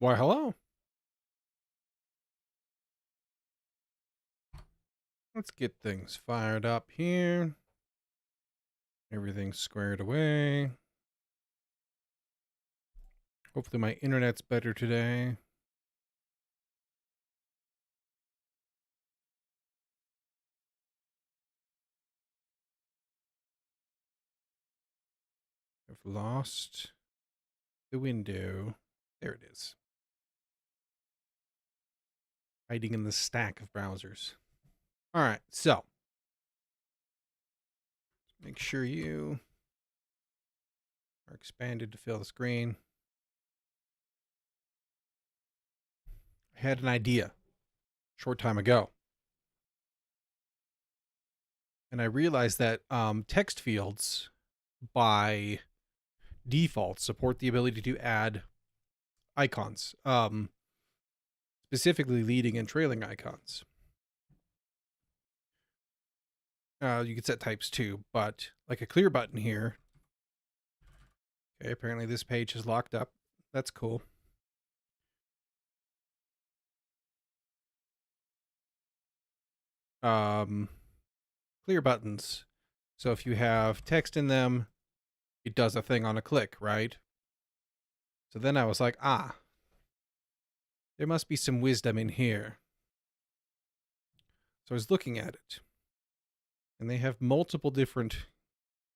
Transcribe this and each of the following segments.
Why, hello. Let's get things fired up here. Everything's squared away. Hopefully my internet's better today. I've lost the window. There it is. Hiding in the stack of browsers. All right, so make sure you are expanded to fill the screen. I had an idea a short time ago. And I realized that text fields by default support the ability to add icons, specifically leading and trailing icons. You can set types too, but like a clear button here. Okay, apparently this page is locked up. That's cool. Clear buttons. So if you have text in them, it does a thing on a click, right? So then I was like, there must be some wisdom in here. So I was looking at it. And they have multiple different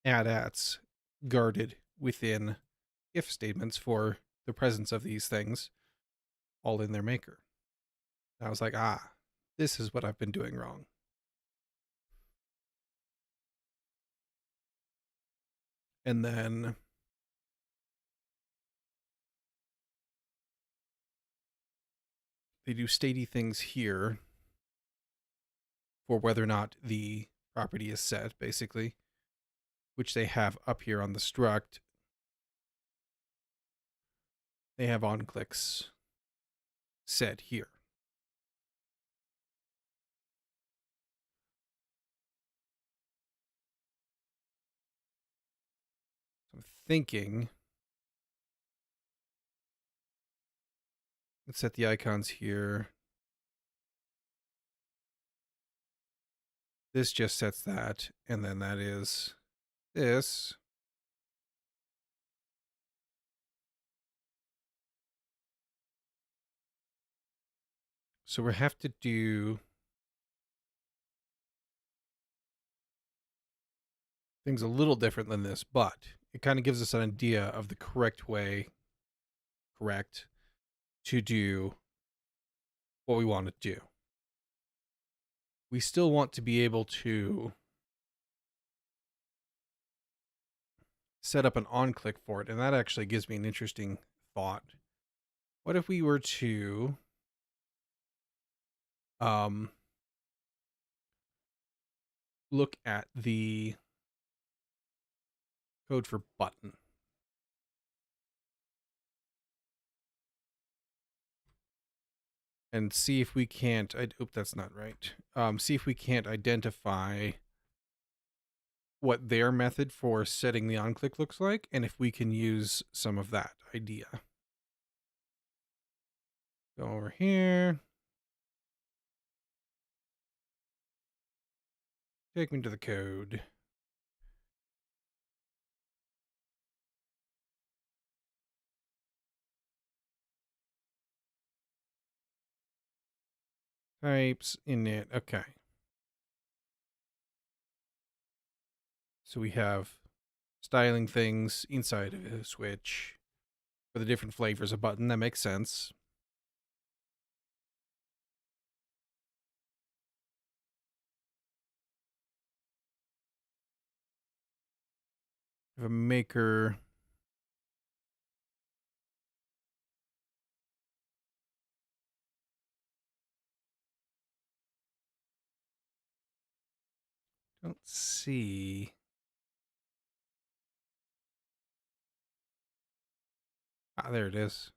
add-ats guarded within if statements for the presence of these things, all in their maker. And I was like, this is what I've been doing wrong. And then they do statey things here for whether or not the property is set, basically, which they have up here on the struct. They have on clicks set here. So I'm thinking, let's set the icons here. This just sets that, and then that is this. So we have to do things a little different than this, but it kind of gives us an idea of the correct way, to do what we want to do. We still want to be able to set up an on-click for it, and that actually gives me an interesting thought. What if we were to look at the code for button? And see if we can't, that's not right. See if we can't identify what their method for setting the on-click looks like, and if we can use some of that idea. Go over here. Take me to the code. Types, init, okay. So we have styling things inside of a switch for the different flavors of button. That makes sense. We have a maker. Don't see. There it is.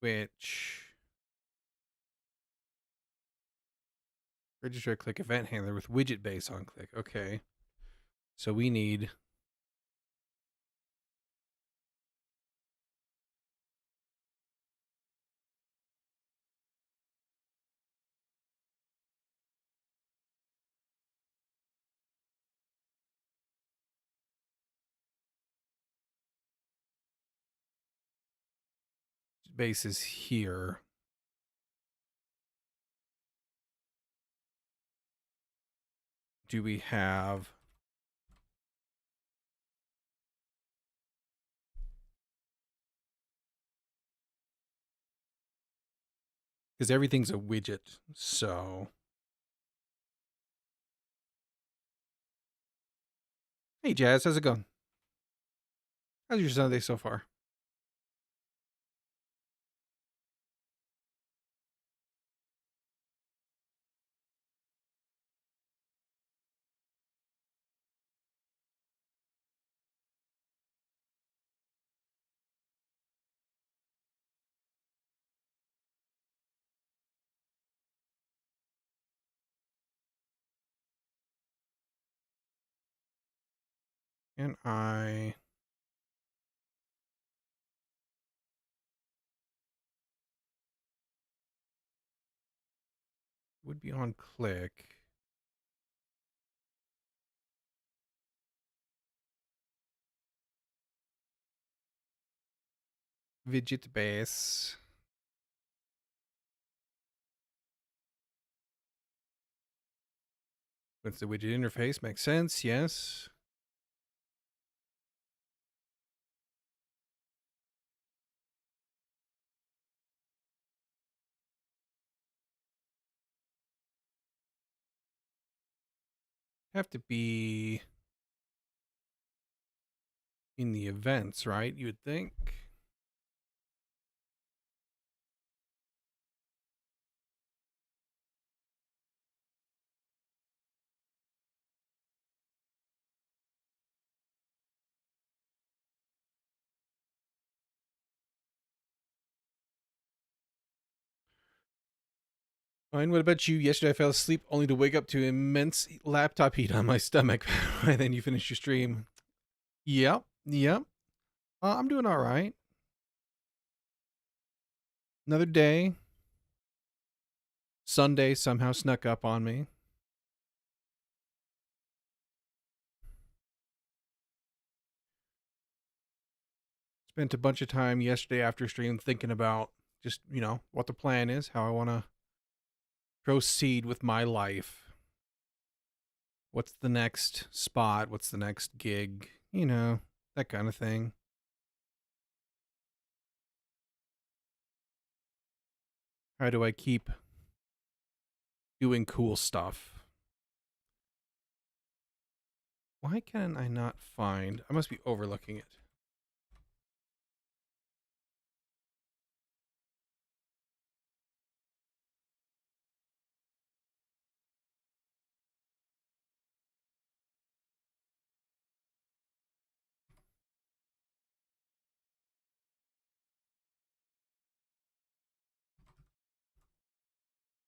Which register click event handler with widget base on click. Okay. So we need bases here. Do we have because everything's a widget, so hey Jazz, how's it going? How's your Sunday so far? And I would be on click. Widget base. With the widget interface, makes sense, yes. Have to be in the events, right? You would think. Fine. What about you? Yesterday I fell asleep only to wake up to immense laptop heat on my stomach. And then you finished your stream. Yep. Yep. I'm doing all right. Another day. Sunday somehow snuck up on me. Spent a bunch of time yesterday after stream thinking about just, what the plan is, how I want to proceed with my life. What's the next spot? What's the next gig? That kind of thing. How do I keep doing cool stuff? Why can I not find? I must be overlooking it.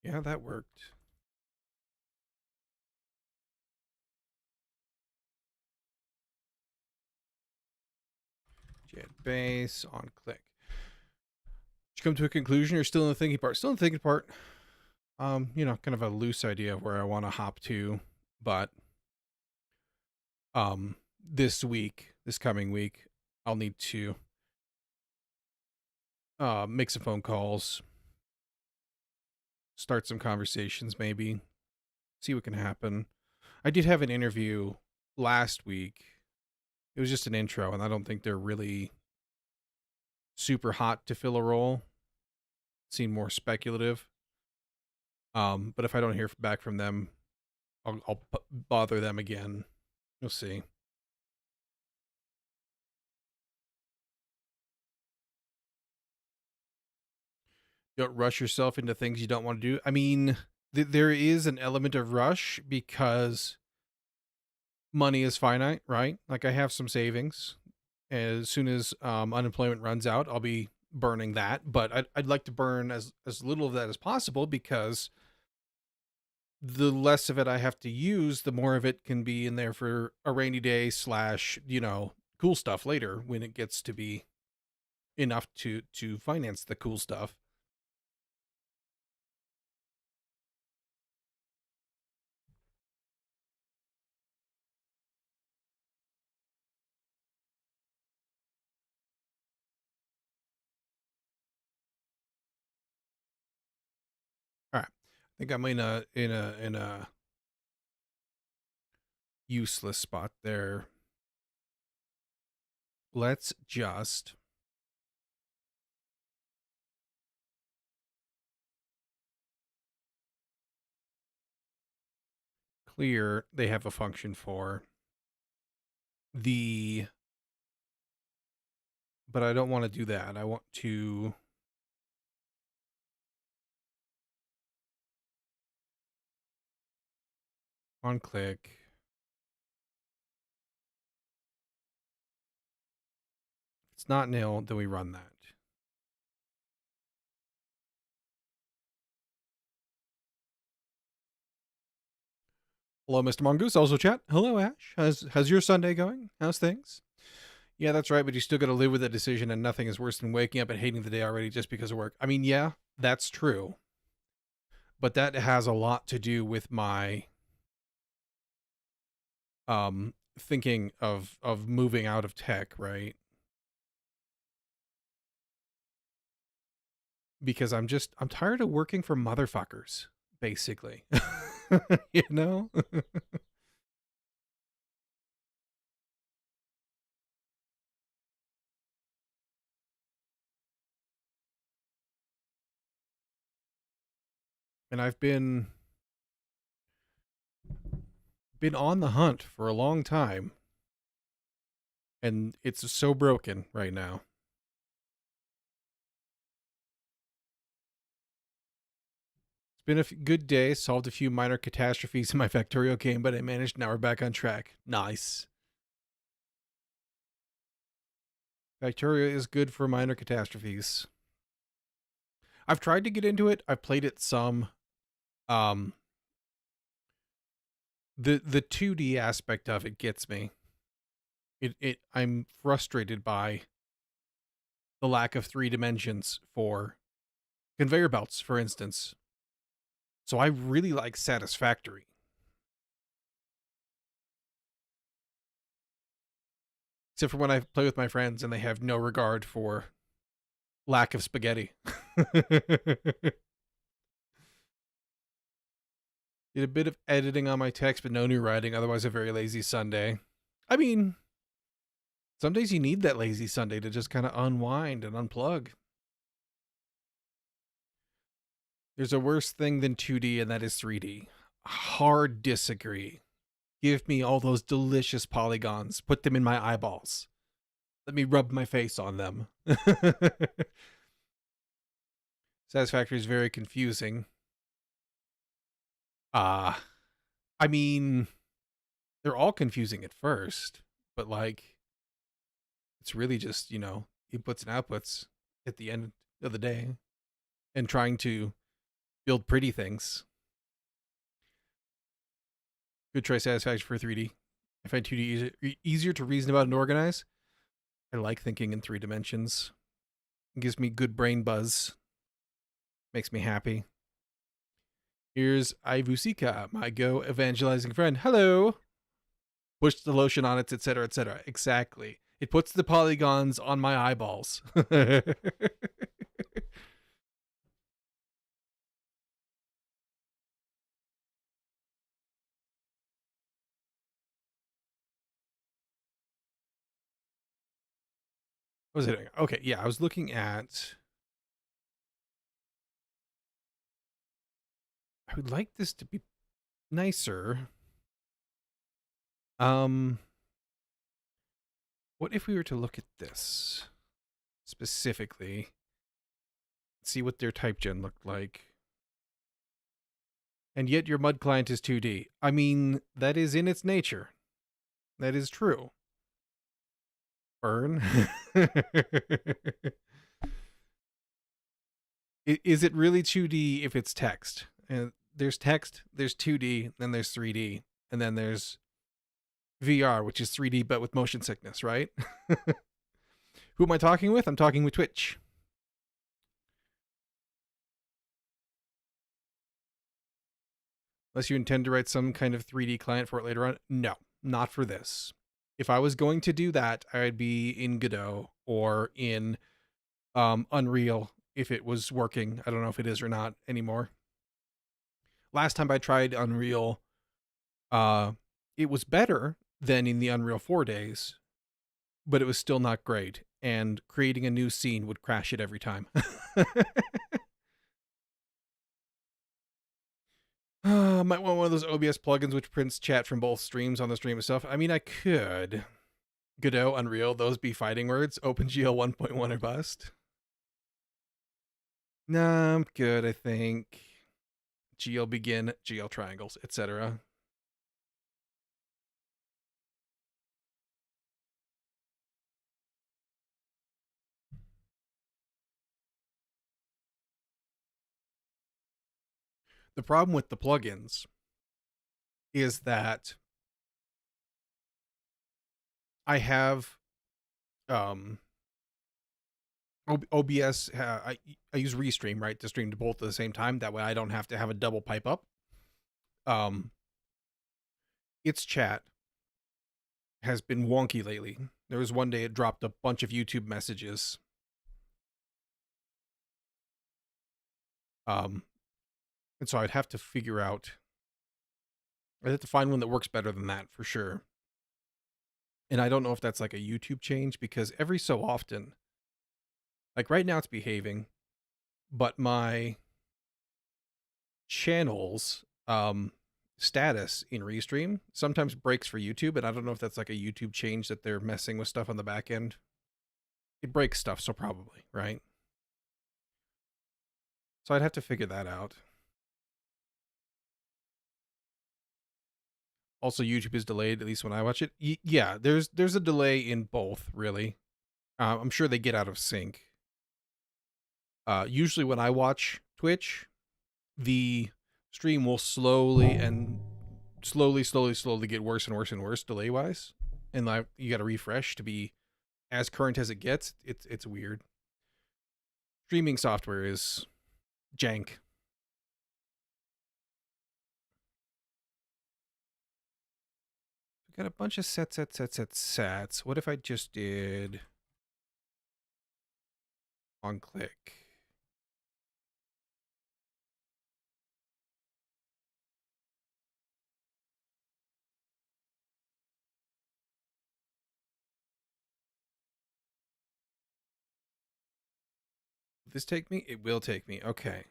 Yeah, that worked. Jet base on click. Did you come to a conclusion? You're still in the thinking part. Still in the thinking part. Kind of a loose idea of where I want to hop to, but this coming week, I'll need to make some phone calls, start some conversations, maybe see what can happen. I did have an interview last week. It was just an intro, and I don't think they're really super hot to fill a role. Seem more speculative. But if I don't hear back from them, I'll bother them again. You'll see. Don't rush yourself into things you don't want to do. I mean, there is an element of rush because money is finite, right? Like I have some savings. As soon as unemployment runs out, I'll be burning that. But I'd like to burn as little of that as possible because the less of it I have to use, the more of it can be in there for a rainy day / cool stuff later when it gets to be enough to finance the cool stuff. All right. I think I'm in a useless spot there. Let's just clear. They have a function for the, but I don't want to do that. I want to on click. If it's not nil, then we run that. Hello, Mr. Mongoose. Also chat. Hello, Ash. How's your Sunday going? How's things? Yeah, that's right, but you still got to live with that decision, and nothing is worse than waking up and hating the day already just because of work. I mean, yeah, that's true. But that has a lot to do with my thinking of moving out of tech, right? Because I'm tired of working for motherfuckers, basically. You know? And I've been on the hunt for a long time, and it's so broken right now. It's been a good day, solved a few minor catastrophes in my Factorio game, but I managed. Now we're back on track. Nice. Factorio is good for minor catastrophes. I've tried to get into it. I've played it some. Um, the 2D aspect of it gets me. I'm frustrated by the lack of 3 dimensions for conveyor belts, for instance. So I really like Satisfactory. Except for when I play with my friends and they have no regard for lack of spaghetti. Did a bit of editing on my text, but no new writing. Otherwise, a very lazy Sunday. I mean, some days you need that lazy Sunday to just kind of unwind and unplug. There's a worse thing than 2D, and that is 3D. Hard disagree. Give me all those delicious polygons. Put them in my eyeballs. Let me rub my face on them. Satisfactory is very confusing. I mean, they're all confusing at first, but like, it's really just, inputs and outputs at the end of the day and trying to build pretty things. Good try, Satisfaction for 3D. I find 2D easier to reason about and organize. I like thinking in 3 dimensions. It gives me good brain buzz. Makes me happy. Here's Ivusika, my Go evangelizing friend. Hello. Push the lotion on it, etc., etc. Exactly. It puts the polygons on my eyeballs. What was it doing? Okay, yeah, I was looking at. I would like this to be nicer. What if we were to look at this specifically? See what their type gen looked like. And yet your mud client is 2D. I mean, that is in its nature. That is true. Burn. Is it really 2D if it's text? And there's text, there's 2D, then there's 3D, and then there's VR, which is 3D but with motion sickness, right? Who am I talking with? I'm talking with Twitch. Unless you intend to write some kind of 3D client for it later on. No, not for this. If I was going to do that, I'd be in Godot or in Unreal if it was working. I don't know if it is or not anymore. Last time I tried Unreal, it was better than in the Unreal 4 days, but it was still not great. And creating a new scene would crash it every time. Might want one of those OBS plugins which prints chat from both streams on the stream itself. I mean, I could. Godot, Unreal, those be fighting words. OpenGL 1.1 or bust. Nah, I'm good, I think. GL begin, GL triangles, etc. The problem with the plugins is that I have OBS. I use Restream, right, to stream to both at the same time. That way, I don't have to have a double pipe up. Its chat has been wonky lately. There was one day it dropped a bunch of YouTube messages. And so I'd have to figure out. I'd have to find one that works better than that for sure. And I don't know if that's like a YouTube change because every so often, like right now it's behaving, but my channel's status in Restream sometimes breaks for YouTube, and I don't know if that's like a YouTube change that they're messing with stuff on the back end. It breaks stuff, so probably, right? So I'd have to figure that out. Also, YouTube is delayed, at least when I watch it. Yeah, there's a delay in both, really. I'm sure they get out of sync. Usually when I watch Twitch, the stream will slowly get worse and worse and worse delay-wise. And like you got to refresh to be as current as it gets. It's weird. Streaming software is jank. We got a bunch of sets. What if I just did on click? Will this take me? It will take me. Okay.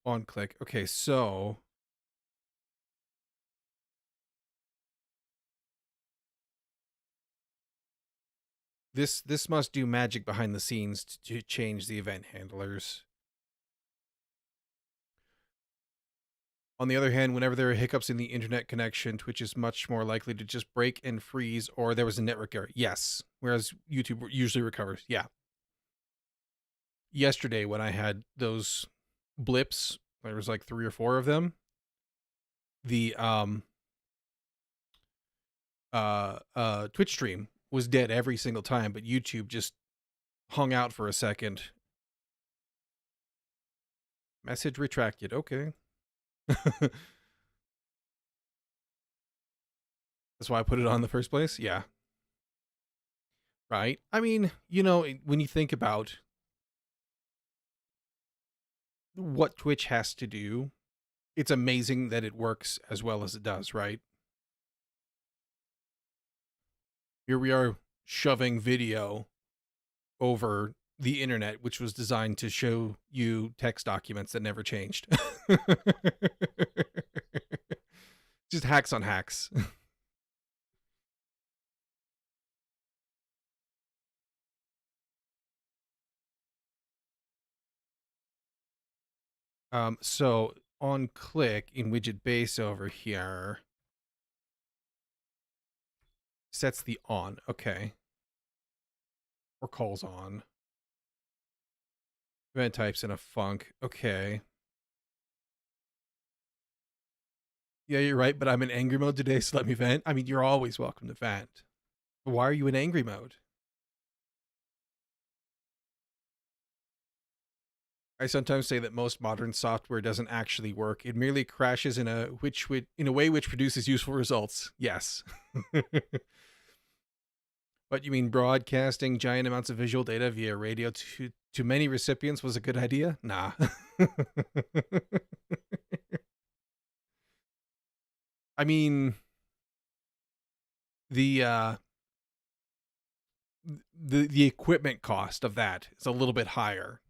On click. Okay, so this must do magic behind the scenes to change the event handlers. On the other hand, whenever there are hiccups in the internet connection, Twitch is much more likely to just break and freeze, or there was a network error. Yes, whereas YouTube usually recovers. Yeah. Yesterday, when I had those blips, there was like 3 or 4 of them. The Twitch stream was dead every single time, but YouTube just hung out for a second. Message retracted. Okay. That's why I put it on in the first place. Yeah. Right. I mean, you know, when you think about what Twitch has to do, it's amazing that it works as well as it does, right? Here we are shoving video over the internet, which was designed to show you text documents that never changed. Just hacks on hacks. So on click in widget base over here sets the on. Okay. Or calls on. Vent types in a funk. Okay. Yeah, you're right, but I'm in angry mode today, so let me vent. I mean, you're always welcome to vent. Why are you in angry mode? I sometimes say that most modern software doesn't actually work. It merely crashes in a way which produces useful results. Yes. But you mean broadcasting giant amounts of visual data via radio to many recipients was a good idea? Nah. I mean, the the equipment cost of that is a little bit higher.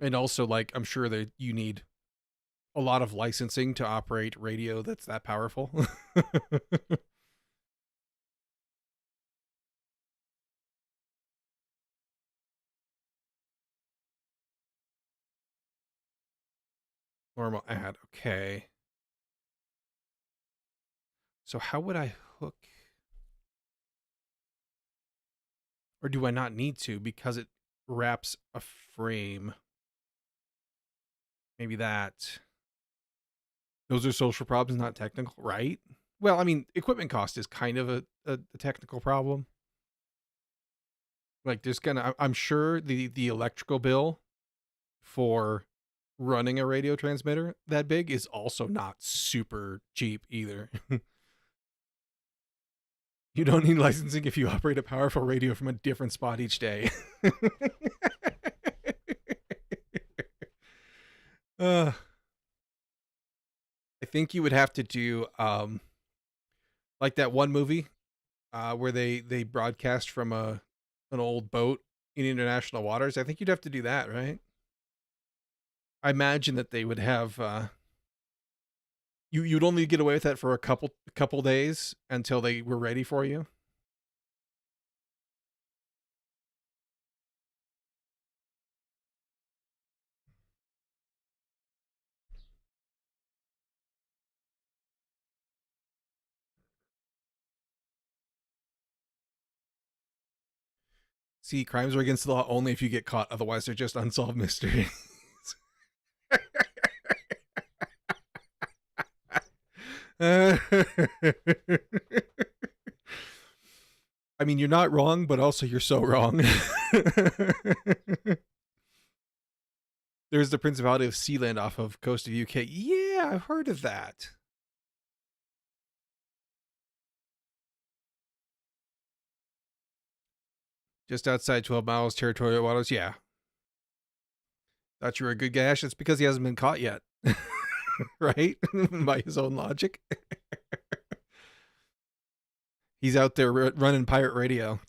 And also, like, I'm sure that you need a lot of licensing to operate radio that's that powerful. Normal ad. Okay. So how would I hook? Or do I not need to because it wraps a frame? Maybe that. Those are social problems, not technical, right? Well, I mean, equipment cost is kind of a technical problem. Like, there's gonna, I'm sure the electrical bill for running a radio transmitter that big is also not super cheap either. You don't need licensing if you operate a powerful radio from a different spot each day. uh, I think you would have to do like that one movie where they broadcast from an old boat in international waters. I think you'd have to do that, right? I imagine that they would have you'd only get away with that for a couple days until they were ready for you. See, crimes are against the law only if you get caught. Otherwise, they're just unsolved mysteries. I mean, you're not wrong, but also you're so wrong. There's the Principality of Sealand off of coast of UK. Yeah, I've heard of that. Just outside 12 miles territorial waters. Yeah. Thought you were a good guy. Ash. It's because he hasn't been caught yet. Right? By his own logic. He's out there running pirate radio.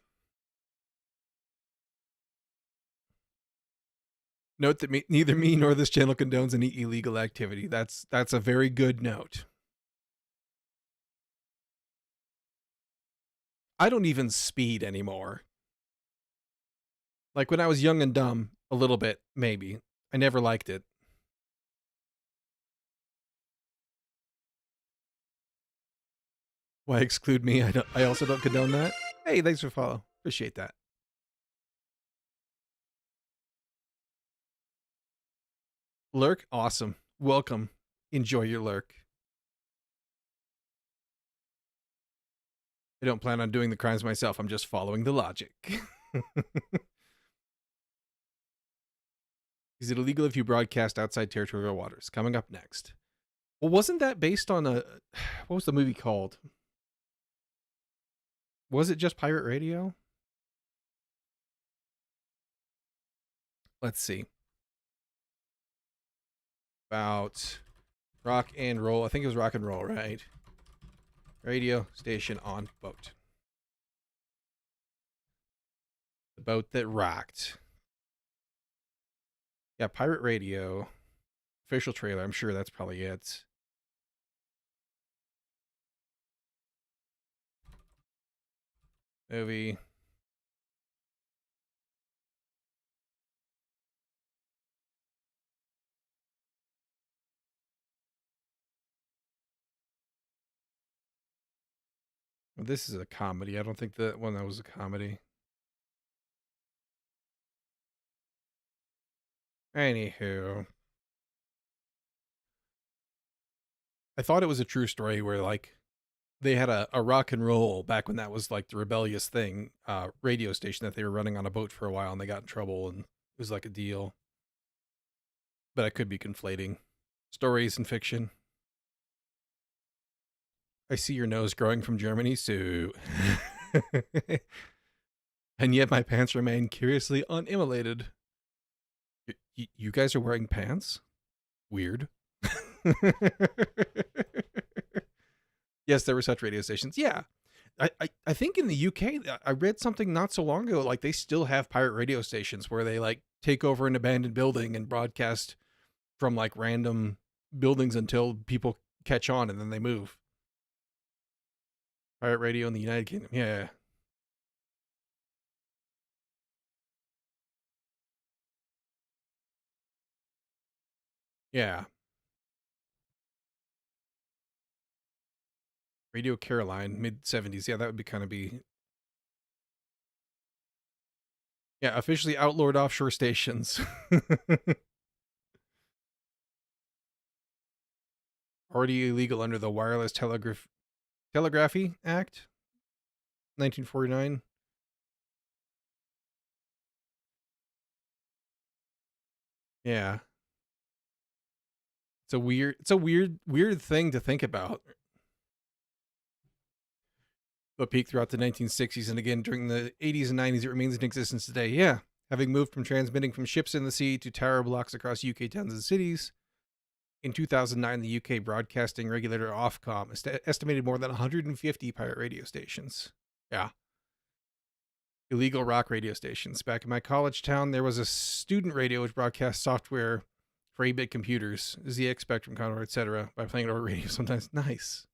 Note that neither me nor this channel condones any illegal activity. That's a very good note. I don't even speed anymore. Like when I was young and dumb, a little bit, maybe. I never liked it. Why exclude me? I also don't condone that. Hey, thanks for follow. Appreciate that. Lurk, awesome. Welcome. Enjoy your lurk. I don't plan on doing the crimes myself. I'm just following the logic. Is it illegal if you broadcast outside territorial waters? Coming up next. Well, wasn't that based on a... What was the movie called? Was it just pirate radio? Let's see. About rock and roll. I think it was rock and roll, right? Radio station on boat. The boat that rocked. Yeah, pirate radio. Official trailer. I'm sure that's probably it. Movie. Well, this is a comedy. I don't think that one that was a comedy. Anywho, I thought it was a true story where like they had a rock and roll back when that was like the rebellious thing, radio station that they were running on a boat for a while and they got in trouble and it was like a deal. But I could be conflating stories and fiction. I see your nose growing from Germany, so. And yet my pants remain curiously unimmolated. You guys are wearing pants? Weird. Yes, there were such radio stations. Yeah. I think in the UK, I read something not so long ago, like they still have pirate radio stations where they like take over an abandoned building and broadcast from like random buildings until people catch on and then they move. Pirate radio in the United Kingdom. Yeah. Yeah. Radio Caroline, mid 70s. Yeah, that would be kind of be. Yeah, officially outlawed offshore stations. Already illegal under the Wireless Telegraphy Act, 1949. Yeah. Weird thing to think about. But peaked throughout the 1960s and again during the 80s and 90s, it remains in existence today. Yeah. Having moved from transmitting from ships in the sea to tower blocks across UK towns and cities, in 2009, the UK broadcasting regulator Ofcom estimated more than 150 pirate radio stations. Yeah. Illegal rock radio stations. Back in my college town, there was a student radio which broadcast software for 8-bit computers, ZX Spectrum, Commodore, etc., by playing it over radio sometimes. Nice.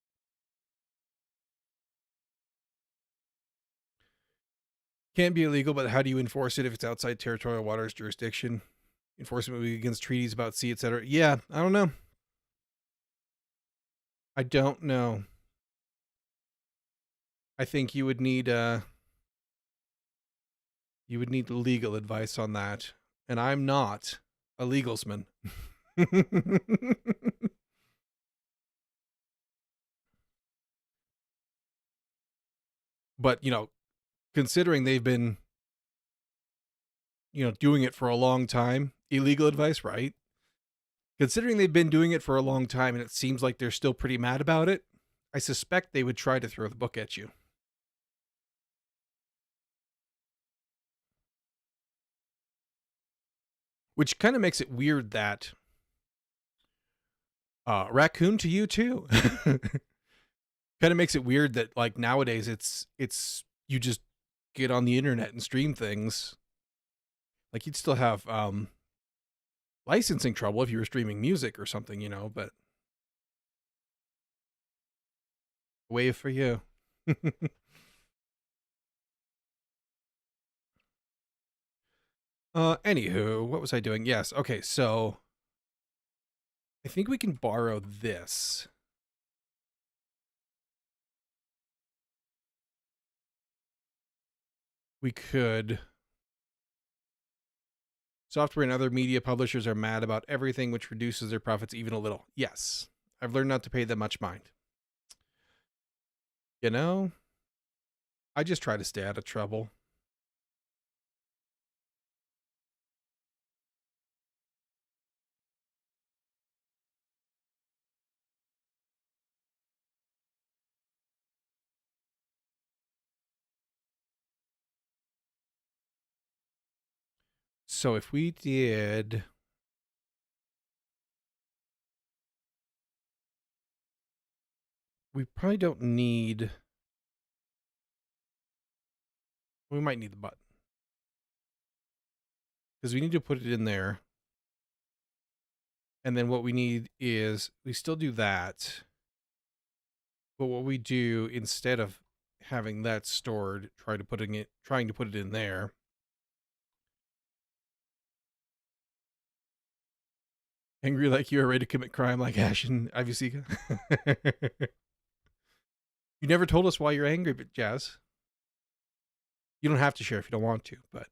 Can't be illegal, but how do you enforce it if it's outside territorial waters jurisdiction? Enforcement would be against treaties about sea, etc. Yeah, I don't know. I don't know. I think you would need legal advice on that, and I'm not a legalsman. But considering they've been doing it for a long time, illegal advice, right? Considering they've been doing it for a long time and it seems like they're still pretty mad about it, I suspect they would try to throw the book at you. Which kind of makes it weird that raccoon to you too. Kind of makes it weird that like nowadays it's you just get on the internet and stream things. Like you'd still have licensing trouble if you were streaming music or something, but way for you. Anywho, what was I doing? Yes, okay, so I think we can borrow this. We could. Software and other media publishers are mad about everything, which reduces their profits even a little. Yes, I've learned not to pay them much mind. I just try to stay out of trouble. So if we did... We probably don't need... We might need the button. Because we need to put it in there. And then what we need is... We still do that. But what we do, instead of having that stored, trying to put it in there... Angry like you are ready to commit crime like Ash and Ivy Sika. You never told us why you're angry, but Jazz. You don't have to share if you don't want to, but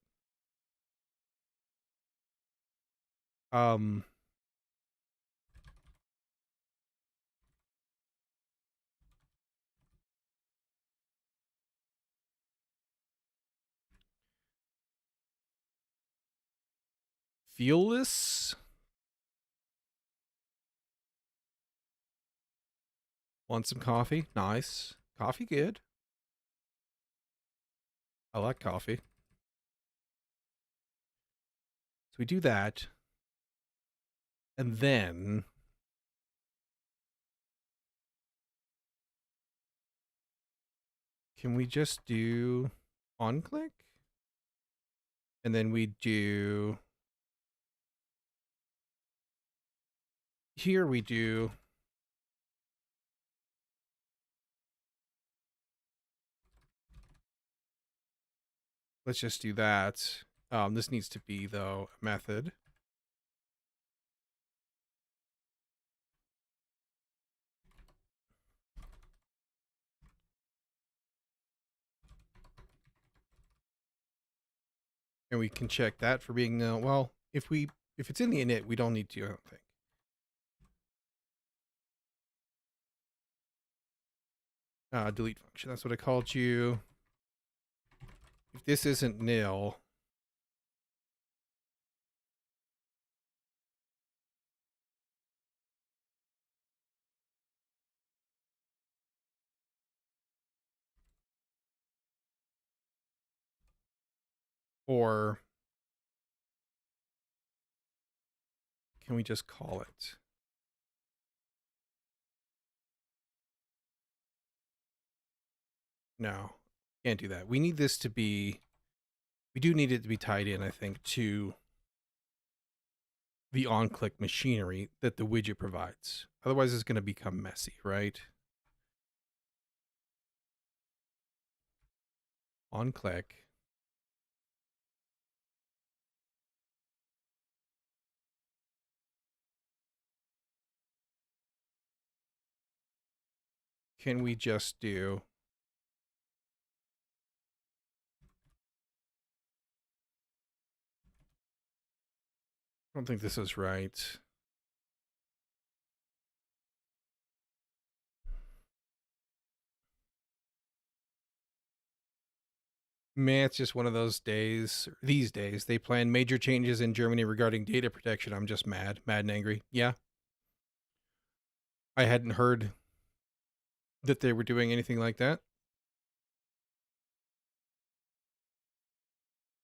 Um, Feelless? Want some coffee? Nice. Coffee good. I like coffee. So we do that. And then can we just do on click? And then we do here we do let's just do that. This needs to be though a method. And we can check that for being well, if it's in the init, we don't need to, I don't think. Delete function. That's what I called you. If this isn't nil, or can we just call it? No, can't do that. We need this to be, we do need it to be tied in, I think, to the on-click machinery that the widget provides. Otherwise, it's going to become messy, right? On-click. Can we just do I don't think this is right. Man, it's just one of those days. These days, they plan major changes in Germany regarding data protection. I'm just mad and angry. Yeah. I hadn't heard that they were doing anything like that.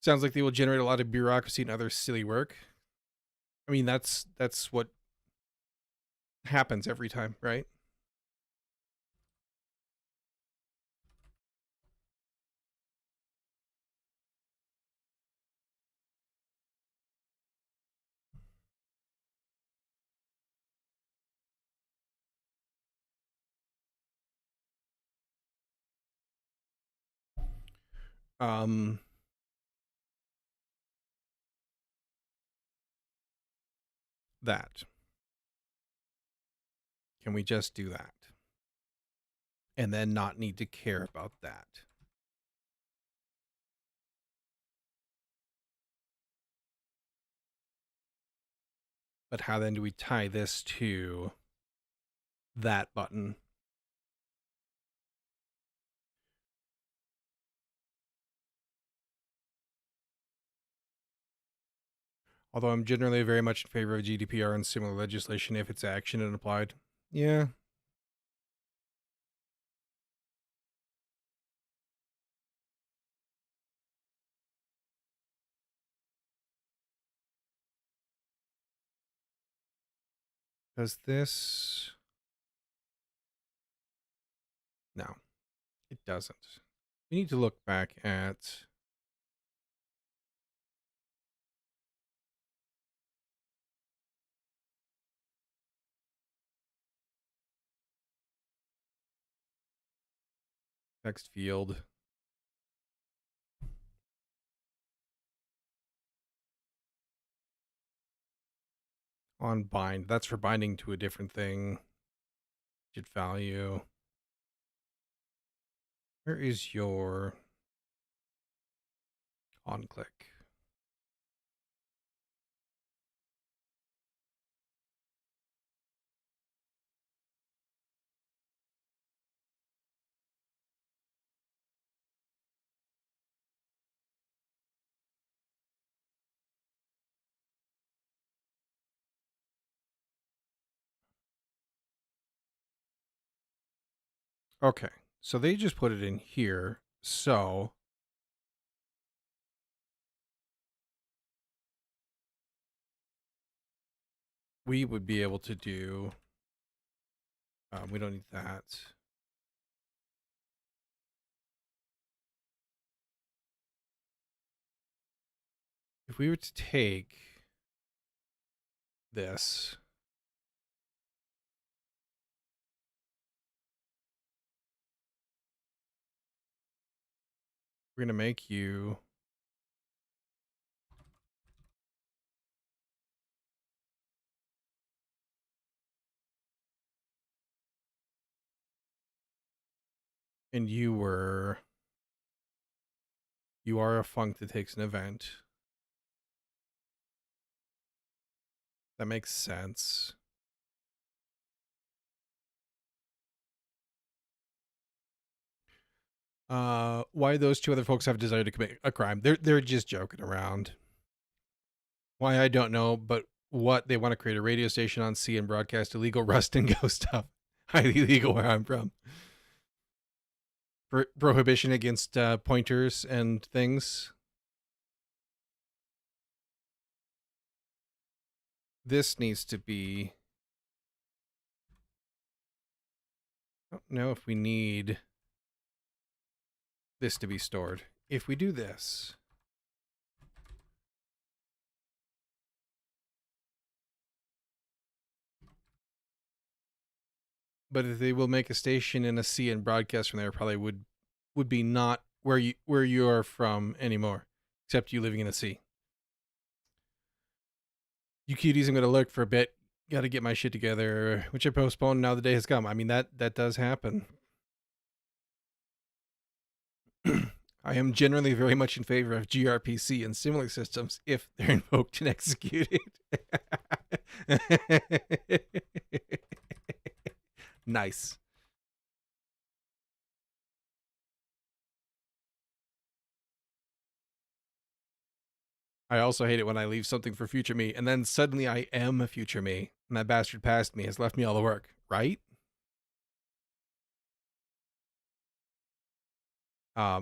Sounds like they will generate a lot of bureaucracy and other silly work. I mean, that's what happens every time, right? Um, that. Can we just do that? And then not need to care about that. But how then do we tie this to that button? Although I'm generally very much in favor of GDPR and similar legislation if it's actioned and applied. Yeah. Does this... No, it doesn't. We need to look back at... text field. On bind. That's for binding to a different thing. Widget value. Where is your on click? Okay, so they just put it in here. So we would be able to do, we don't need that. If we were to take this, we're going to make you and you are a func that takes an event. That makes sense. Why those two other folks have a desire to commit a crime? They're just joking around. Why, I don't know, but what, they want to create a radio station on sea and broadcast illegal Rust and Go stuff. Highly illegal where I'm from. Prohibition against pointers and things. This needs to be, I don't know if we need this to be stored. If we do this, but if they will make a station in a sea and broadcast from there, probably would be not where you are from anymore, except you living in the sea. You cuties, I'm going to lurk for a bit. Got to get my shit together, which I postponed. Now the day has come. I mean, that does happen. I am generally very much in favor of gRPC and similar systems if they're invoked and executed. Nice. I also hate it when I leave something for future me, and then suddenly I am a future me, and that bastard past me has left me all the work, right?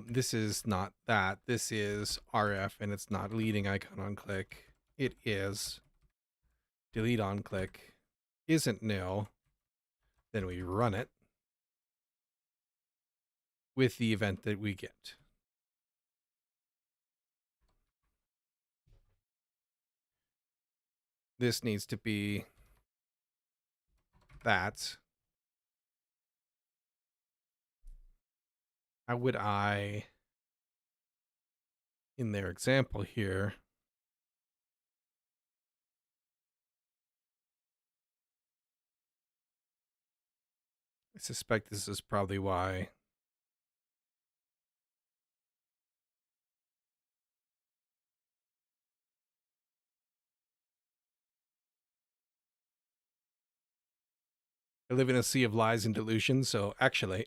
This is not that. This is RF, and it's not leading icon on click. It is delete on click. Isn't nil. Then we run it with the event that we get. This needs to be that. How would I, in their example here, I suspect this is probably why. I live in a sea of lies and delusion, so actually.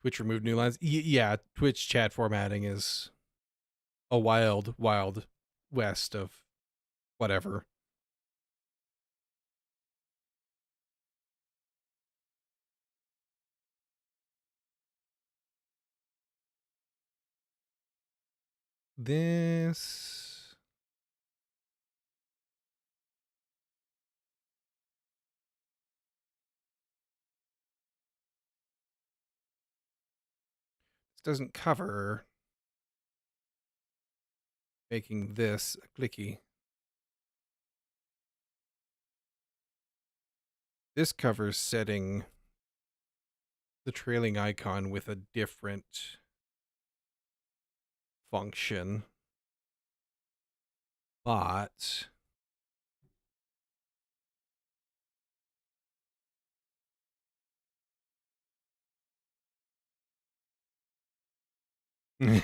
Twitch removed new lines. Yeah, Twitch chat formatting is a wild, wild west of whatever. This doesn't cover making this a clicky. This covers setting the trailing icon with a different function, but if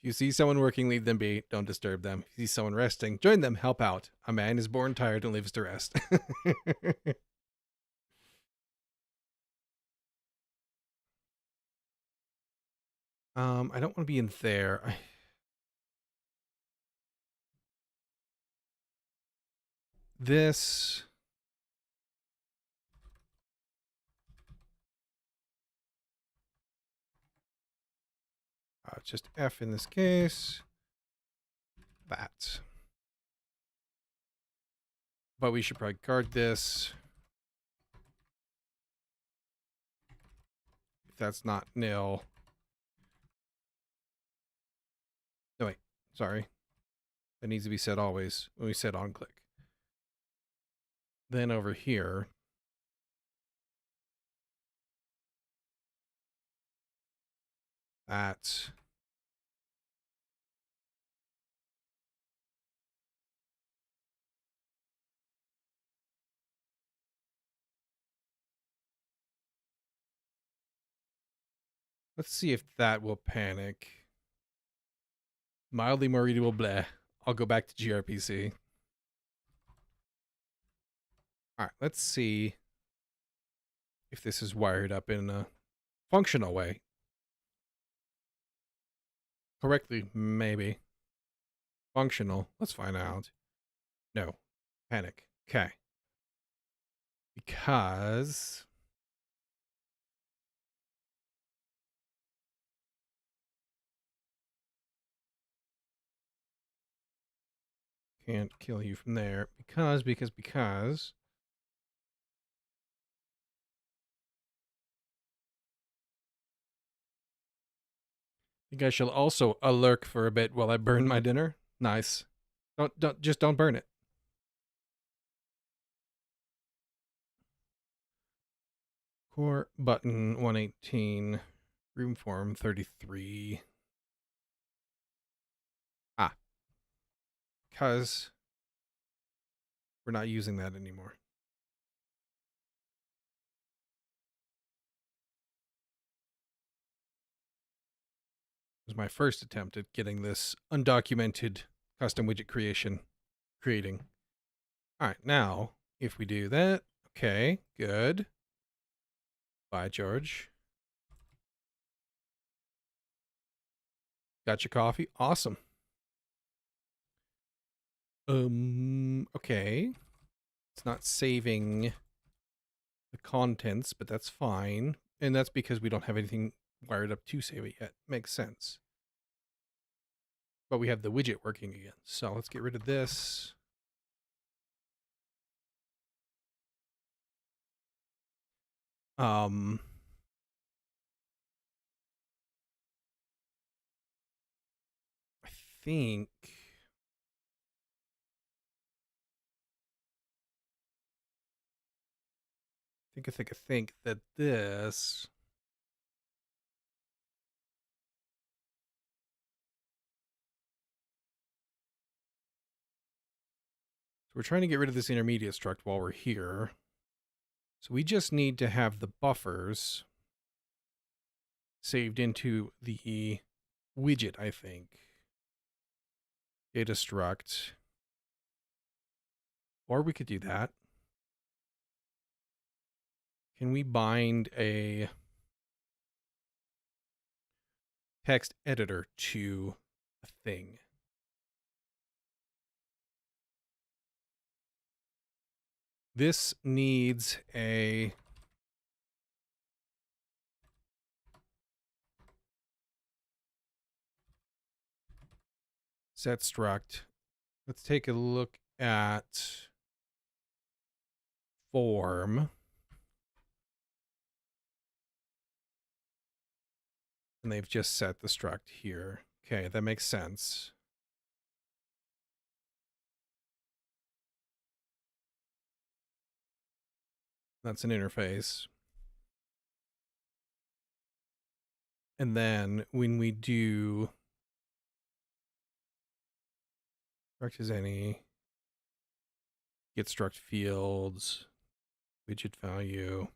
you see someone working, leave them be. Don't disturb them. If you see someone resting, join them. Help out. A man is born tired and lives to rest. I don't want to be in there. this. Just F in this case. That. But we should probably guard this. If that's not nil. No, wait. Sorry. That needs to be set always when we set on click. Then over here, that. Let's see if that will panic. Mildly more readable, bleh. I'll go back to gRPC. All right, let's see if this is wired up in a functional way. Correctly, maybe. Functional, let's find out. No, panic. Okay. Because can't kill you from there. Because you guys shall also lurk for a bit while I burn my dinner. Nice. Don't burn it. Core button 118, room form 33. Ah, because we're not using that anymore. It was my first attempt at getting this undocumented custom widget creating. All right, now if we do that, okay, good. Bye, George. Got your coffee? Awesome. Okay. It's not saving the contents, but that's fine. And that's because we don't have anything wired up to save it yet. Makes sense. But we have the widget working again. So let's get rid of this. I think that this so we're trying to get rid of this intermediate struct while we're here. So we just need to have the buffers saved into the widget, I think. Data struct. Or we could do that. Can we bind a text editor to a thing? This needs a set struct. Let's take a look at form. And they've just set the struct here. Okay, that makes sense. That's an interface. And then when we do struct as any, get struct fields, widget value.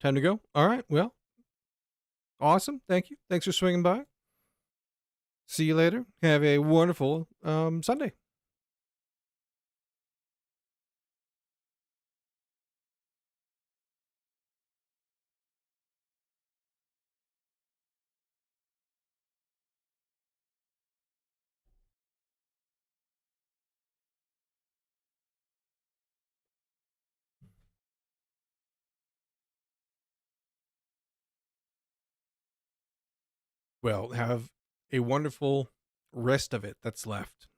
Time to go? All right, well, awesome. Thank you. Thanks for swinging by. See you later. Have a wonderful Sunday. Well, have a wonderful rest of it that's left.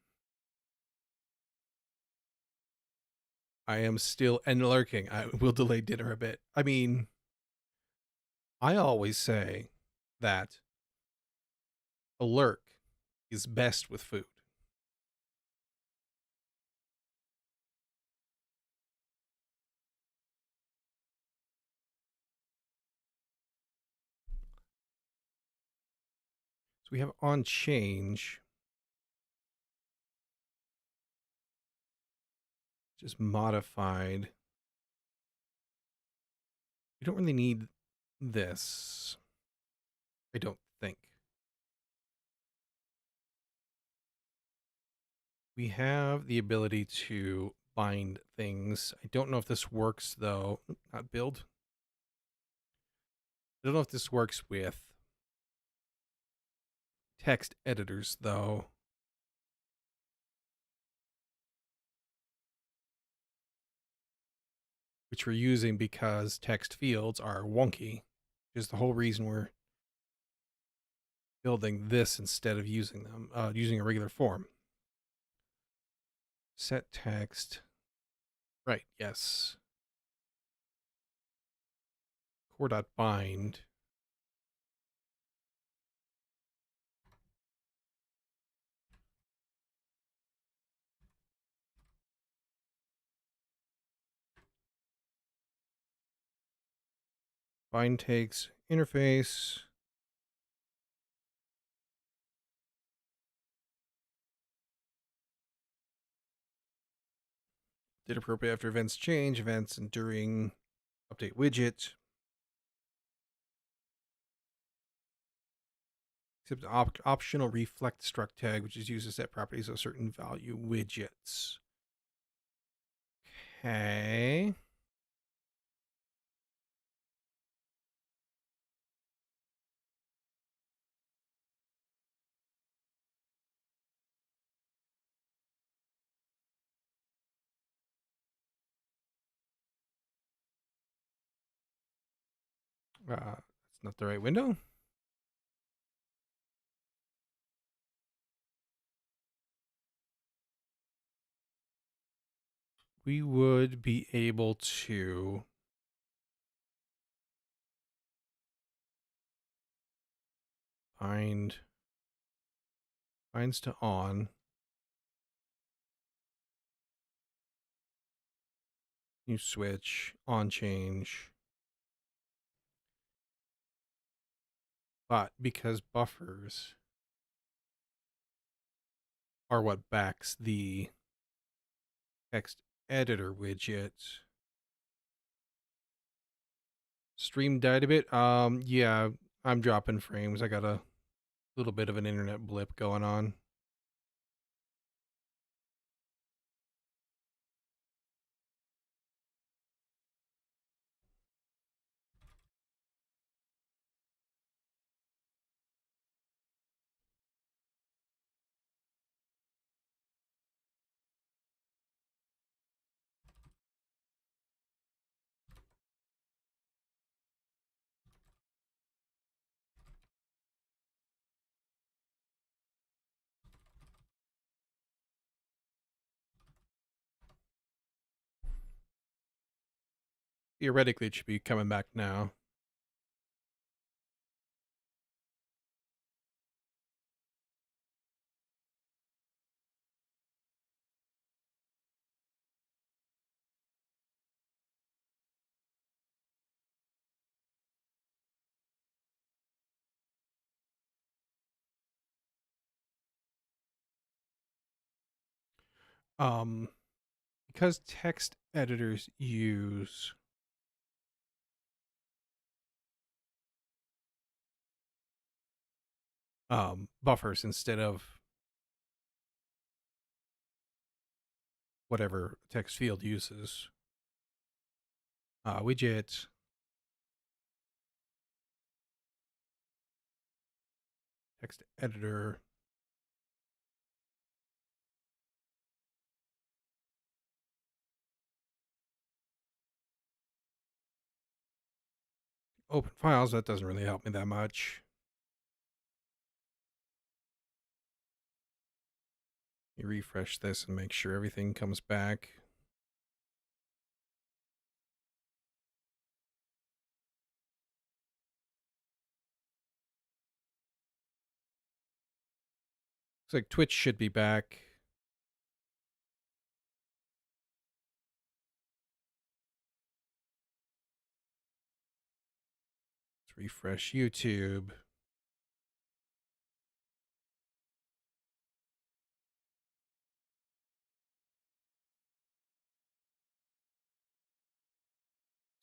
I am still and lurking. I will delay dinner a bit. I mean, I always say that a lurk is best with food. So we have on change, just modified. We don't really need this, I don't think. We have the ability to bind things. I don't know if this works though. Not build. I don't know if this works with text editors though, which we're using because text fields are wonky, which is the whole reason we're building this instead of using them, using a regular form. Set text. Right, yes. Core.bind. Bind takes interface. Did appropriate after events change, events and during update widget. Except optional reflect struct tag, which is used to set properties of certain value widgets. Okay. That's not the right window. We would be able to binds to on. New switch, on change. But because buffers are what backs the text editor widget. Stream died a bit. Yeah, I'm dropping frames. I got a little bit of an internet blip going on. Theoretically, it should be coming back now. Um, because text editors use buffers instead of whatever text field uses. Widget, text editor, open files. That doesn't really help me that much. You refresh this and make sure everything comes back. Looks like Twitch should be back. Let's refresh YouTube.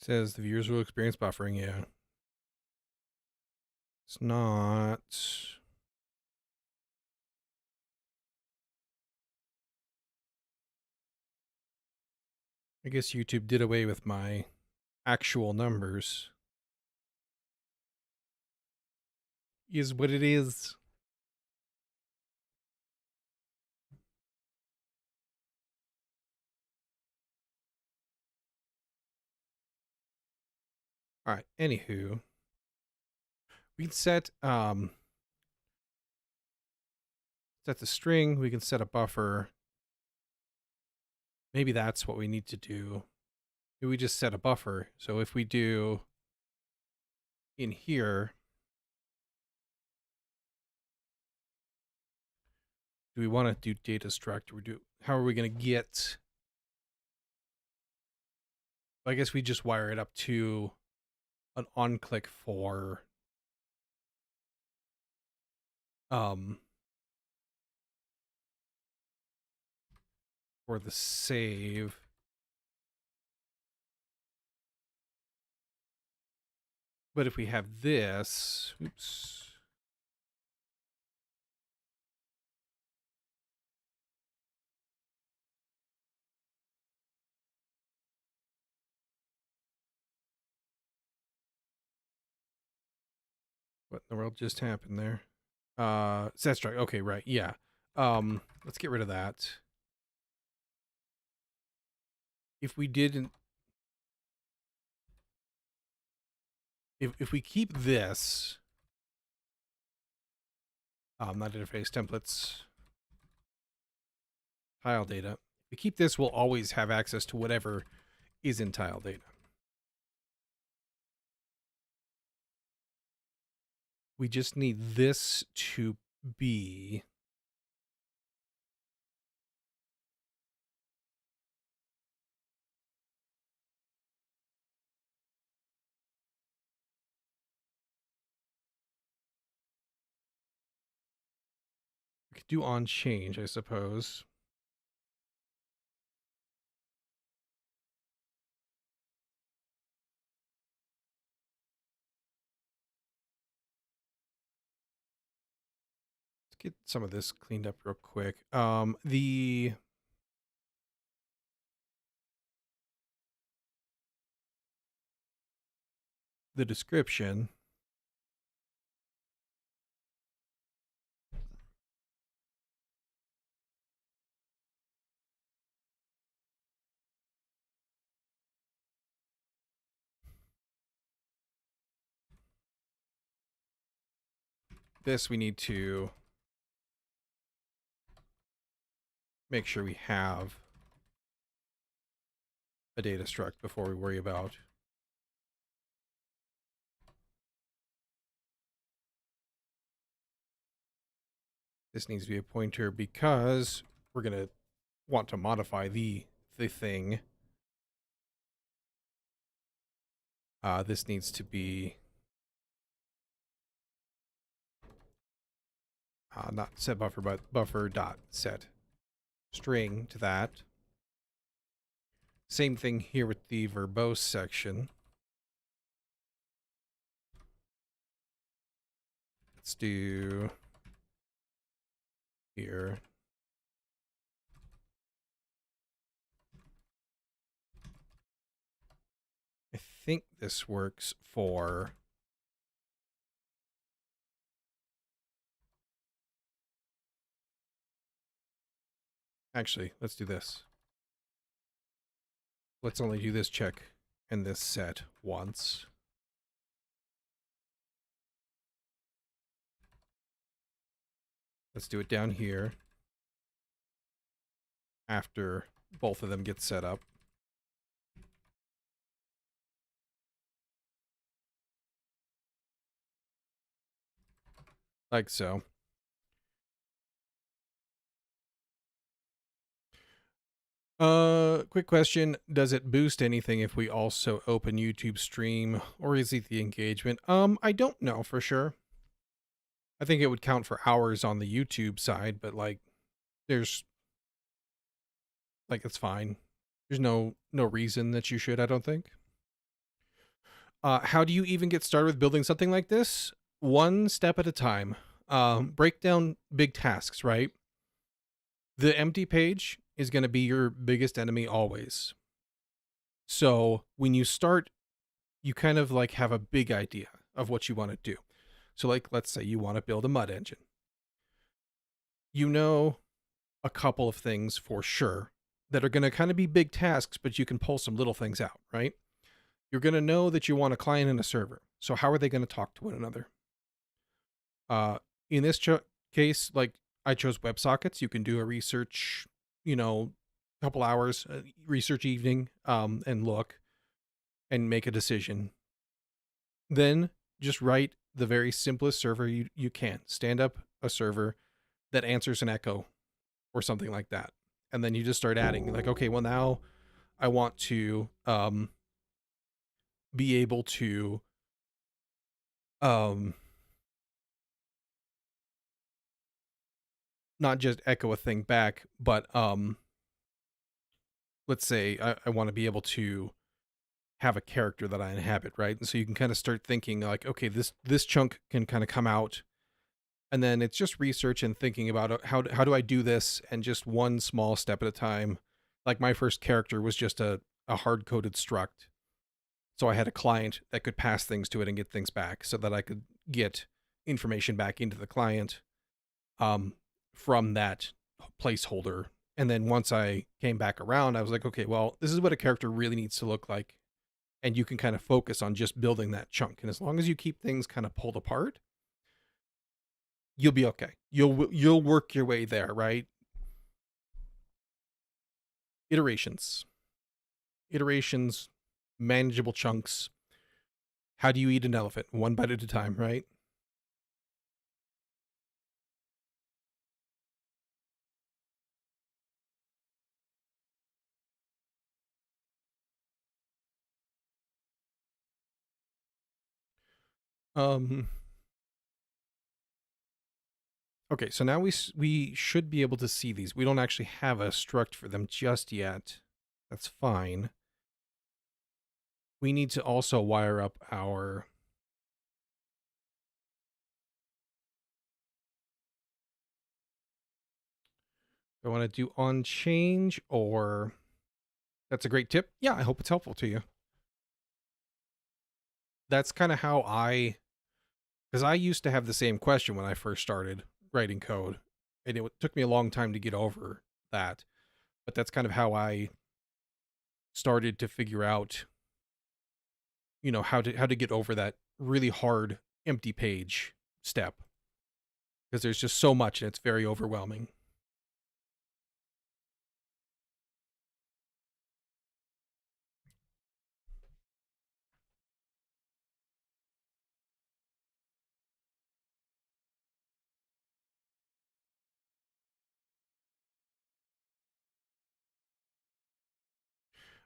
Says the viewers will experience buffering. Yeah. It's not. I guess YouTube did away with my actual numbers. Is what it is. All right. Anywho, we can set the string. We can set a buffer. Maybe that's what we need to do. Maybe we just set a buffer. So if we do in here, do we want to do data struct? Or how are we going to get? I guess we just wire it up to an on-click for the save. But if we have this, oops. What in the world just happened there? Set struct. Okay, right. Yeah. Let's get rid of that. If we didn't, if we keep this, not interface templates, tile data. If we keep this, we'll always have access to whatever is in tile data. We just need this to be we could do on change, I suppose. Let's get some of this cleaned up real quick. The description. This we need to make sure we have a data struct before we worry about. This needs to be a pointer because we're going to want to modify the thing. This needs to be not set buffer, but buffer dot set string to that. Same thing here with the verbose section. Let's do here. I think this works for actually, let's do this. Let's only do this check and this set once. Let's do it down here. after both of them get set up. Like so. Quick question. Does it boost anything if we also open YouTube stream, or is it the engagement? I don't know for sure. I think it would count for hours on the YouTube side, but like there's like it's fine. There's no reason that you should, I don't think. How do you even get started with building something like this? One step at a time. Break down big tasks, right? The empty page is going to be your biggest enemy always. So when you start, you kind of like have a big idea of what you want to do. So like, let's say you want to build a mud engine. You know a couple of things for sure that are going to kind of be big tasks, but you can pull some little things out, right? You're going to know that you want a client and a server. So how are they going to talk to one another? In this case, like I chose WebSockets. You can do a research, couple hours, research evening, and look and make a decision. Then just write the very simplest server you can. Stand up a server that answers an echo or something like that. And then you just start adding like, okay, well now I want to be able to not just echo a thing back, but let's say I want to be able to have a character that I inhabit, right? And so you can kind of start thinking like, okay, this chunk can kind of come out, and then it's just research and thinking about how do I do this, and just one small step at a time. Like my first character was just a hard-coded struct. So I had a client that could pass things to it and get things back so that I could get information back into the client from that placeholder. And then once I came back around, I was like, okay, well, this is what a character really needs to look like. And you can kind of focus on just building that chunk. And as long as you keep things kind of pulled apart, you'll be okay. You'll work your way there, right? Iterations, manageable chunks. How do you eat an elephant? One bite at a time, right? Okay, so now we should be able to see these. We don't actually have a struct for them just yet. That's fine. We need to also wire up our I want to do on change, or that's a great tip. Yeah, I hope it's helpful to you. That's kind of how because I used to have the same question when I first started writing code, and it took me a long time to get over that. But that's kind of how I started to figure out, how to get over that really hard empty page step, because there's just so much and it's very overwhelming.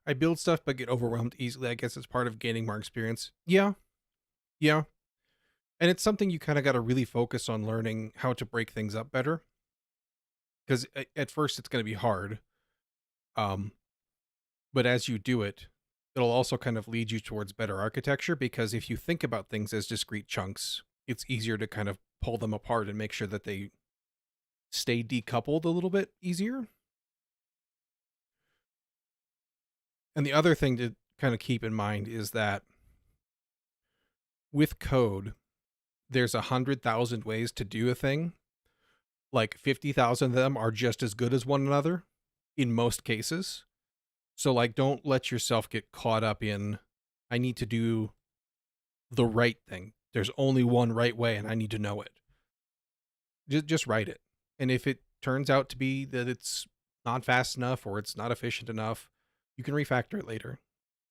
I build stuff but get overwhelmed easily. I guess it's part of gaining more experience. Yeah. Yeah. And it's something you kind of got to really focus on learning how to break things up better. Because at first it's going to be hard. But as you do it, it'll also kind of lead you towards better architecture, because if you think about things as discrete chunks, it's easier to kind of pull them apart and make sure that they stay decoupled a little bit easier. And the other thing to kind of keep in mind is that with code, there's 100,000 ways to do a thing. Like 50,000 of them are just as good as one another in most cases. So like, don't let yourself get caught up in, I need to do the right thing. There's only one right way and I need to know it. Just write it. And if it turns out to be that it's not fast enough or it's not efficient enough, you can refactor it later.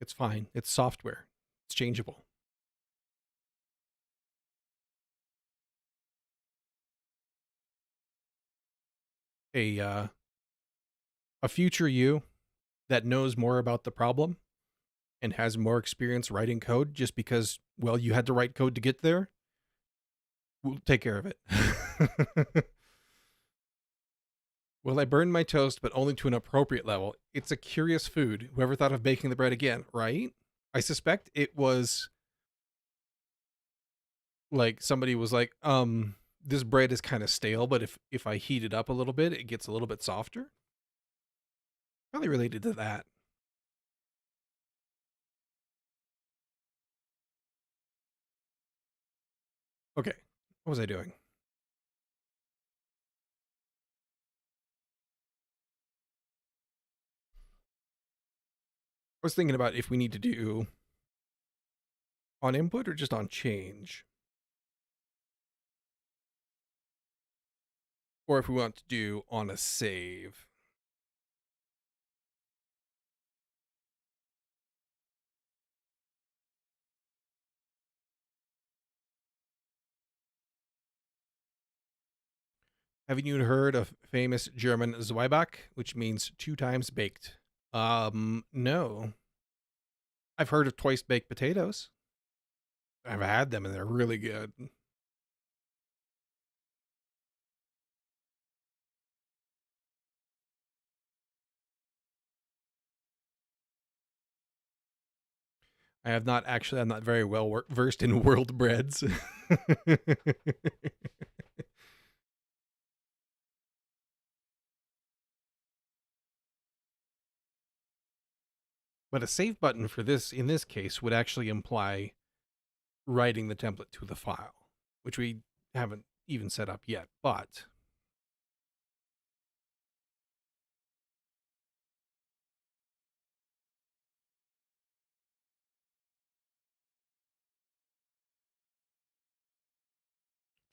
It's fine. It's software. It's changeable. A future you that knows more about the problem and has more experience writing code just because, well, you had to write code to get there, we'll take care of it. Well, I burned my toast, but only to an appropriate level. It's a curious food. Whoever thought of baking the bread again, right? I suspect it was like somebody was like, this bread is kind of stale, but if I heat it up a little bit, it gets a little bit softer. Probably related to that. Okay, what was I doing? I was thinking about if we need to do on input or just on change, or if we want to do on a save. Haven't you heard of famous German Zwieback, which means 2 times baked? No. I've heard of twice baked potatoes. I've had them and they're really good. I'm not very well versed in world breads. But a save button for this, in this case, would actually imply writing the template to the file, which we haven't even set up yet, but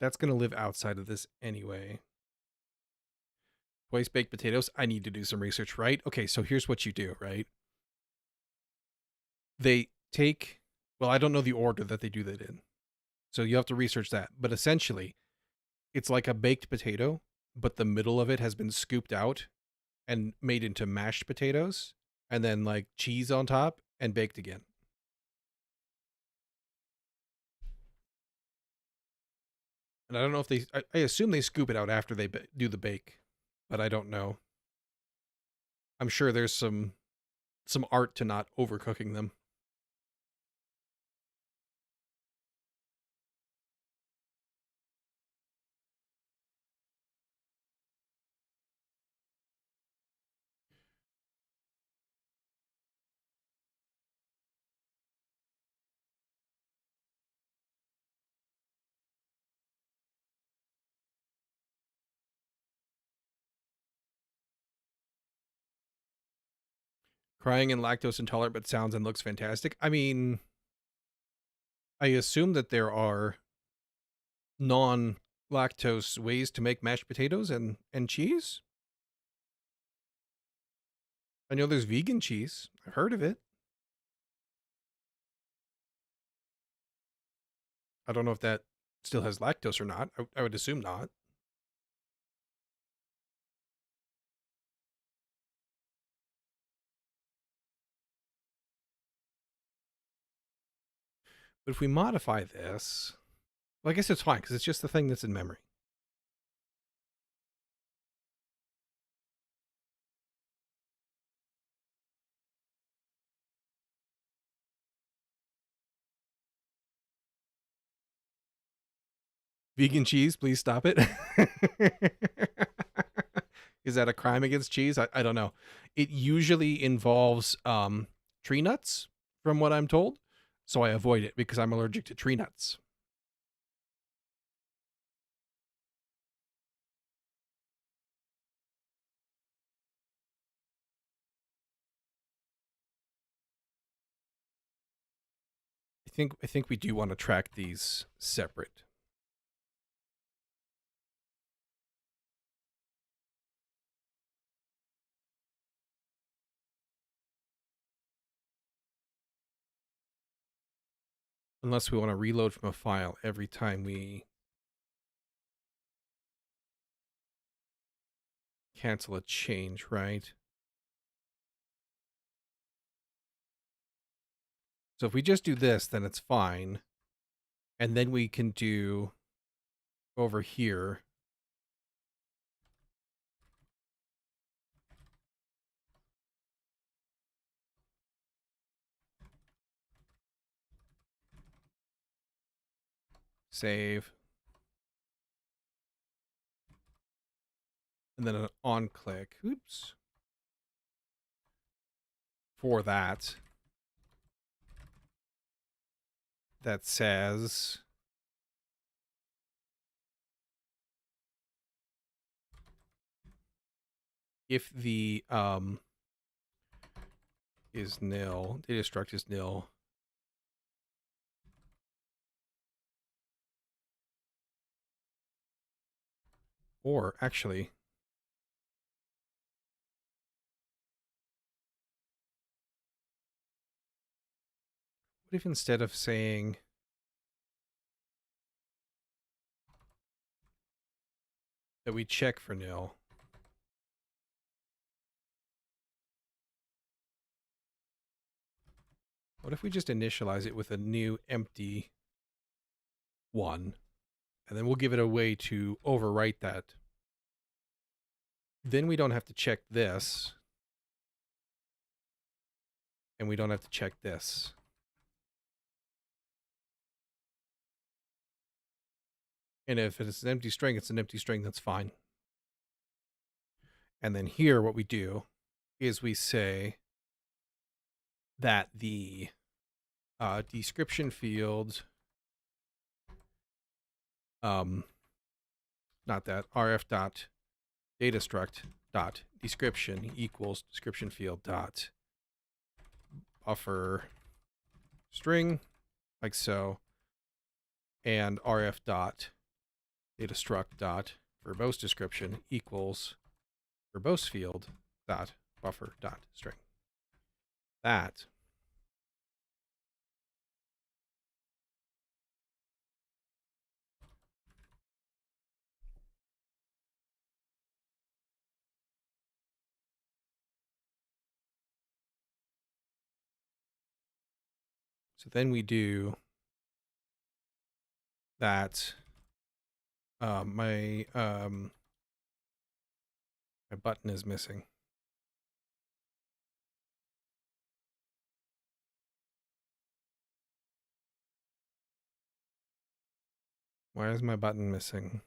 that's going to live outside of this anyway. Twice baked potatoes, I need to do some research, right? Okay, so here's what you do, right? They take, well, I don't know the order that they do that in, so you have to research that. But essentially, it's like a baked potato, but the middle of it has been scooped out and made into mashed potatoes, and then like cheese on top and baked again. And I don't know if I assume they scoop it out after they do the bake, but I don't know. I'm sure there's some art to not overcooking them. Crying and lactose intolerant, but sounds and looks fantastic. I mean, I assume that there are non-lactose ways to make mashed potatoes and cheese. I know there's vegan cheese. I've heard of it. I don't know if that still has lactose or not. I would assume not. But if we modify this, well, I guess it's fine because it's just the thing that's in memory. Vegan cheese, please stop it. Is that a crime against cheese? I don't know. It usually involves tree nuts, from what I'm told. So I avoid it because I'm allergic to tree nuts. I think we do want to track these separate. Unless we want to reload from a file every time we cancel a change, right? So if we just do this, then it's fine. And then we can do over here. Save. And then an on click. Oops. For that. That says if the is nil, data struct is nil. Or actually, what if instead of saying that we check for nil, what if we just initialize it with a new empty one, and then we'll give it a way to overwrite that. Then we don't have to check this, and we don't have to check this. And if it's an empty string, it's an empty string, that's fine. And then here, what we do is we say that the description field, not that, rf dot data struct dot description equals description field dot buffer string, like so, and rf dot data struct dot verbose description equals verbose field dot buffer dot string. That so then we do that. My button is missing. Why is my button missing?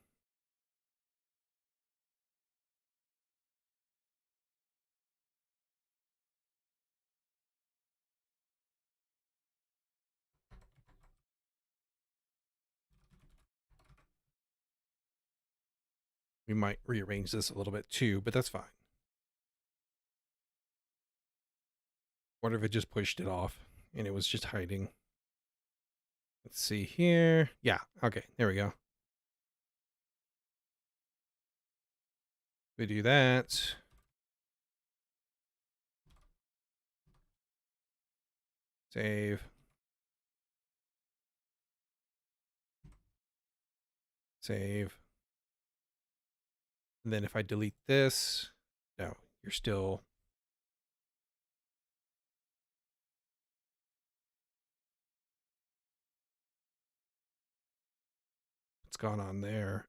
We might rearrange this a little bit too, but that's fine. What if it just pushed it off and it was just hiding? Let's see here. Yeah, okay, there we go. We do that. Save. Save. And then if I delete this, no, you're still. What's gone on there?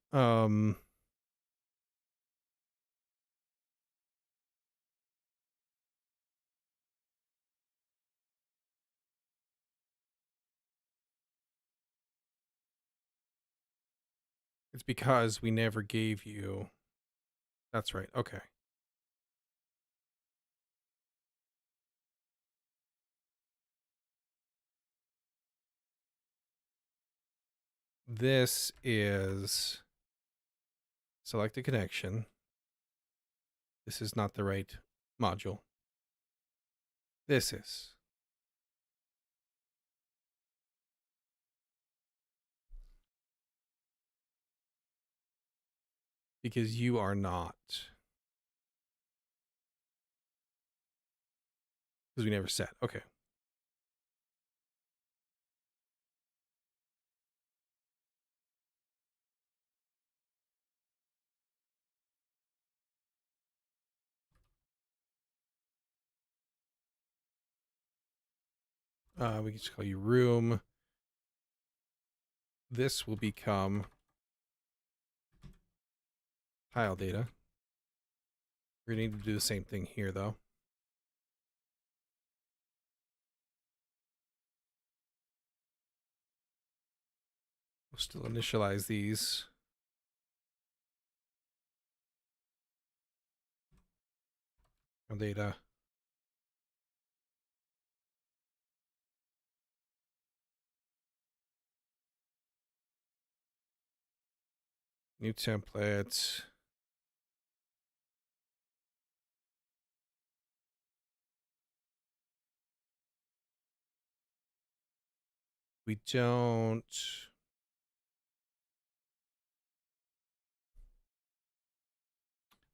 It's because we never gave you. That's right. Okay. This is select a connection. This is not the right module. This is. Because you are not. Because we never said. Okay. We can just call you room. This will become tile data. We're going to need to do the same thing here, though. We'll still initialize these. Data. New template. We don't.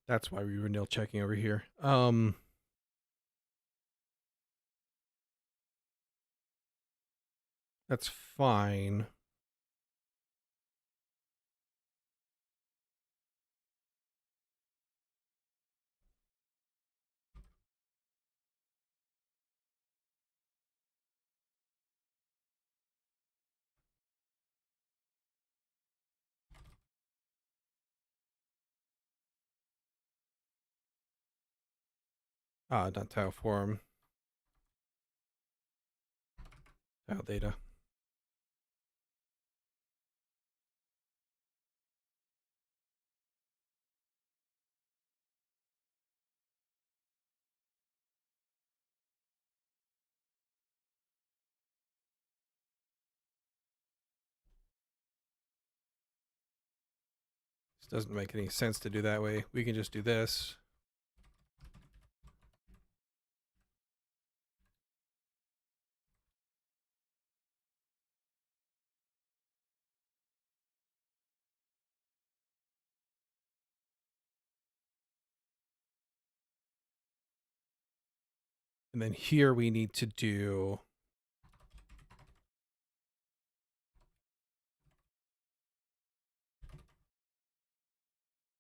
That's why we were nil checking over here. That's fine. Not tile form. Tile data. This doesn't make any sense to do that way. We can just do this. And then here we need to do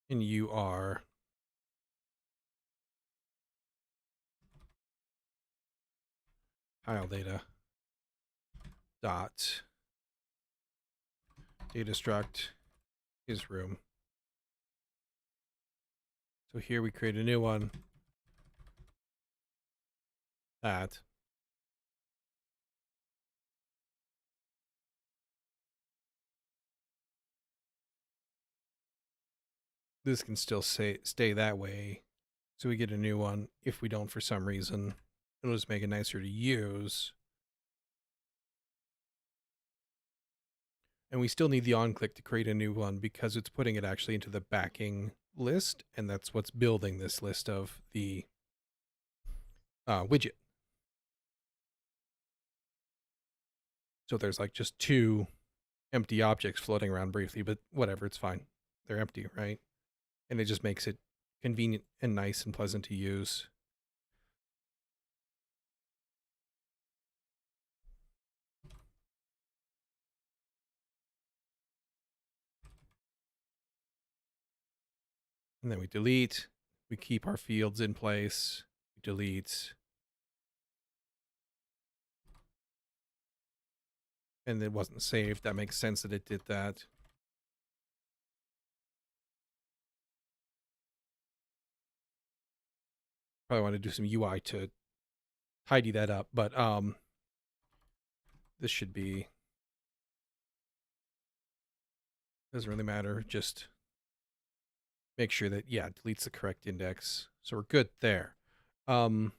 in UR tile data dot data struct is room. So here we create a new one. That. This can still stay that way. So we get a new one. If we don't for some reason, it'll just make it nicer to use. And we still need the on-click to create a new one because it's putting it actually into the backing list. And that's what's building this list of the widget. So there's like just two empty objects floating around briefly, but whatever, it's fine. They're empty, right? And it just makes it convenient and nice and pleasant to use. And then we delete. We keep our fields in place. We delete. And it wasn't saved. That makes sense that it did that. Probably want to do some UI to tidy that up, but this should be, doesn't really matter. Just make sure that, yeah, it deletes the correct index. So we're good there. Let's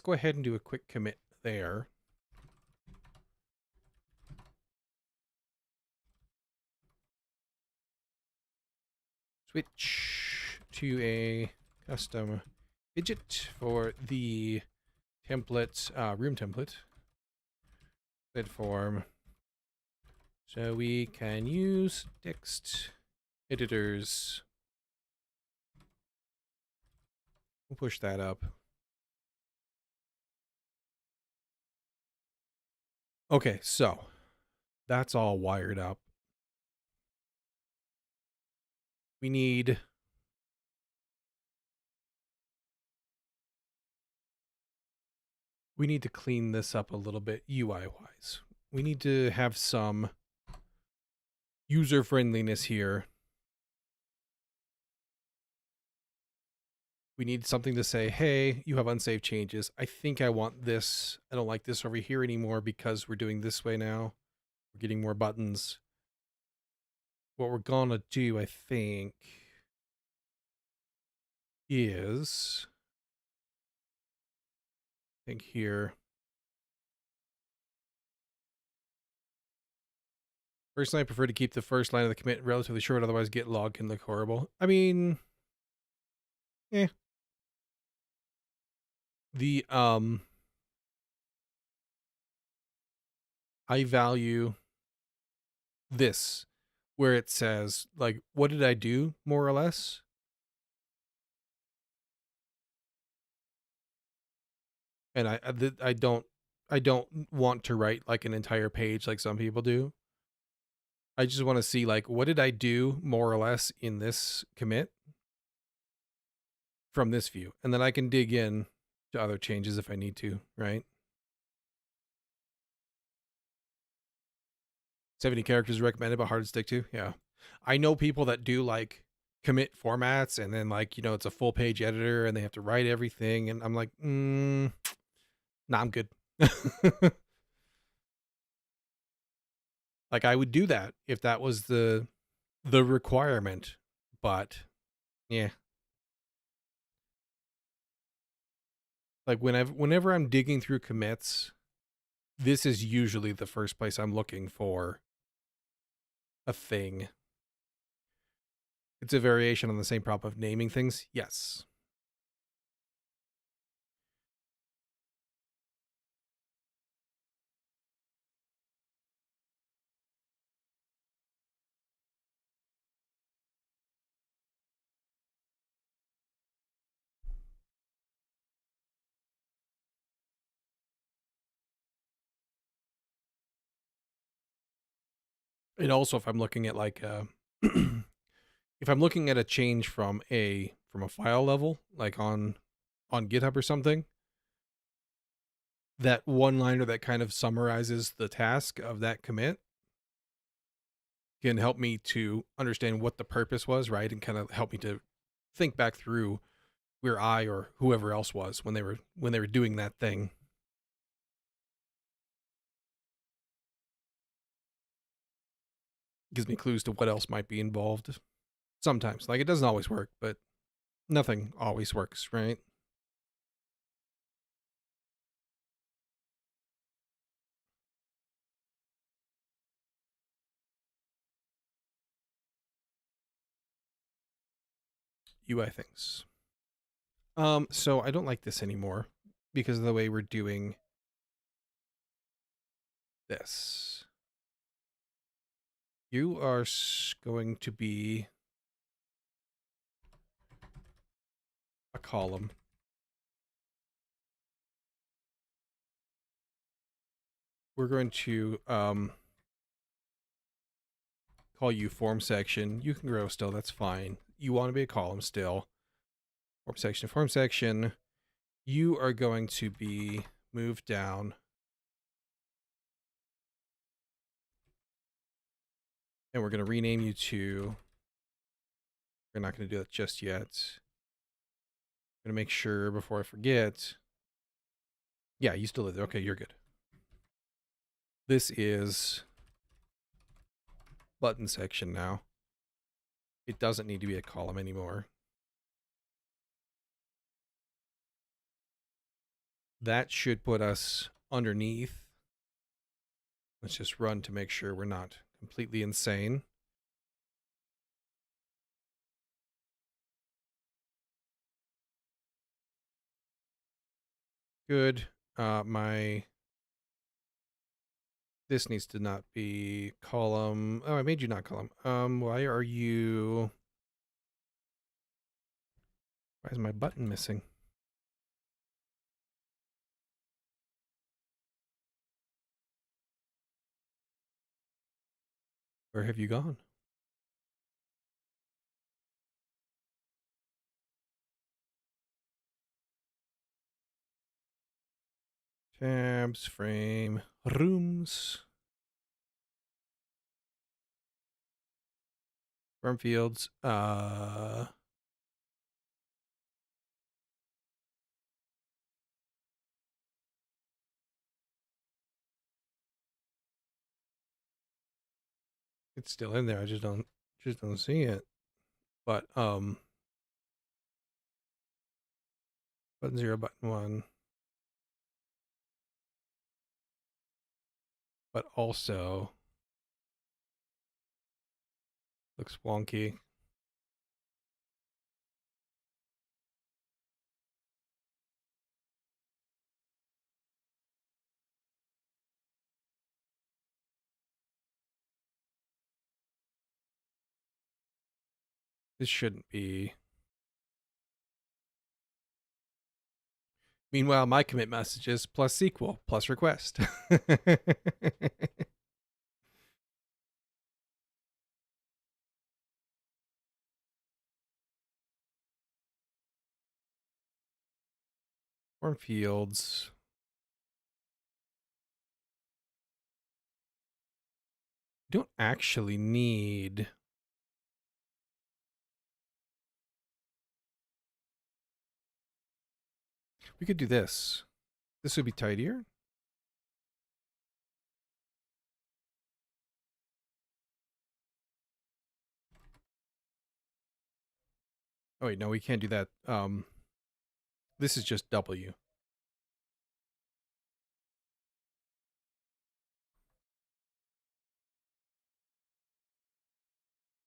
go ahead and do a quick commit there. Switch to a custom widget for the template, room template, bid form. So we can use text editors. We'll push that up. Okay, so that's all wired up. We need we need to clean this up a little bit UI wise. We need to have some user friendliness here. We need something to say, hey, you have unsaved changes. I think I want this. I don't like this over here anymore because we're doing this way now. We're getting more buttons. What we're gonna do, I think, is here. Personally, I prefer to keep the first line of the commit relatively short, otherwise git log can look horrible. I mean, the I value this where it says like, what did I do, more or less? And I don't want to write like an entire page like some people do. I just want to see like, what did I do more or less in this commit from this view, and then I can dig in to other changes if I need to, right? 70 characters recommended, but hard to stick to. Yeah, I know people that do like commit formats, and then like, you know, it's a full page editor, and they have to write everything, and I'm like, nah, I'm good. Like, I would do that if that was the requirement, but yeah. Like whenever I'm digging through commits, this is usually the first place I'm looking for a thing. It's a variation on the same problem of naming things. Yes. And also, if I'm looking at like if I'm looking at a change from a file level, like on GitHub or something, that one liner that kind of summarizes the task of that commit can help me to understand what the purpose was, right? And kind of help me to think back through where I or whoever else was when they were doing that thing. Gives me clues to what else might be involved. Sometimes, like, it doesn't always work, but nothing always works, right? UI things. So I don't like this anymore because of the way we're doing this. You are going to be a column. We're going to call you form section. You can grow still, that's fine. You want to be a column still. Form section, form section. You are going to be moved down. And we're going to rename you to, we're not going to do that just yet. I'm going to make sure before I forget. Yeah, you still live there. Okay, you're good. This is button section now. It doesn't need to be a column anymore. That should put us underneath. Let's just run to make sure we're not completely insane. Good. This needs to not be column. Oh, I made you not column. Why are you? Why is my button missing? Where have you gone? Tabs, frame, rooms. Farm fields. It's still in there. I just don't see it. But button 0, button 1. But also looks wonky. This shouldn't be. Meanwhile, my commit message is plus SQL plus request. Form fields. You don't actually need. We could do this. This would be tidier. Oh wait, no, we can't do that. This is just W.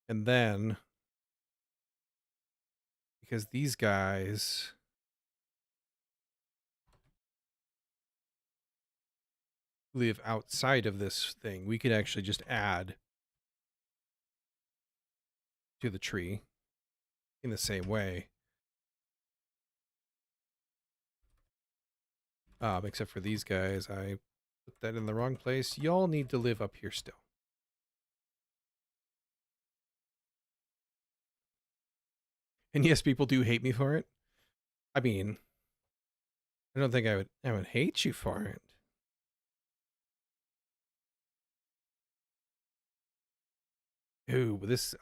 And then, because these guys live outside of this thing, we could actually just add to the tree in the same way. Except for these guys, I put that in the wrong place. Y'all need to live up here still. And yes, people do hate me for it. I mean, I don't think I would hate you for it. Ooh, this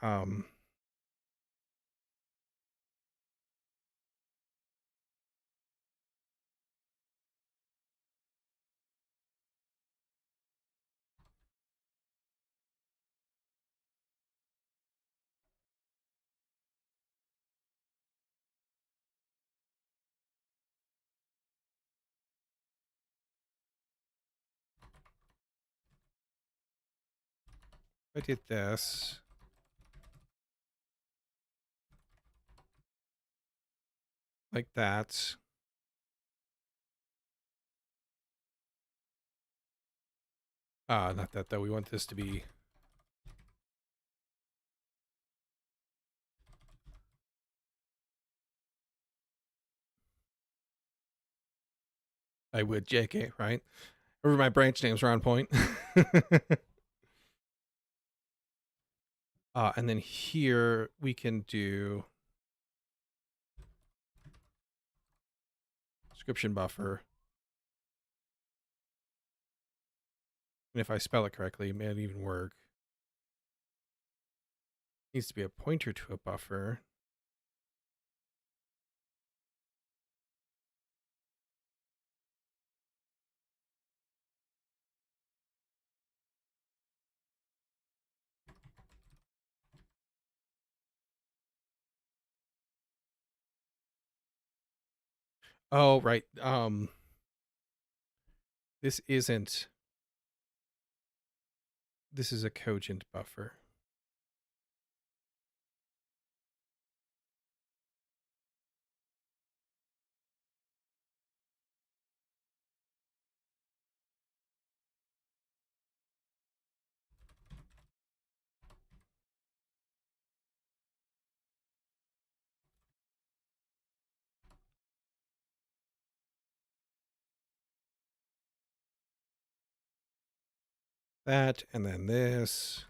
I did this. Like that. Not that though. We want this to be. I would JK, right? Or my branch names are on point. And then here we can do description buffer. And if I spell it correctly, it may not even work. Needs to be a pointer to a buffer. Oh, right. This isn't. This is a cogent buffer. That, and then this.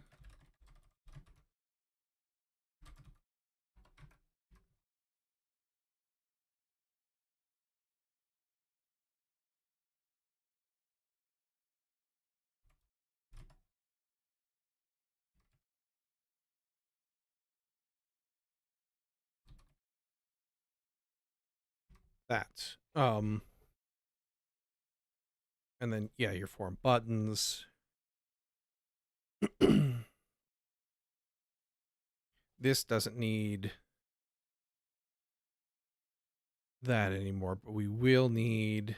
that. And then, yeah, your form buttons. This doesn't need that anymore, but we will need...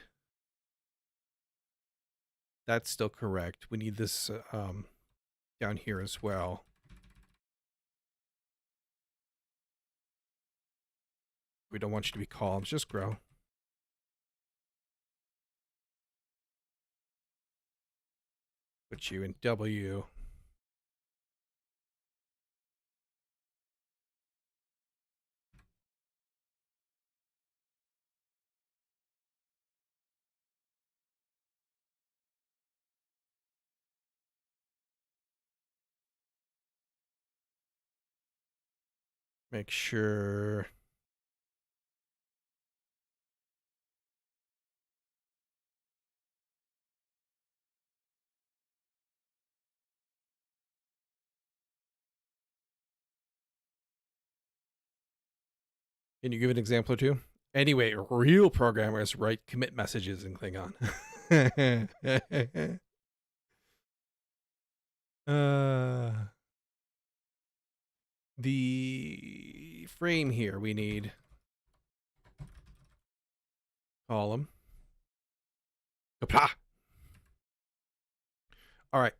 That's still correct. We need this down here as well. We don't want you to be columns, just grow. Put you in W. Make sure... Can you give an example or two? Anyway, real programmers write commit messages in Klingon. The frame here we need column. Kapla! All right.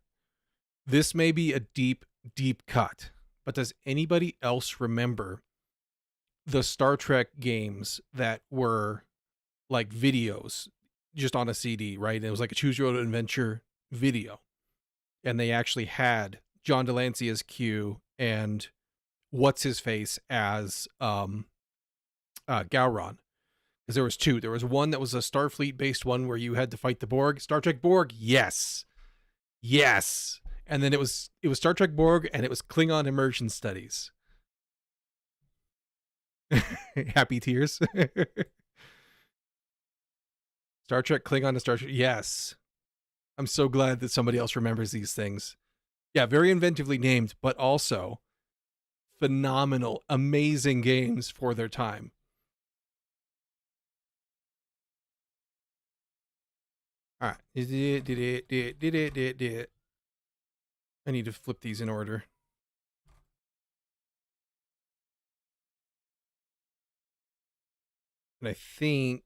This may be a deep, deep cut, but does anybody else remember the Star Trek games that were like videos just on a CD, right? And it was like a choose your own adventure video. And they actually had John Delancey as Q and what's his face as Gowron. Because there was two. There was one that was a Starfleet based one where you had to fight the Borg. Star Trek Borg, yes. Yes. And then it was Star Trek Borg and it was Klingon immersion studies. Happy tears. Star Trek Klingon to Star Trek. Yes. I'm so glad that somebody else remembers these things. Yeah, very inventively named, but also phenomenal, amazing games for their time. All right. I need to flip these in order. And I think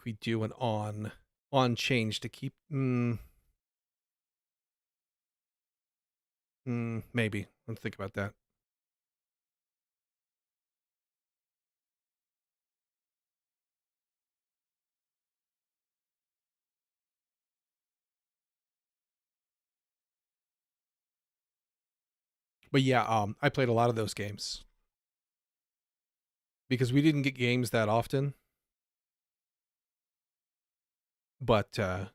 we do an on change to keep maybe. Let's think about that. But yeah, I played a lot of those games because we didn't get games that often. But I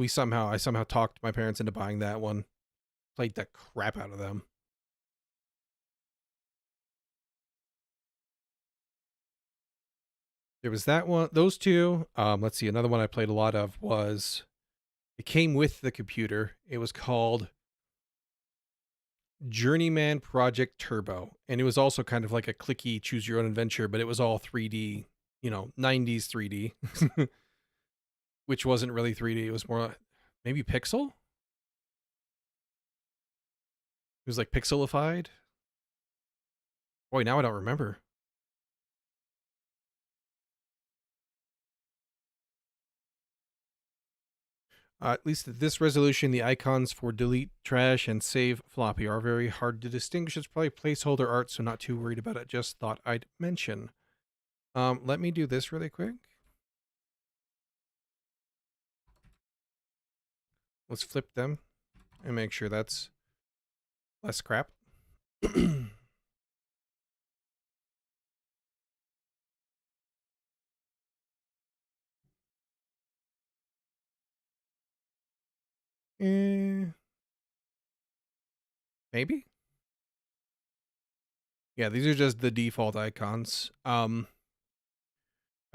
somehow talked my parents into buying that one. Played the crap out of them. There was that one, those two. Let's see, another one I played a lot of was, it came with the computer. It was called Journeyman Project Turbo. And it was also kind of like a clicky choose your own adventure, but it was all 3D, 90s 3D. Which wasn't really 3D. It was more maybe pixel? It was like pixelified. Boy, now I don't remember. At least at this resolution, the icons for delete, trash, and save floppy are very hard to distinguish. It's probably placeholder art, so not too worried about it. Just thought I'd mention. Let me do this really quick. Let's flip them and make sure that's less crap. Maybe? Yeah, these are just the default icons. I've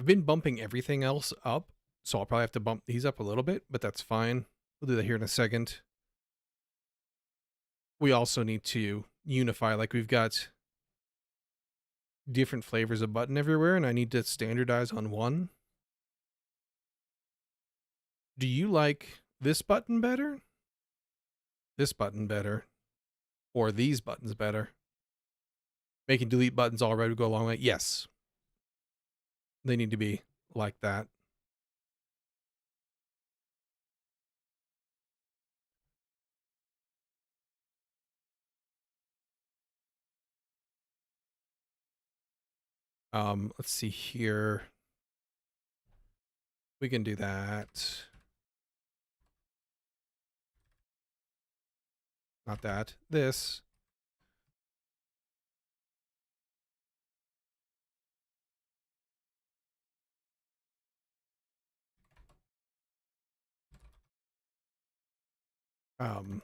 been bumping everything else up, so I'll probably have to bump these up a little bit, but that's fine. We'll do that here in a second. We also need to unify, like we've got different flavors of button everywhere, and I need to standardize on one. Do you like this button better? This button better? Or these buttons better? Making delete buttons already go a long way? Yes. They need to be like that. Let's see here. We can do that. Not that. This. Um,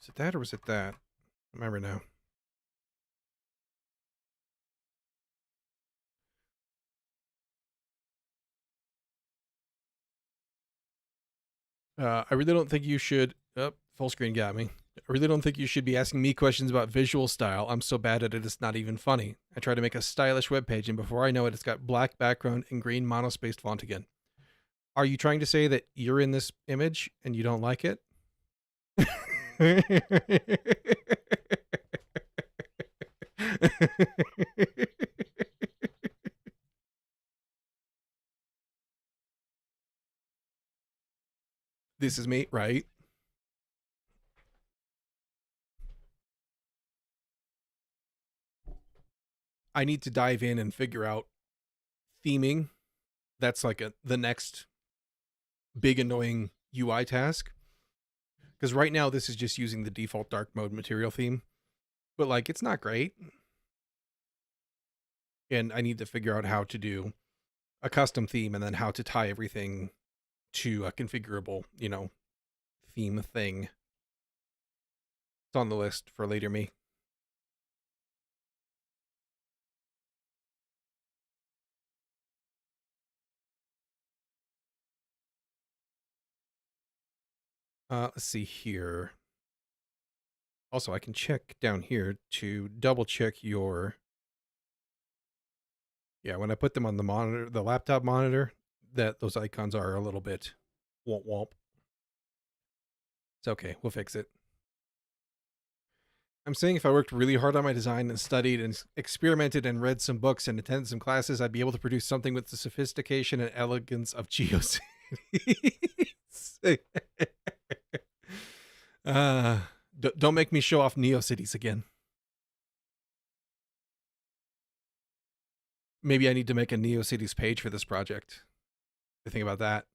is it that or was it that? I remember now. I really don't think you should. Oh, full screen got me. I really don't think you should be asking me questions about visual style. I'm so bad at it, it's not even funny. I try to make a stylish web page, and before I know it, it's got black background and green monospaced font again. Are you trying to say that you're in this image and you don't like it? This is me, right? I need to dive in and figure out theming. That's like the next big annoying UI task. Because right now this is just using the default dark mode material theme, but like it's not great. And I need to figure out how to do a custom theme and then how to tie everything to a configurable, theme thing. It's on the list for later me. Let's see here. Also, I can check down here to double check your. Yeah, when I put them on the monitor, the laptop monitor, that those icons are a little bit womp womp. It's okay. We'll fix it. I'm saying if I worked really hard on my design and studied and experimented and read some books and attended some classes, I'd be able to produce something with the sophistication and elegance of GeoCities. Don't make me show off NeoCities again. Maybe I need to make a NeoCities page for this project. I think about that.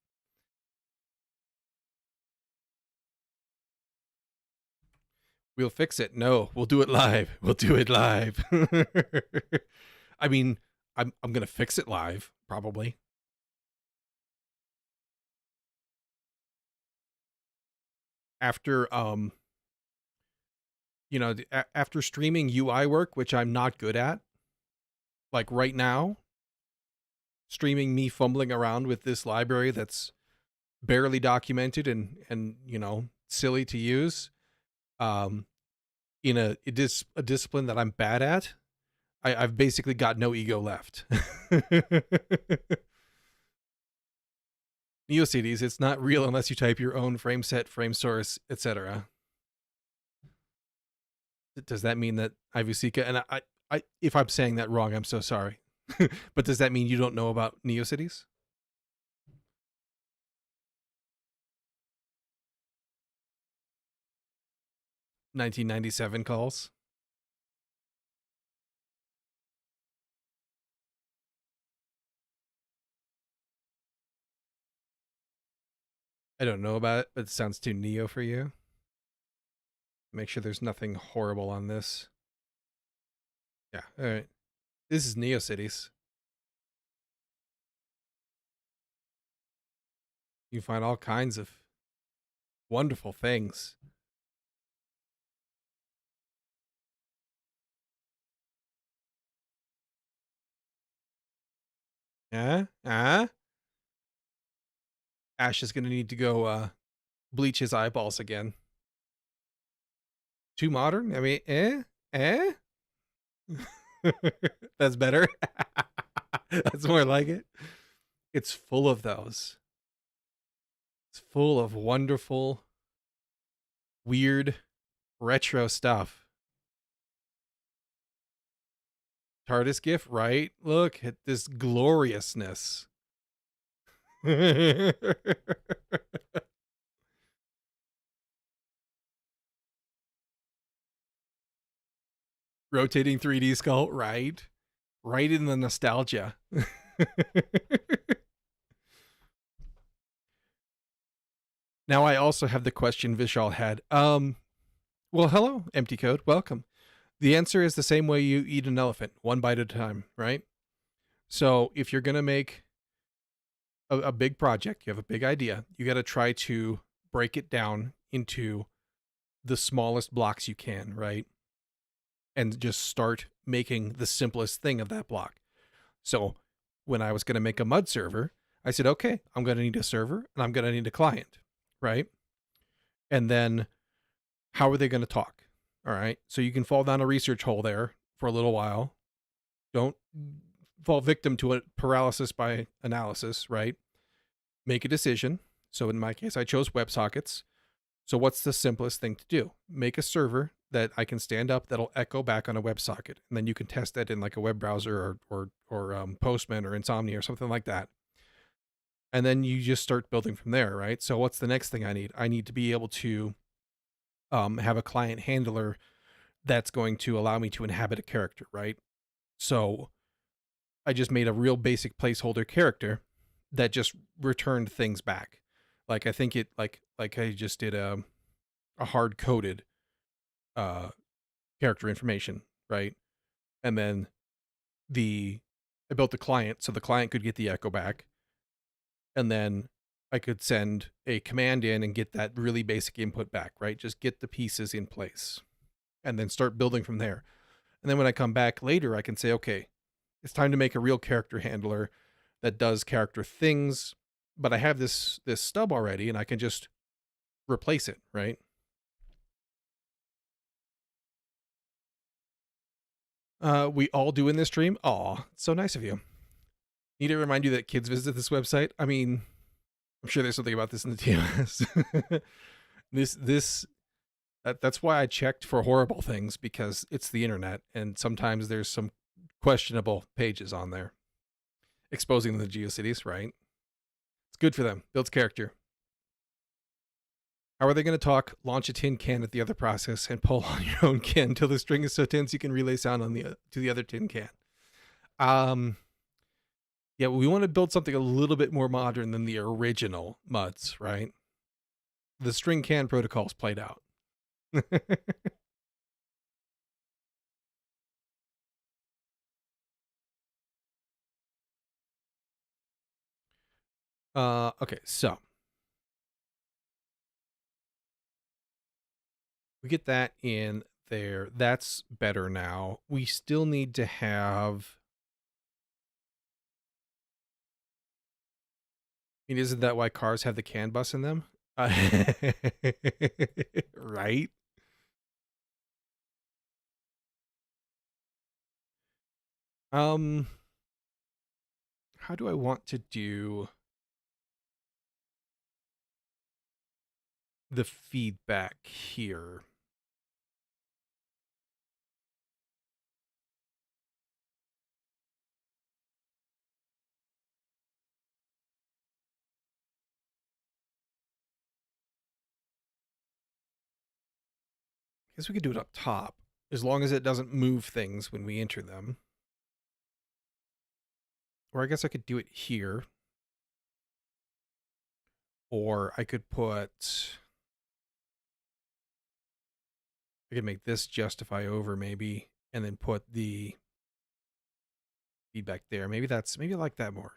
We'll fix it. No, we'll do it live. We'll do it live. I mean, I'm gonna fix it live, probably. After after streaming UI work, which I'm not good at, like right now, streaming me fumbling around with this library that's barely documented and silly to use, in a discipline that I'm bad at, I've basically got no ego left. NeoCities, it's not real unless you type your own frame set, frame source, etc. Does that mean that Ivusika, and I, if I'm saying that wrong, I'm so sorry. But does that mean you don't know about NeoCities? (1997) calls. I don't know about it, but it sounds too Neo for you. Make sure there's nothing horrible on this. Yeah, all right. This is NeoCities. You find all kinds of wonderful things. Ash is gonna need to go bleach his eyeballs again. Too modern? I mean, That's better. That's more like it. It's full of those. It's full of wonderful, weird, retro stuff. TARDIS GIF, right? Look at this gloriousness. Rotating 3D skull, right? Right in the nostalgia. Now I also have the question Vishal had. Well, hello, empty code. Welcome. The answer is the same way you eat an elephant, one bite at a time, right? So if you're gonna make a big project, you have a big idea, you got to try to break it down into the smallest blocks you can, right? And just start making the simplest thing of that block. So when I was going to make a mud server, I said, okay, I'm going to need a server and I'm going to need a client, right? And then how are they going to talk? All right. So you can fall down a research hole there for a little while. Don't fall victim to a paralysis by analysis, right? Make a decision. So in my case, I chose WebSockets. So what's the simplest thing to do? Make a server that I can stand up that'll echo back on a WebSocket, and then you can test that in like a web browser or Postman or Insomnia or something like that. And then you just start building from there, right? So what's the next thing I need? I need to be able to have a client handler that's going to allow me to inhabit a character, right? So I just made a real basic placeholder character that just returned things back. Like I think it like I just did a hard coded uh character information, right? And then I built the client so the client could get the echo back, and then I could send a command in and get that really basic input back, right? Just get the pieces in place and then start building from there. And then when I come back later, I can say, okay, it's time to make a real character handler that does character things, but I have this stub already and I can just replace it, right? We all do in this stream. Aw, so nice of you. Need to remind you that kids visit this website. I mean, I'm sure there's something about this in the TMS. That's why I checked for horrible things, because it's the internet and sometimes there's some questionable pages on there exposing the GeoCities, right? It's good for them. Builds character. How are they going to talk? Launch a tin can at the other process and pull on your own can until the string is so tense you can relay sound on to the other tin can. Yeah, we want to build something a little bit more modern than the original MUDs, right? The string can protocol's played out. Okay, so we get that in there. That's better now. We still need to have. I mean, isn't that why cars have the CAN bus in them? Right? How do I want to do the feedback here? I guess we could do it up top, as long as it doesn't move things when we enter them. Or I guess I could do it here. Or I could make this justify over maybe, and then put the feedback there. Maybe I like that more.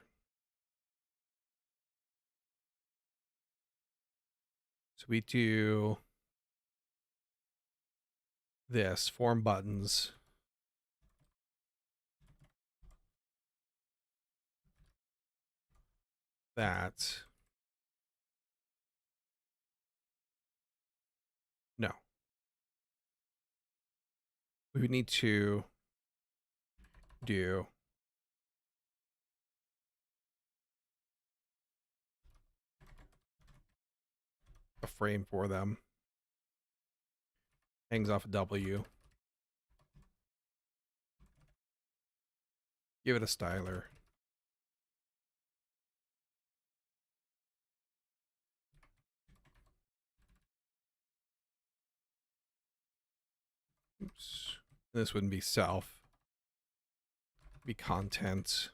So we do this, form buttons. that. No. We would need to do a frame for them. Hangs off a W. Give it a styler. Oops. This wouldn't be self. It'd be content.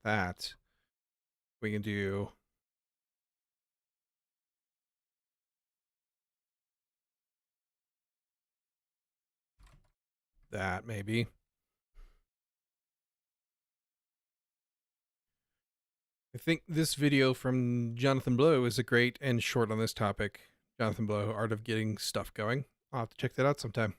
That we can do that maybe. I think this video from Jonathan Blow is a great and short on this topic. Jonathan Blow, Art of Getting Stuff Going. I'll have to check that out sometime.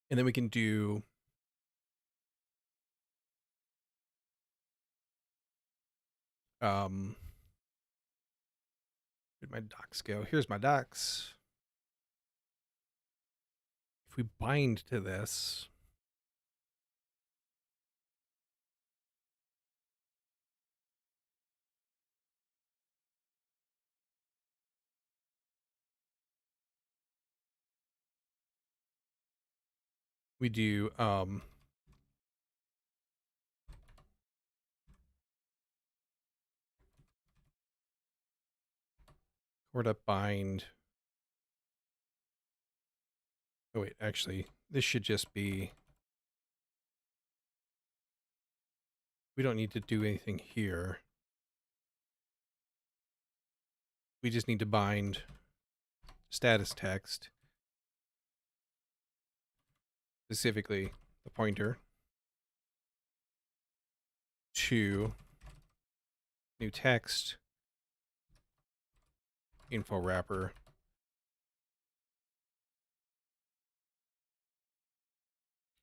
And then we can do where'd my docs go? Here's my docs. If we bind to this, we do where to bind. Oh wait, actually, this should just be, we don't need to do anything here. We just need to bind status text, specifically the pointer, to new text info wrapper.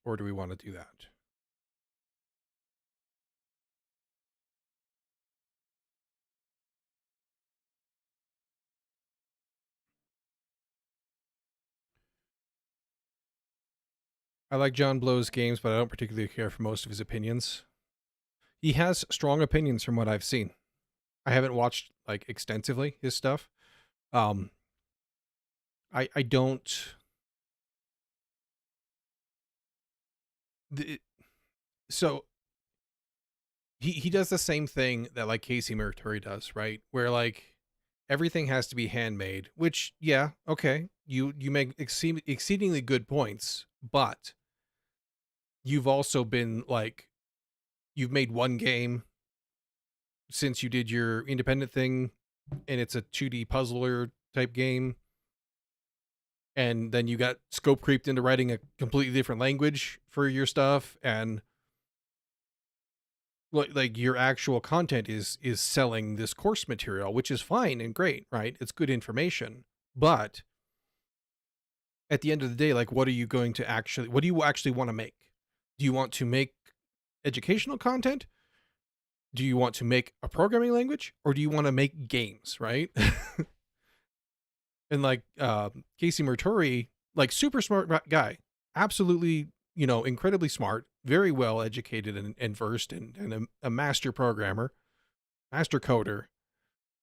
Or do we want to do that? I like John Blow's games, but I don't particularly care for most of his opinions. He has strong opinions from what I've seen. I haven't watched like extensively his stuff. I don't. So he does the same thing that like Casey Merturi does, right? Where like everything has to be handmade, which yeah, okay, you make exceedingly good points, but you've also been like, you've made one game since you did your independent thing, and it's a 2D puzzler type game, and then you got scope creeped into writing a completely different language for your stuff, and like your actual content is selling this course material, which is fine and great, right? It's good information, but at the end of the day, like, what do you actually want to make? Do you want to make educational content? Do you want to make a programming language, or do you want to make games, right? And like Casey Merturi, like super smart guy, absolutely, incredibly smart, very well educated and versed, and a master programmer, master coder,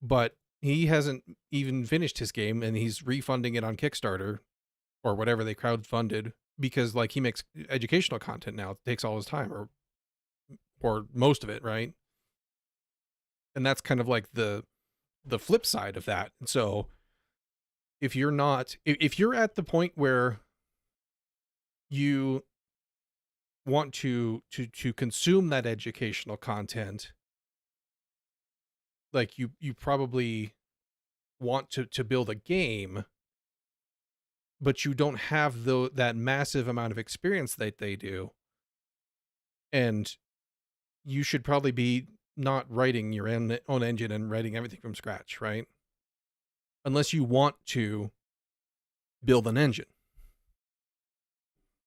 but he hasn't even finished his game, and he's refunding it on Kickstarter or whatever they crowdfunded, because like he makes educational content now. It takes all his time, or most of it, right? And that's kind of like the flip side of that. And so if you're at the point where you want to consume that educational content, like you probably want to build a game, but you don't have that massive amount of experience that they do, and you should probably be not writing your own engine and writing everything from scratch, right? Unless you want to build an engine.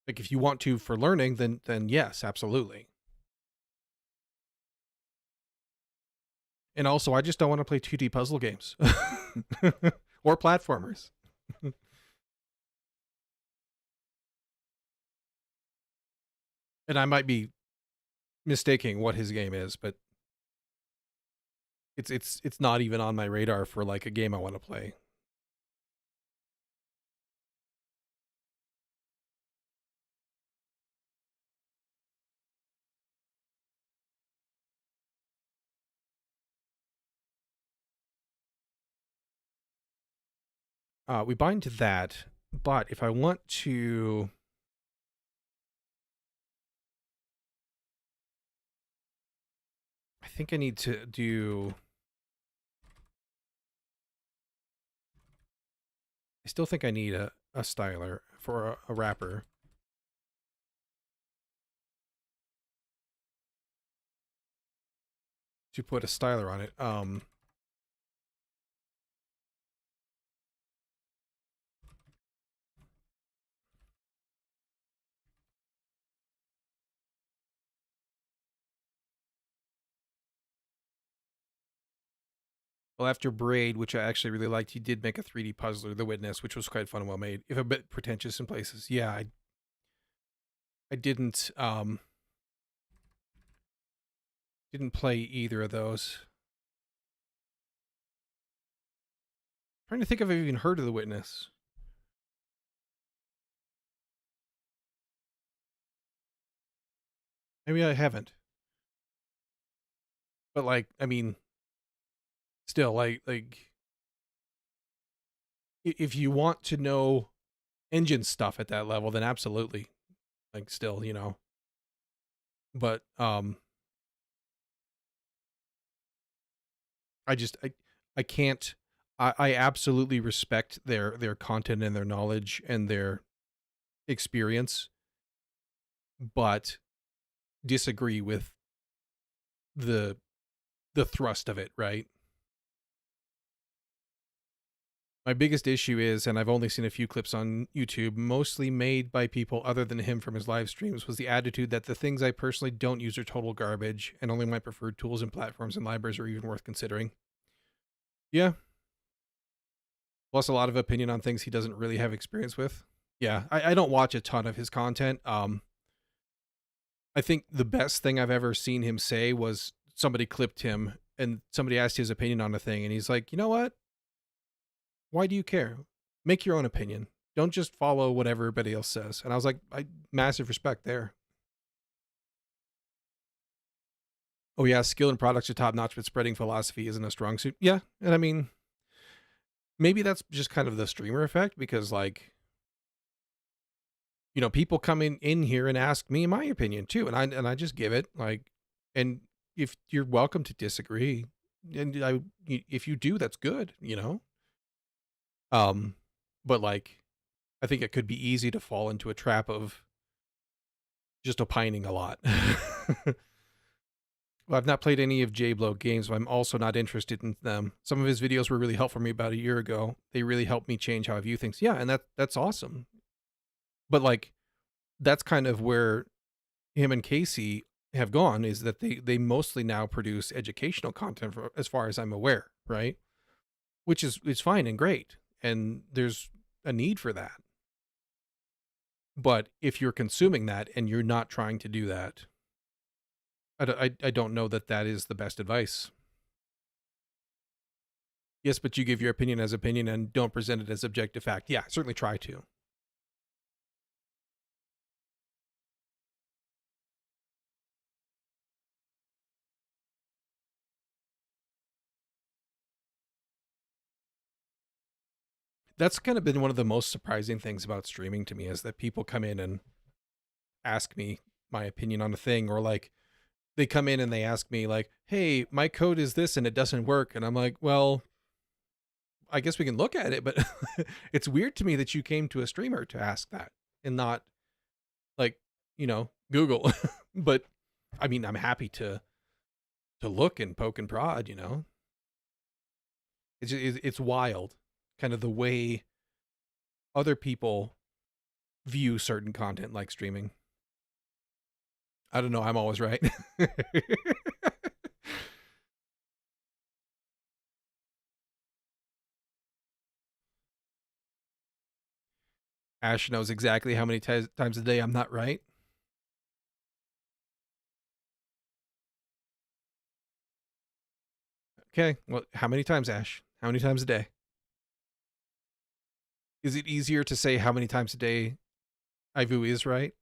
Like if you want to for learning, then yes, absolutely. And also, I just don't want to play 2D puzzle games or platformers. And I might be mistaking what his game is, but it's not even on my radar for like a game I want to play. We bind to that, but if I want to, I think I need to do. I still think I need a styler for a wrapper. To put a styler on it. Well, after Braid, which I actually really liked, he did make a 3D puzzler, The Witness, which was quite fun and well made, if a bit pretentious in places. Yeah, I didn't play either of those. I'm trying to think if I've even heard of The Witness. Maybe I haven't. But like, I mean, still like if you want to know engine stuff at that level, then absolutely. Like still, you know. But I can't I absolutely respect their content and their knowledge and their experience, but disagree with the thrust of it, right? My biggest issue is, and I've only seen a few clips on YouTube, mostly made by people other than him from his live streams, was the attitude that the things I personally don't use are total garbage and only my preferred tools and platforms and libraries are even worth considering. Yeah. Plus a lot of opinion on things he doesn't really have experience with. Yeah, I don't watch a ton of his content. I think the best thing I've ever seen him say was somebody clipped him and somebody asked his opinion on a thing, and he's like, you know what? Why do you care? Make your own opinion. Don't just follow what everybody else says. And I was like, massive respect there. Oh yeah, skill and products are top notch, but spreading philosophy isn't a strong suit. Yeah, and I mean, maybe that's just kind of the streamer effect because like, you know, people come in here and ask me my opinion too, and I just give it like, and if you're welcome to disagree, and if you do, that's good, you know. But like, I think it could be easy to fall into a trap of just opining a lot. Well, I've not played any of J-Blow games, but I'm also not interested in them. Some of his videos were really helpful for me about a year ago. They really helped me change how I view things. Yeah, and that's awesome. But like, that's kind of where him and Casey have gone, is that they mostly now produce educational content as far as I'm aware, right? Which is fine and great. And there's a need for that. But if you're consuming that and you're not trying to do that, I don't know that that is the best advice. Yes, but you give your opinion as opinion and don't present it as objective fact. Yeah, certainly try to. That's kind of been one of the most surprising things about streaming to me, is that people come in and ask me my opinion on a thing, or like they come in and they ask me like, hey, my code is this and it doesn't work. And I'm like, well, I guess we can look at it, but it's weird to me that you came to a streamer to ask that and not like, Google. But I mean, I'm happy to look and poke and prod, It's wild, kind of the way other people view certain content like streaming. I don't know, I'm always right. Ash knows exactly how many times a day I'm not right. Okay, well, how many times, Ash? How many times a day? Is it easier to say how many times a day Ivu is right?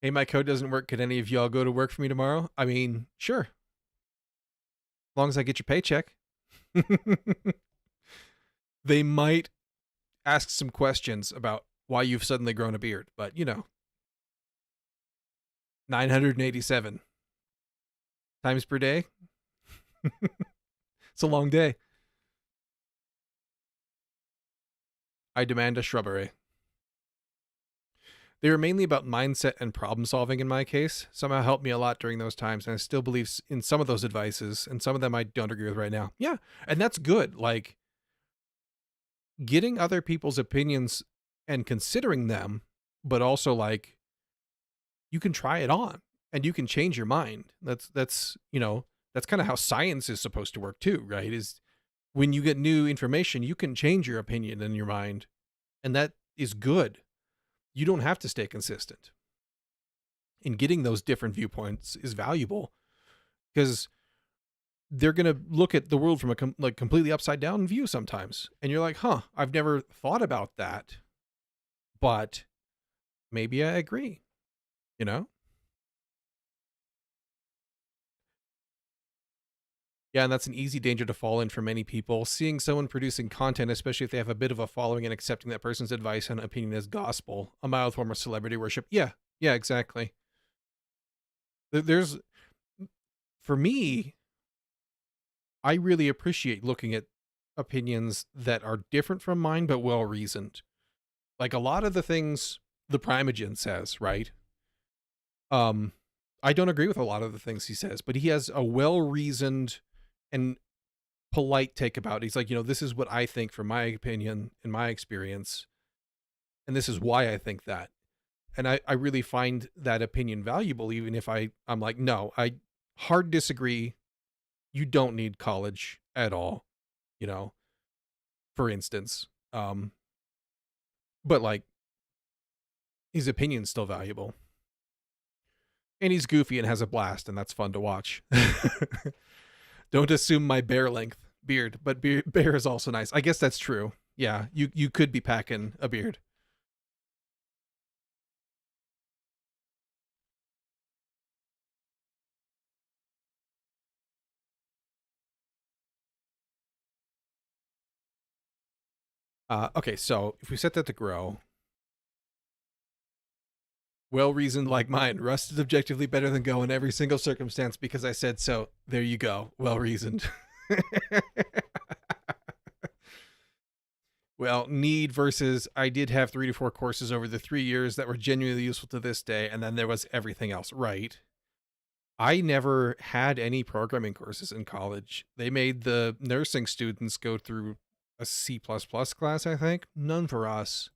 Hey, my code doesn't work. Could any of y'all go to work for me tomorrow? I mean, sure. As long as I get your paycheck. They might ask some questions about why you've suddenly grown a beard, but 987 times per day. It's a long day. I demand a shrubbery. They were mainly about mindset and problem solving in my case. Somehow helped me a lot during those times, and I still believe in some of those advices, and some of them I don't agree with right now. Yeah, and that's good. Like, getting other people's opinions and considering them, but also like, you can try it on and you can change your mind. That's kind of how science is supposed to work too, right? Is when you get new information, you can change your opinion in your mind, and that is good. You don't have to stay consistent. And getting those different viewpoints is valuable because they're going to look at the world from a completely upside down view sometimes. And you're like, huh, I've never thought about that, but maybe I agree, you know? Yeah, and that's an easy danger to fall in for many people. Seeing someone producing content, especially if they have a bit of a following, and accepting that person's advice and opinion as gospel, a mild form of celebrity worship. Yeah, yeah, exactly. There's, for me, I really appreciate looking at opinions that are different from mine, but well reasoned. Like a lot of the things the Primogen says, right? Um, I don't agree with a lot of the things he says, but he has a well reasoned and polite take about it. He's like, this is what I think from my opinion and my experience, and this is why I think that. And I really find that opinion valuable, even if I'm like, no, I hard disagree. You don't need college at all, you know, for instance. But like, his opinion's still valuable. And he's goofy and has a blast, and that's fun to watch. Don't assume my bear length beard, but bear is also nice. I guess that's true. Yeah, you could be packing a beard. Okay, so if we set that to grow, well reasoned like mine, Rust is objectively better than Go in every single circumstance because I said so. There you go. Well reasoned. Well, need versus I did have 3 to 4 courses over the 3 years that were genuinely useful to this day, and then there was everything else. Right. I never had any programming courses in college. They made the nursing students go through a C++ class, I think. None for us.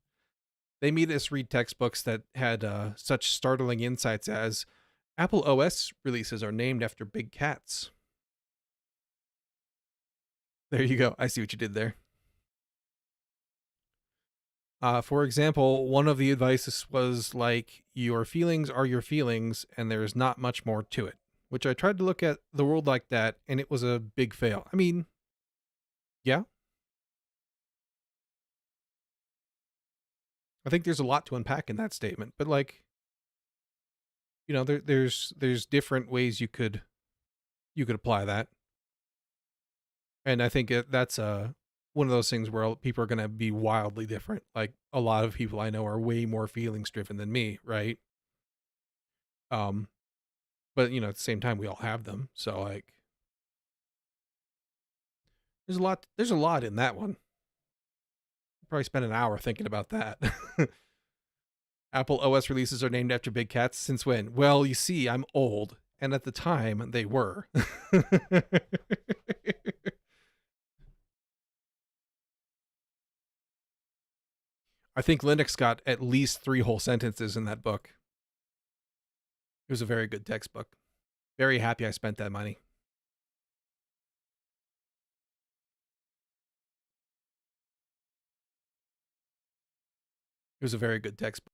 They made us read textbooks that had such startling insights as Apple OS releases are named after big cats. There you go. I see what you did there. For example, one of the advices was like, your feelings are your feelings, and there's not much more to it, which I tried to look at the world like that, and it was a big fail. I mean, yeah, I think there's a lot to unpack in that statement, but like, there's different ways you could apply that. And I think that's one of those things where people are going to be wildly different. Like a lot of people I know are way more feelings driven than me, right? Um, but at the same time, we all have them. So like, There's a lot in that one. Probably spent an hour thinking about that. Apple OS releases are named after big cats. Since when? Well, you see, I'm old, and at the time they were. I think Linux got at least 3 whole sentences in that book. It was a very good textbook. Very happy I spent that money. It was a very good textbook.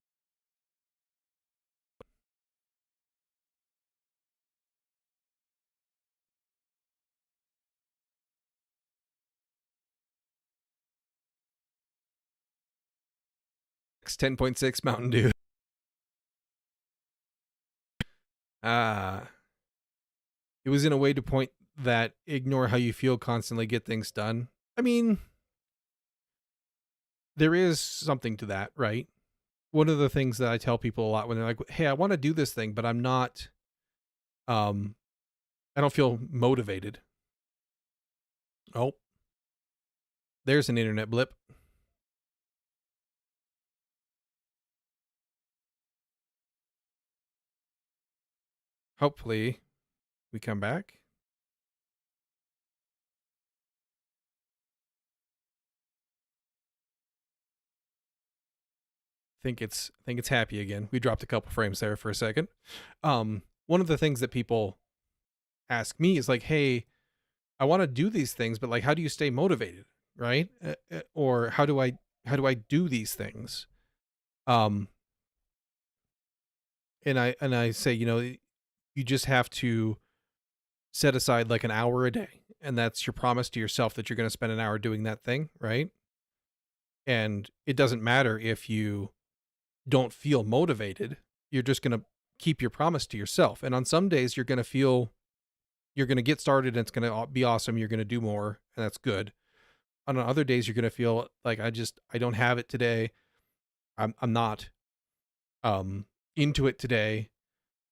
It's 10.6 Mountain Dew. Ah. It was in a way to point that ignore how you feel, constantly get things done. I mean, there is something to that, right? One of the things that I tell people a lot when they're like, "Hey, I want to do this thing, but I'm not um I don't feel motivated." Oh, there's an internet blip. Hopefully, we come back. Think it's happy again. We dropped a couple frames there for a second. One of the things that people ask me is like, "Hey, I want to do these things, but like, how do you stay motivated, right? Or how do I do these things?" Um, and I say, you just have to set aside like an hour a day, and that's your promise to yourself that you're going to spend an hour doing that thing, right? And it doesn't matter if you don't feel motivated. You're just going to keep your promise to yourself. And on some days, you're going to get started, and it's going to be awesome. You're going to do more, and that's good. On other days, you're going to feel like I don't have it today. I'm not um into it today,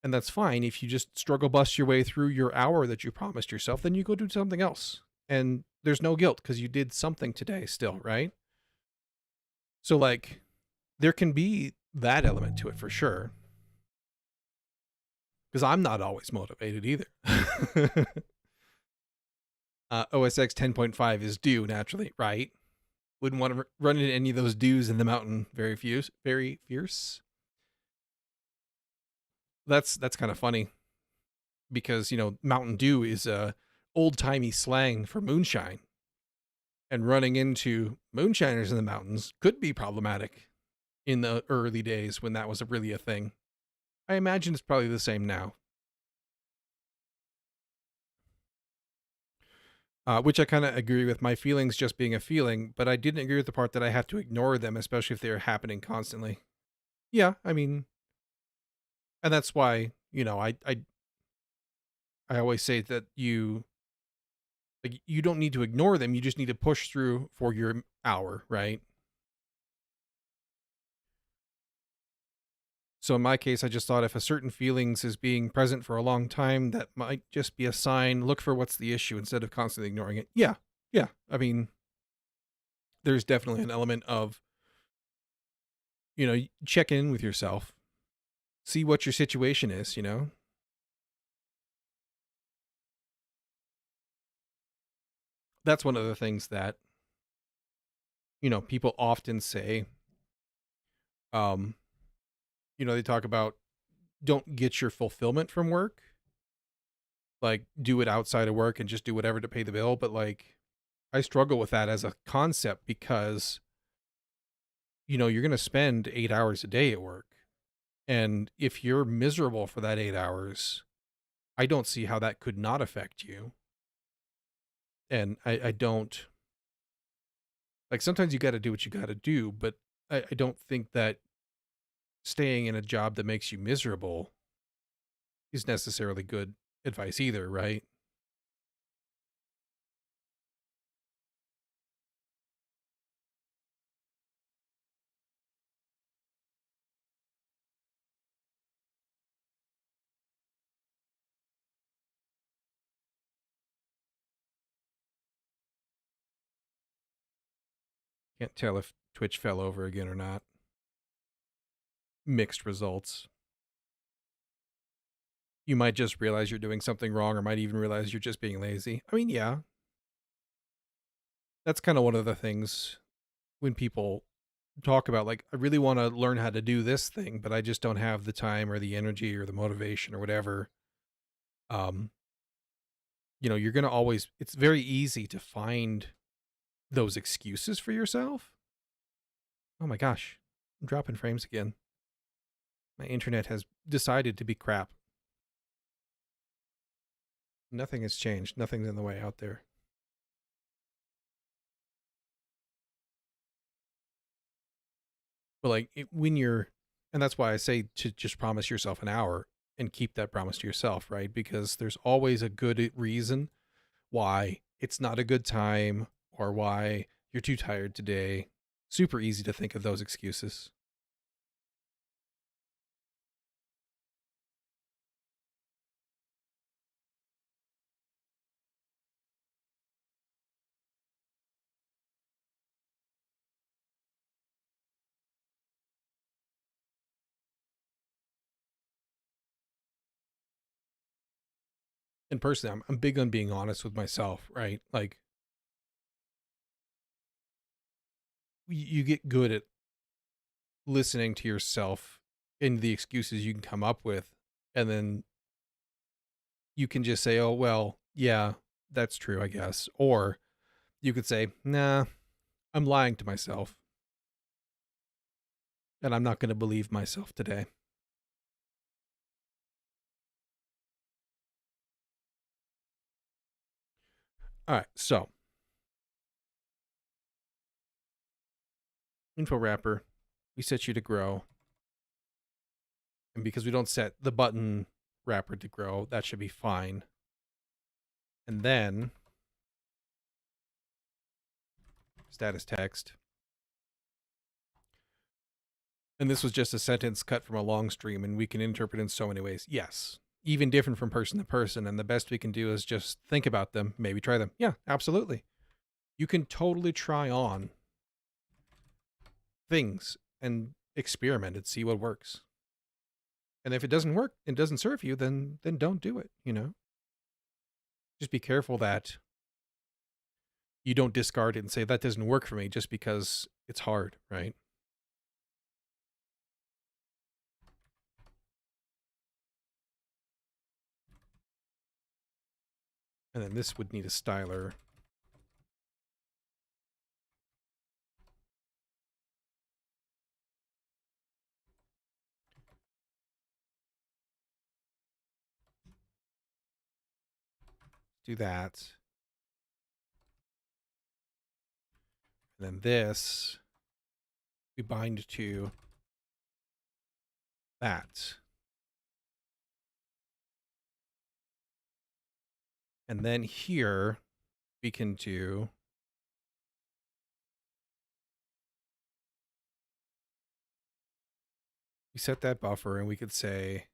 and that's fine. If you just struggle bust your way through your hour that you promised yourself, then you go do something else, and there's no guilt because you did something today still, right? So like, there can be that element to it for sure, because I'm not always motivated either. OSX 10.5 is due naturally, right? Wouldn't want to run into any of those dews in the mountain. Very fierce, very fierce. That's kind of funny because Mountain Dew is a old timey slang for moonshine, and running into moonshiners in the mountains could be problematic in the early days when that was really a thing. I imagine it's probably the same now. Which I kind of agree with, my feelings just being a feeling, but I didn't agree with the part that I have to ignore them, especially if they're happening constantly. Yeah, I mean, and that's why I always say that you don't need to ignore them. You just need to push through for your hour, right? So in my case, I just thought if a certain feelings is being present for a long time, that might just be a sign. Look for what's the issue instead of constantly ignoring it. Yeah, yeah. I mean, there's definitely an element of check in with yourself, see what your situation is. That's one of the things that people often say. Um, they talk about don't get your fulfillment from work, like do it outside of work and just do whatever to pay the bill. But like, I struggle with that as a concept because you're going to spend 8 hours a day at work. And if you're miserable for that 8 hours, I don't see how that could not affect you. And I don't like, sometimes you got to do what you got to do, but I don't think that staying in a job that makes you miserable is necessarily good advice either, right? Can't tell if Twitch fell over again or not. Mixed results. You might just realize you're doing something wrong, or might even realize you're just being lazy. I mean, yeah. That's kind of one of the things when people talk about, like, I really want to learn how to do this thing, but I just don't have the time or the energy or the motivation or whatever. Um, you're going to always, it's very easy to find those excuses for yourself. Oh my gosh, I'm dropping frames again. My internet has decided to be crap. Nothing has changed. Nothing's in the way out there. But like when you're, and that's why I say to just promise yourself an hour and keep that promise to yourself, right? Because there's always a good reason why it's not a good time or why you're too tired today. Super easy to think of those excuses. And personally, I'm big on being honest with myself, right? Like you get good at listening to yourself and the excuses you can come up with, and then you can just say, oh well, yeah, that's true, I guess. Or you could say, nah, I'm lying to myself and I'm not going to believe myself today. All right, so info wrapper, we set you to grow, and because we don't set the button wrapper to grow, that should be fine. And then status text. And this was just a sentence cut from a long stream, and we can interpret in so many ways. Yes, even different from person to person. And the best we can do is just think about them, maybe try them. Yeah, absolutely. You can totally try on things and experiment and see what works. And if it doesn't work and doesn't serve you, then don't do it, Just be careful that you don't discard it and say that doesn't work for me just because it's hard, right? And then this would need a styler. Do that. And then this, we bind to that. And then here we can do we set that buffer and we could say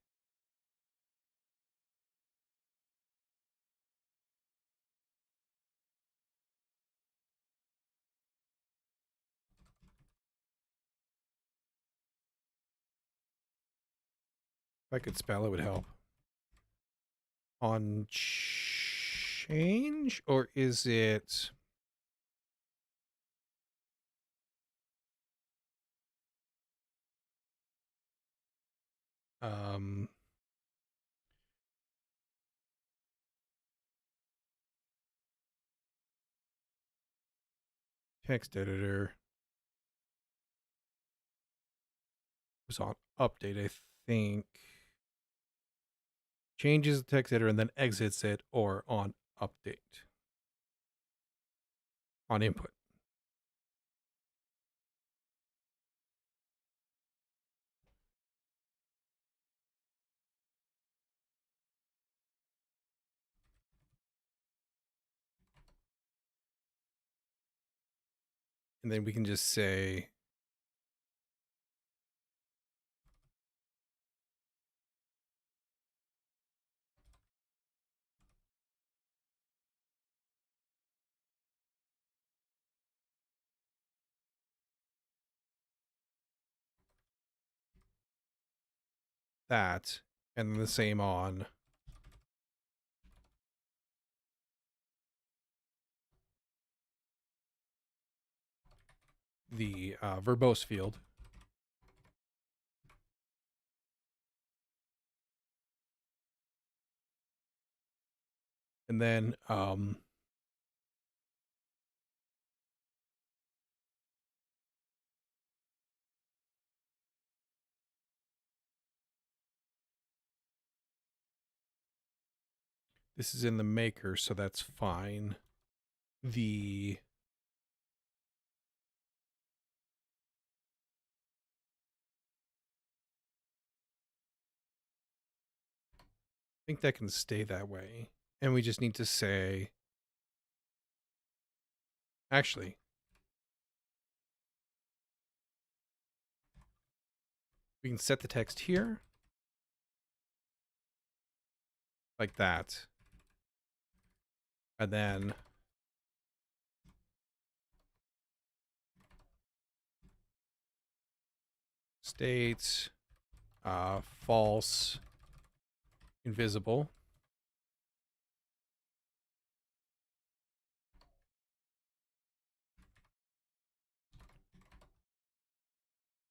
if I could spell it would help. On change, or is it um text editor was on update, I think. Changes the text editor and then exits it, or on update. On input. And then we can just say that, and then the same on the verbose field. And then this is in the maker, so that's fine. The I think that can stay that way. And we just need to say, actually, we can set the text here like that. And then states false invisible.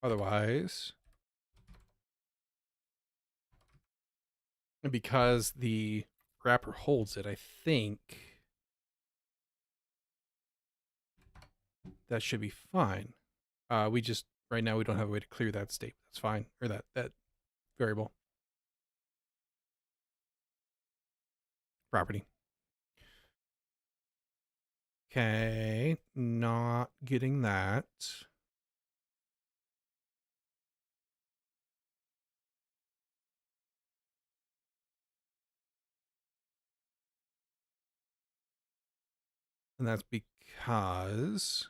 Otherwise, and because the wrapper holds it, I think that should be fine. We just, right now, we don't have a way to clear that state. That's fine. Or that variable. Property. Okay, not getting that. And that's because,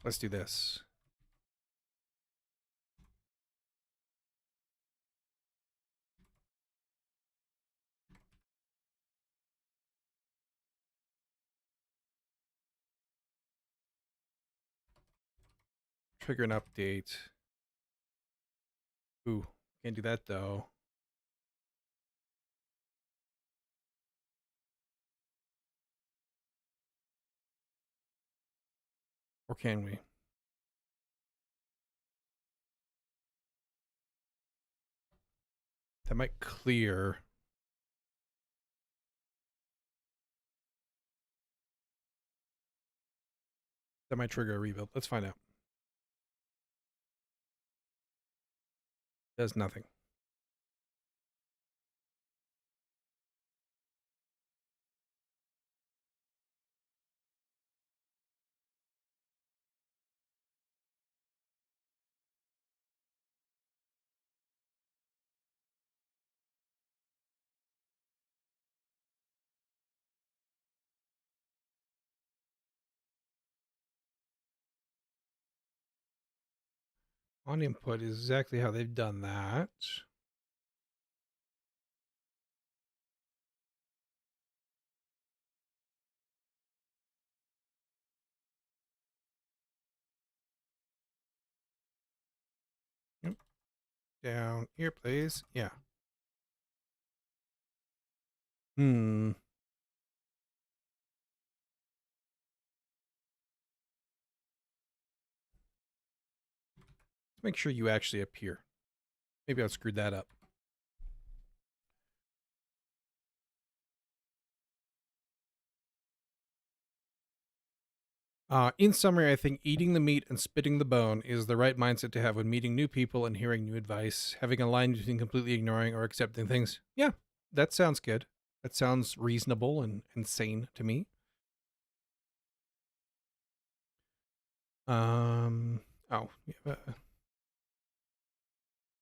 let's do this. Trigger an update. Ooh, can't do that though. Or can we? That might clear. That might trigger a rebuild. Let's find out. Does nothing. On input is exactly how they've done that. Yep. Down here, please. Yeah. Let's make sure you actually appear. Maybe I screwed that up. In summary, I think eating the meat and spitting the bone is the right mindset to have when meeting new people and hearing new advice. Having a line between completely ignoring or accepting things. Yeah, that sounds good. That sounds reasonable and sane to me. Oh, yeah,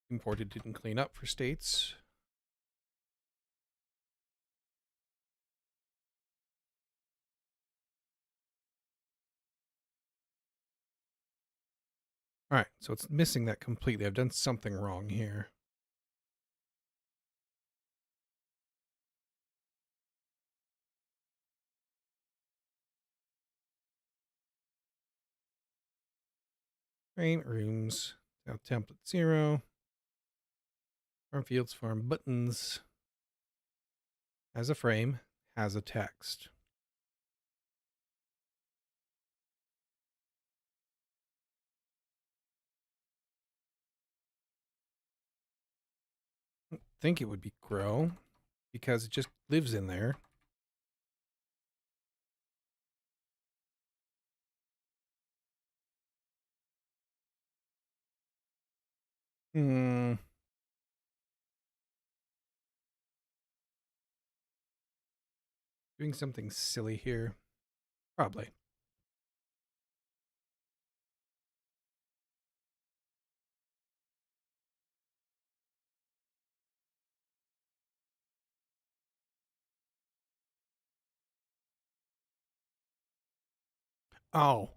imported didn't clean up for states. All right, so it's missing that completely. I've done something wrong here. Frame rooms. Now template 0. Farm fields, farm buttons. Has a frame, has a text. I think it would be grow because it just lives in there. Doing something silly here. Probably. Oh,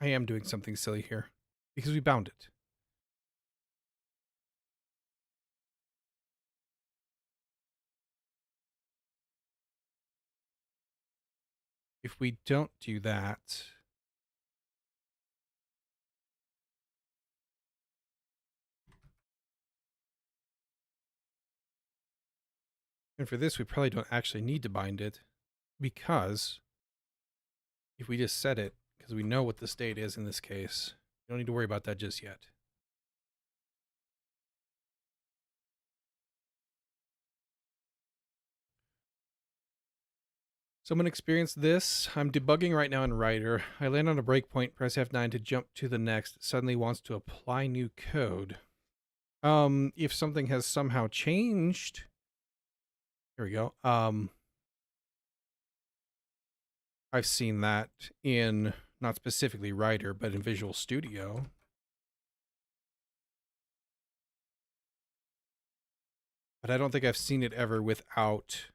I am doing something silly here because we bound it. If we don't do that, and for this, we probably don't actually need to bind it because if we just set it, because we know what the state is in this case, we don't need to worry about that just yet. Someone experienced this. I'm debugging right now in Writer. I land on a breakpoint, press F9 to jump to the next. It suddenly wants to apply new code. If something has somehow changed, here we go. I've seen that in not specifically Writer, but in Visual Studio. But I don't think I've seen it ever without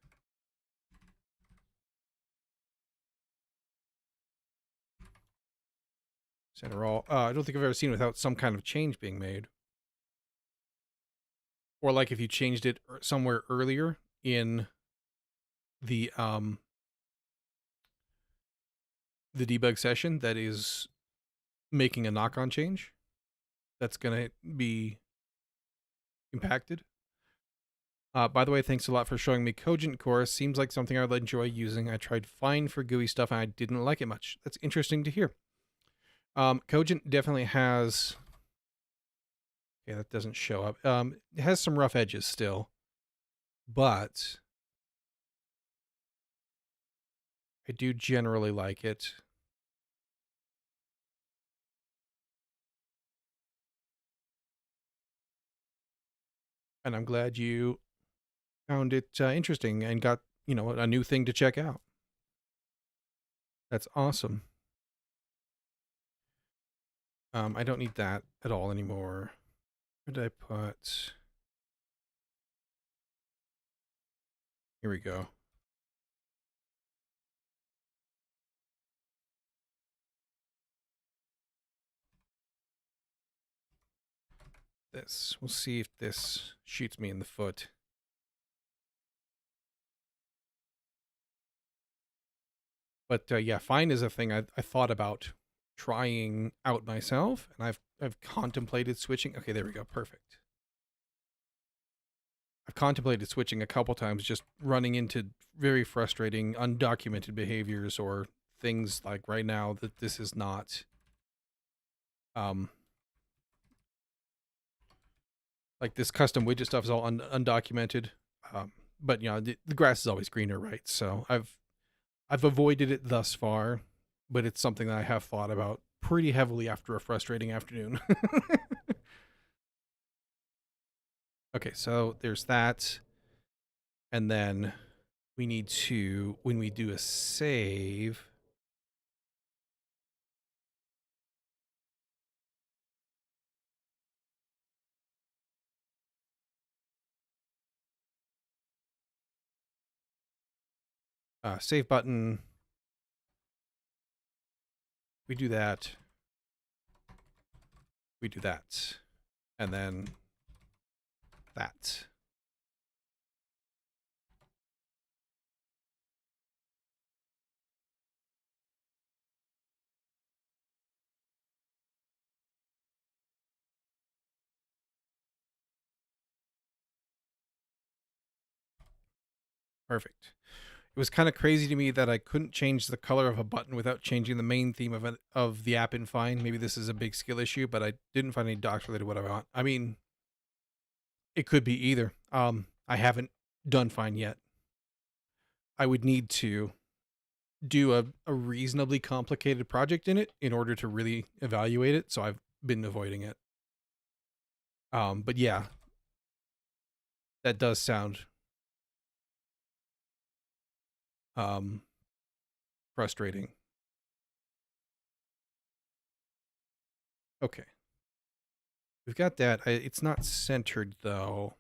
center all. I don't think I've ever seen it without some kind of change being made. Or like if you changed it somewhere earlier in the debug session that is making a knock-on change that's going to be impacted. By the way, thanks a lot for showing me Cogent Core. Seems like something I would enjoy using. I tried Fine for GUI stuff and I didn't like it much. That's interesting to hear. Cogent definitely has... Okay, that doesn't show up. It has some rough edges still, but I do generally like it. And I'm glad you found it interesting and got, you know, a new thing to check out. That's awesome. I don't need that at all anymore. Where did I put? Here we go. This. We'll see if this shoots me in the foot. But yeah, Fine is a thing I thought about trying out myself, and I've contemplated switching. Okay, there we go. Perfect. I've contemplated switching a couple times, just running into very frustrating undocumented behaviors or things like right now that this is not like this custom widget stuff is all undocumented. But you know, the grass is always greener, right? So I've avoided it thus far, but it's something that I have thought about pretty heavily after a frustrating afternoon. Okay, so there's that. And then we need to, when we do a save, save button, we do that, we do that, and then that. Perfect. It was kind of crazy to me that I couldn't change the color of a button without changing the main theme of the app in Find. Maybe this is a big skill issue, but I didn't find any docs related to what I want. I mean, it could be either. I haven't done Find yet. I would need to do a reasonably complicated project in it in order to really evaluate it, so I've been avoiding it. But yeah, that does sound frustrating. Okay. We've got that. It's not centered though.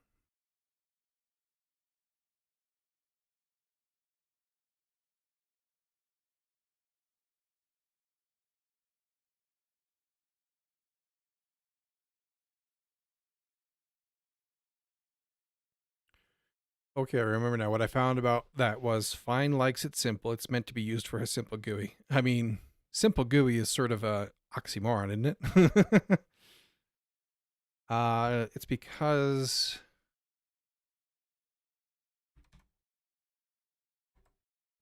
Okay, I remember now. What I found about that was Fine likes it simple. It's meant to be used for a simple GUI. I mean, simple GUI is sort of a oxymoron, isn't it? It's because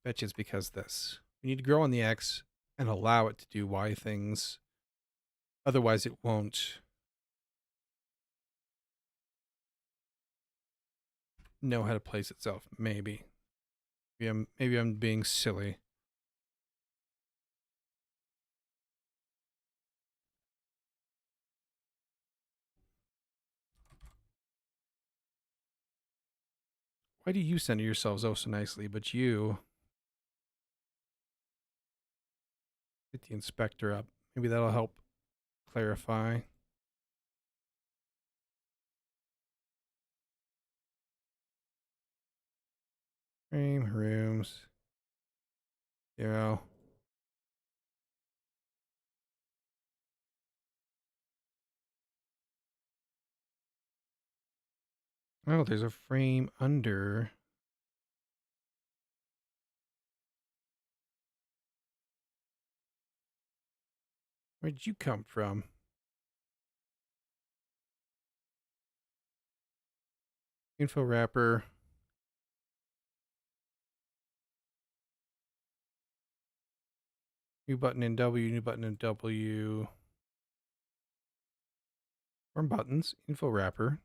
bet you it's because this. We need to grow on the X and allow it to do Y things. Otherwise, it won't know how to place itself. Maybe. Maybe I'm being silly. Why do you center yourselves oh so nicely, but you get the inspector up? Maybe that'll help clarify. Frame, rooms. 0. Oh, there's a frame under. Where did you come from? Info wrapper. New button in W, new button in W. Form buttons, info wrapper.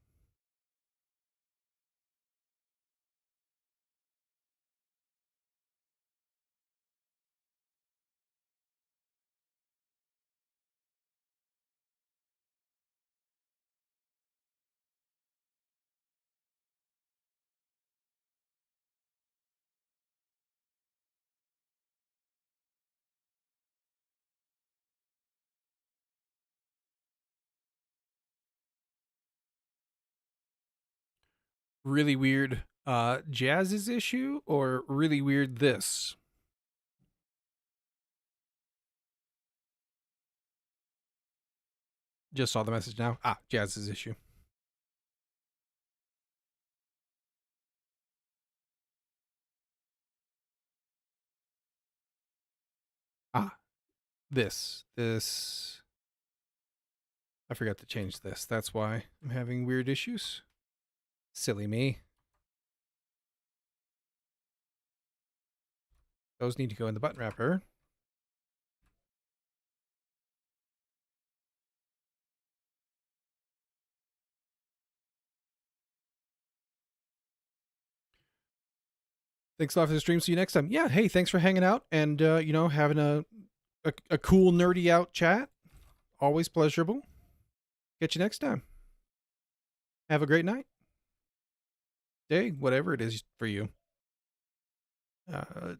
Really weird Jazz's issue or really weird this? Just saw the message now. Ah, Jazz's issue. Ah, this. I forgot to change this. That's why I'm having weird issues. Silly me. Those need to go in the button wrapper. Thanks a lot for the stream. See you next time. Yeah, hey, thanks for hanging out and having a cool nerdy out chat. Always pleasurable. Get you next time. Have a great night. Day, whatever it is for you.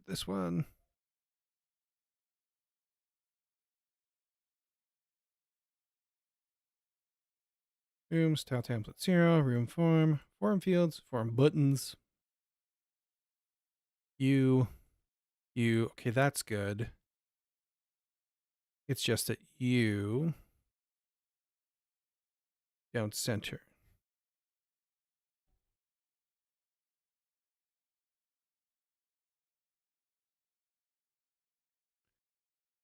This one. Rooms, tile template 0, room form fields, form buttons. You, okay, that's good. It's just that you don't center.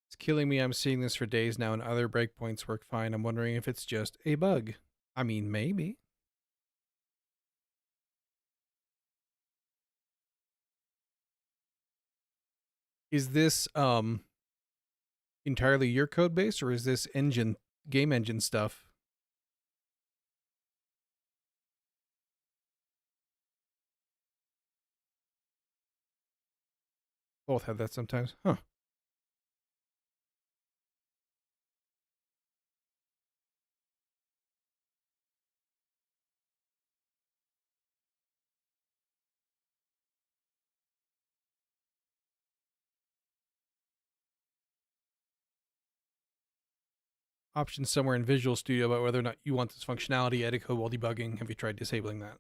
It's killing me. I'm seeing this for days now and other breakpoints work fine. I'm wondering if it's just a bug. I mean, maybe. Is this entirely your code base, or is this game engine stuff? Both have that sometimes. Huh. Options somewhere in Visual Studio about whether or not you want this functionality, edit code while debugging. Have you tried disabling that?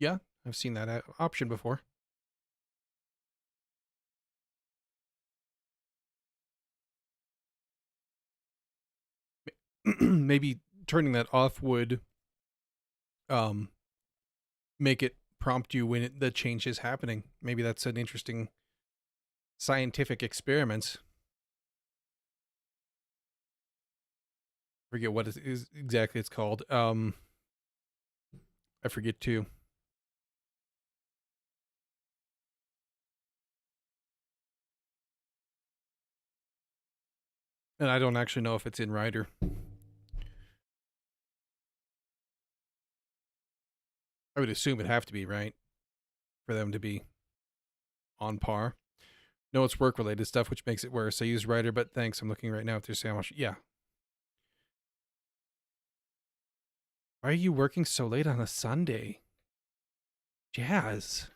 Yeah, I've seen that option before. Maybe turning that off would make it prompt you when the change is happening. Maybe that's an interesting scientific experiment. Forget what is exactly it's called. I forget too. And I don't actually know if it's in Rider. I would assume it'd have to be, right? For them to be on par. No, it's work related stuff, which makes it worse. I use Rider, but thanks. I'm looking right now if there's how much. Yeah. Why are you working so late on a Sunday? Jazz.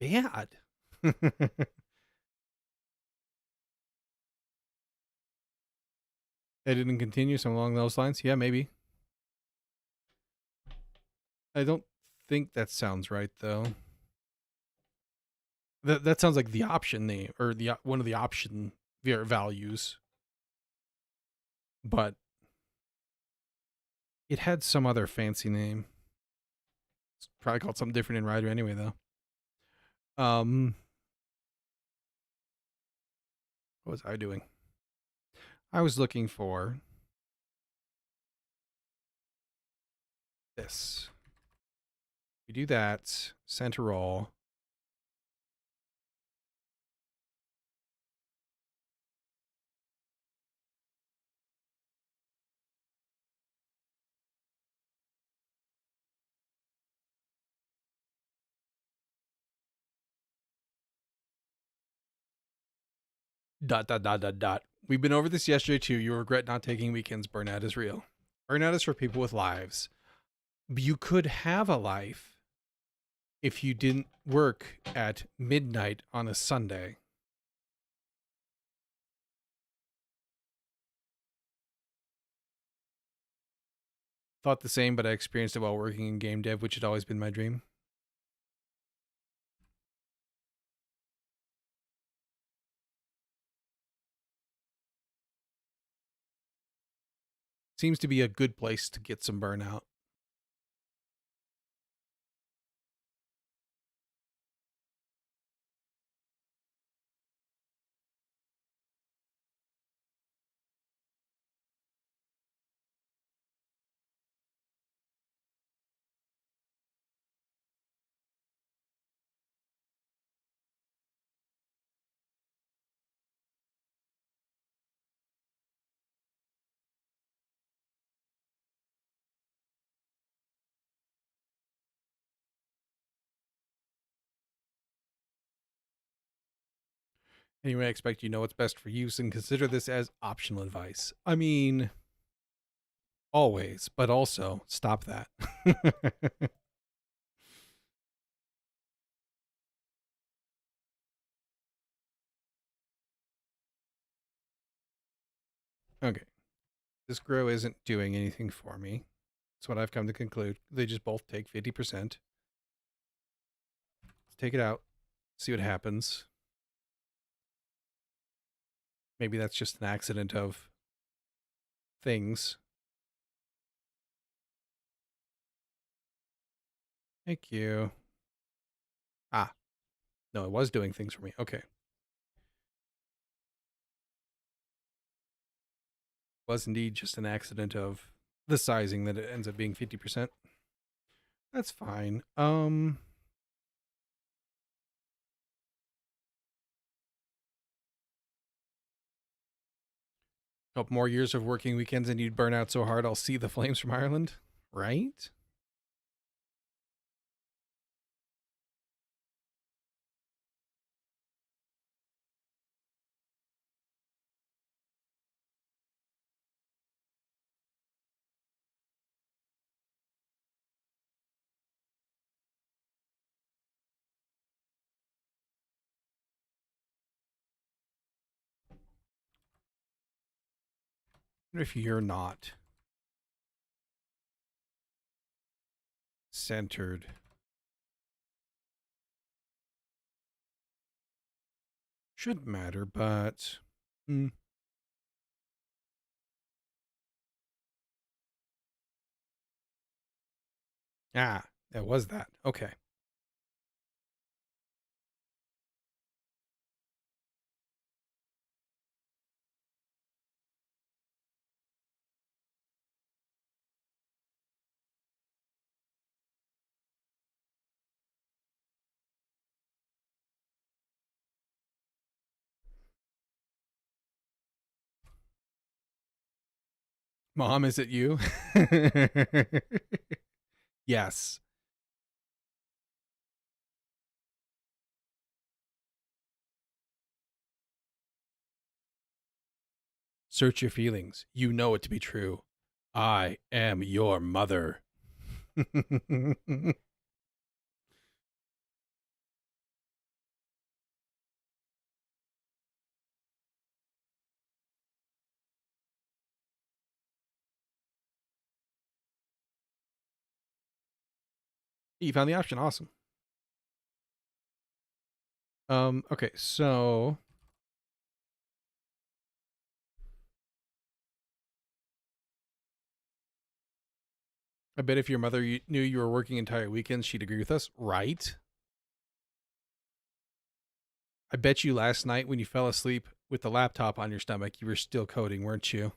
Bad. I didn't continue, something along those lines. Yeah, maybe. I don't think that sounds right, though. That sounds like the option name, or the one of the option values. But it had some other fancy name. It's probably called something different in Rider anyway, though. What was I doing? I was looking for this. We do that. Center all. Dot, dot, dot, dot, dot. We've been over this yesterday, too. You regret not taking weekends. Burnout is real. Burnout is for people with lives. You could have a life if you didn't work at midnight on a Sunday. Thought the same, but I experienced it while working in game dev, which had always been my dream. Seems to be a good place to get some burnout. Anyway, I expect you know what's best for you and consider this as optional advice. I mean, always, but also stop that. Okay. This grow isn't doing anything for me. That's what I've come to conclude. They just both take 50%. Let's take it out, see what happens. Maybe that's just an accident of things. Thank you. Ah, no, it was doing things for me. Okay. Was indeed just an accident of the sizing that it ends up being 50%. That's fine. Couple more years of working weekends and you'd burn out so hard I'll see the flames from Ireland, right? What if you're not centered? Shouldn't matter, but that was that. Okay. Mom, is it you? Yes. Search your feelings. You know it to be true. I am your mother. You found the option. Awesome. Okay, so I bet if your mother knew you were working entire weekends, she'd agree with us, right? I bet you last night when you fell asleep with the laptop on your stomach, you were still coding, weren't you?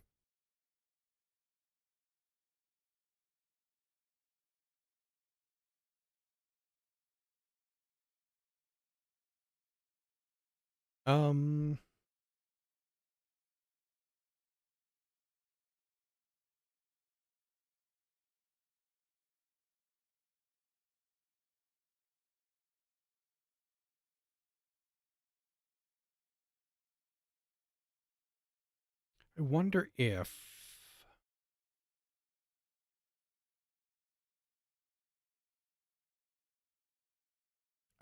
Um, I wonder if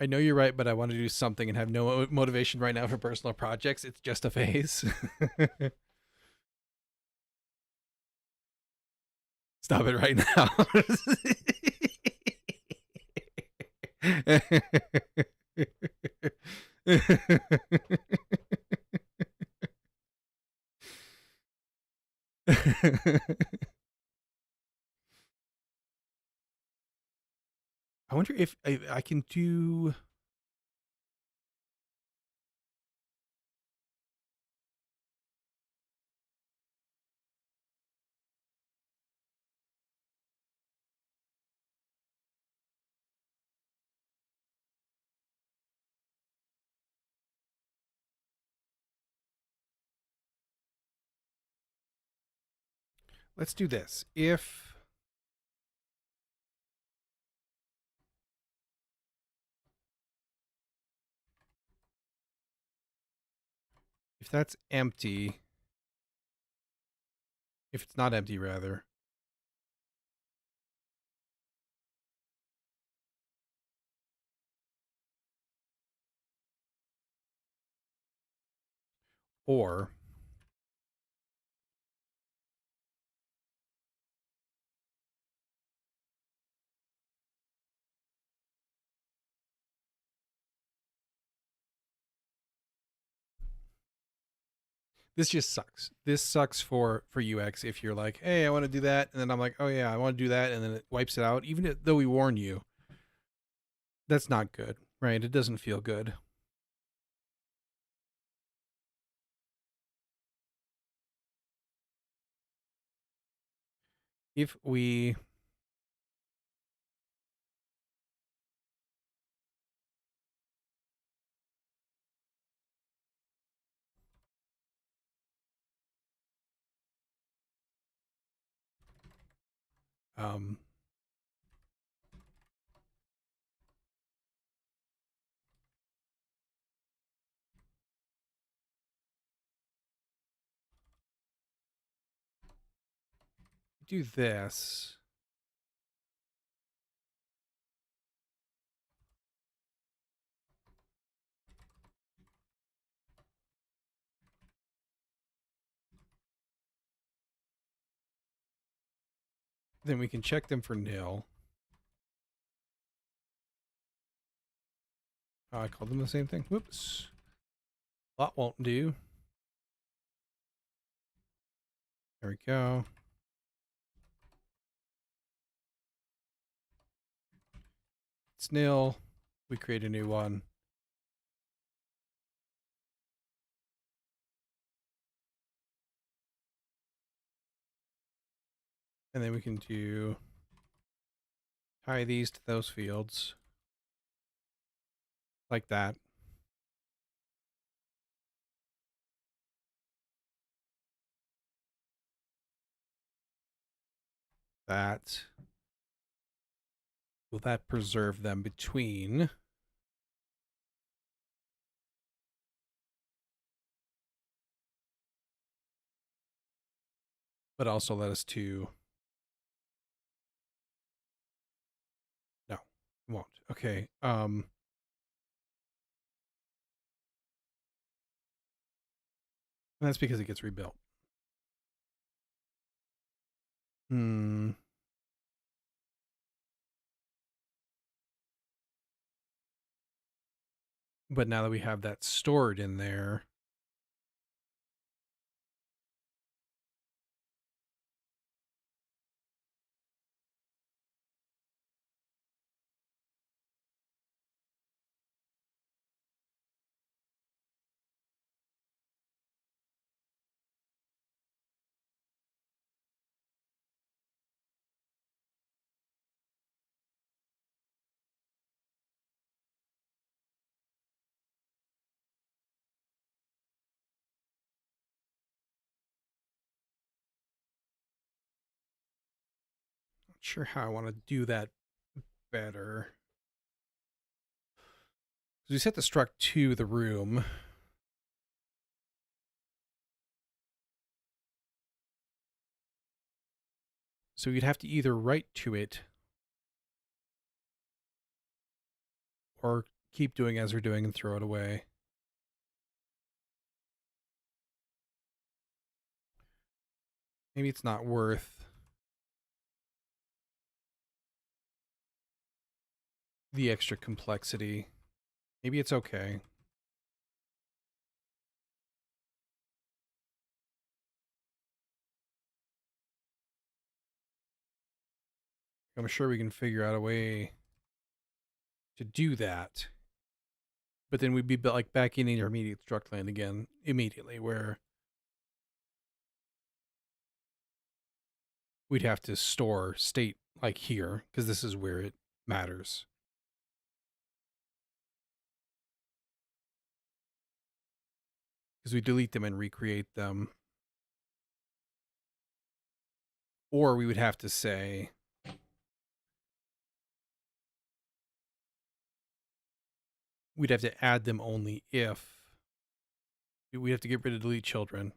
I know you're right, but I want to do something and have no motivation right now for personal projects. It's just a phase. Stop it right now. I wonder if I can do. Let's do this. If that's empty, if it's not empty, rather, or this just sucks. This sucks for UX if you're like, hey, I want to do that, and then I'm like, oh yeah, I want to do that, and then it wipes it out. Even though we warn you, that's not good, right? It doesn't feel good. If we Um, do this. Then we can check them for nil. Oh, I called them the same thing. Whoops. That won't do. There we go. It's nil. We create a new one. And then we can do tie these to those fields. Like that. That. Will that preserve them between? But also let us to... No, it won't. Okay. And that's because it gets rebuilt. Hmm. But now that we have that stored in there, not sure how I want to do that better. So we set the struct to the room. So you'd have to either write to it or keep doing as we're doing and throw it away. Maybe it's not worth the extra complexity. Maybe it's okay. I'm sure we can figure out a way to do that. But then we'd be like back in intermediate struct land again immediately, where we'd have to store state like here, because this is where it matters. Because we delete them and recreate them. Or we would have to say, we'd have to add them only if we'd have to get rid of delete children.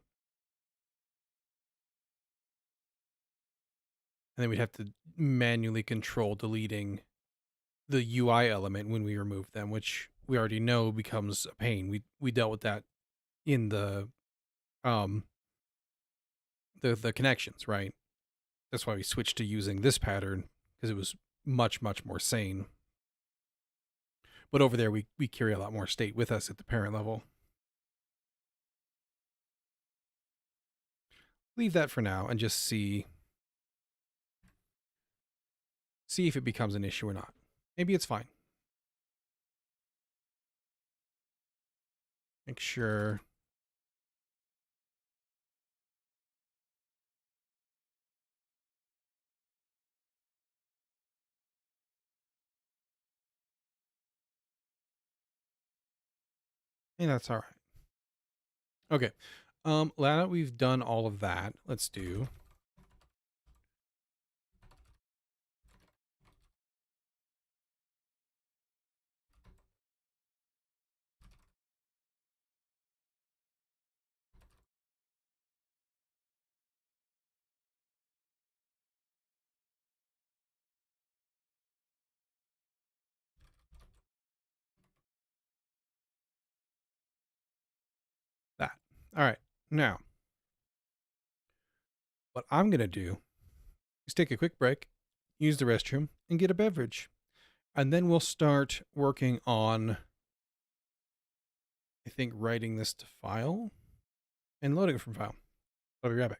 And then we'd have to manually control deleting the UI element when we remove them, which we already know becomes a pain. We dealt with that in the connections, right? That's why we switched to using this pattern, because it was much, much more sane. But over there, we carry a lot more state with us at the parent level. Leave that for now and just see if it becomes an issue or not. Maybe it's fine. Make sure. Hey, that's all right. Okay. Now that we've done all of that, let's do All right. Now, what I'm going to do is take a quick break, use the restroom, and get a beverage. And then we'll start working on, I think, writing this to file and loading it from file. I'll be right back.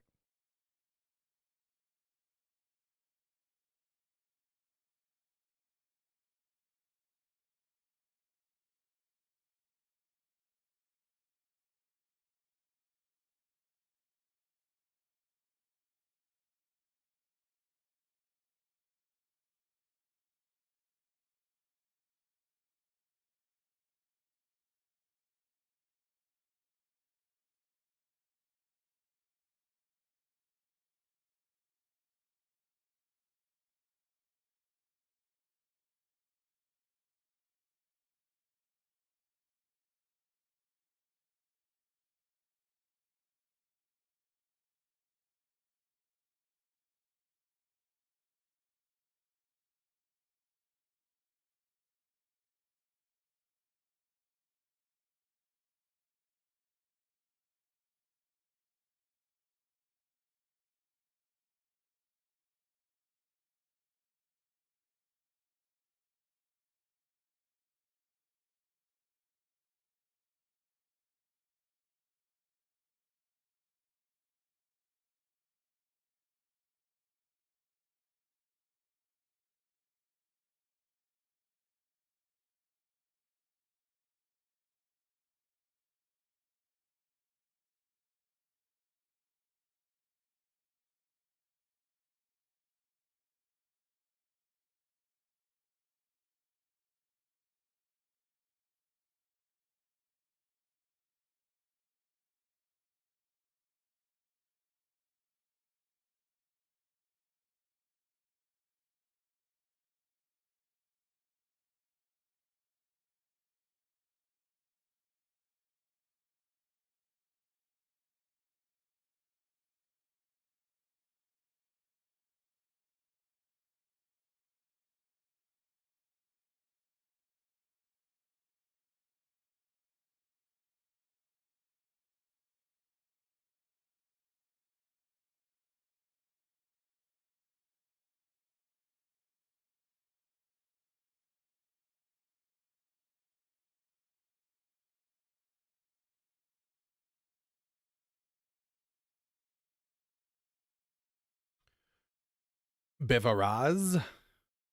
Bevaraz.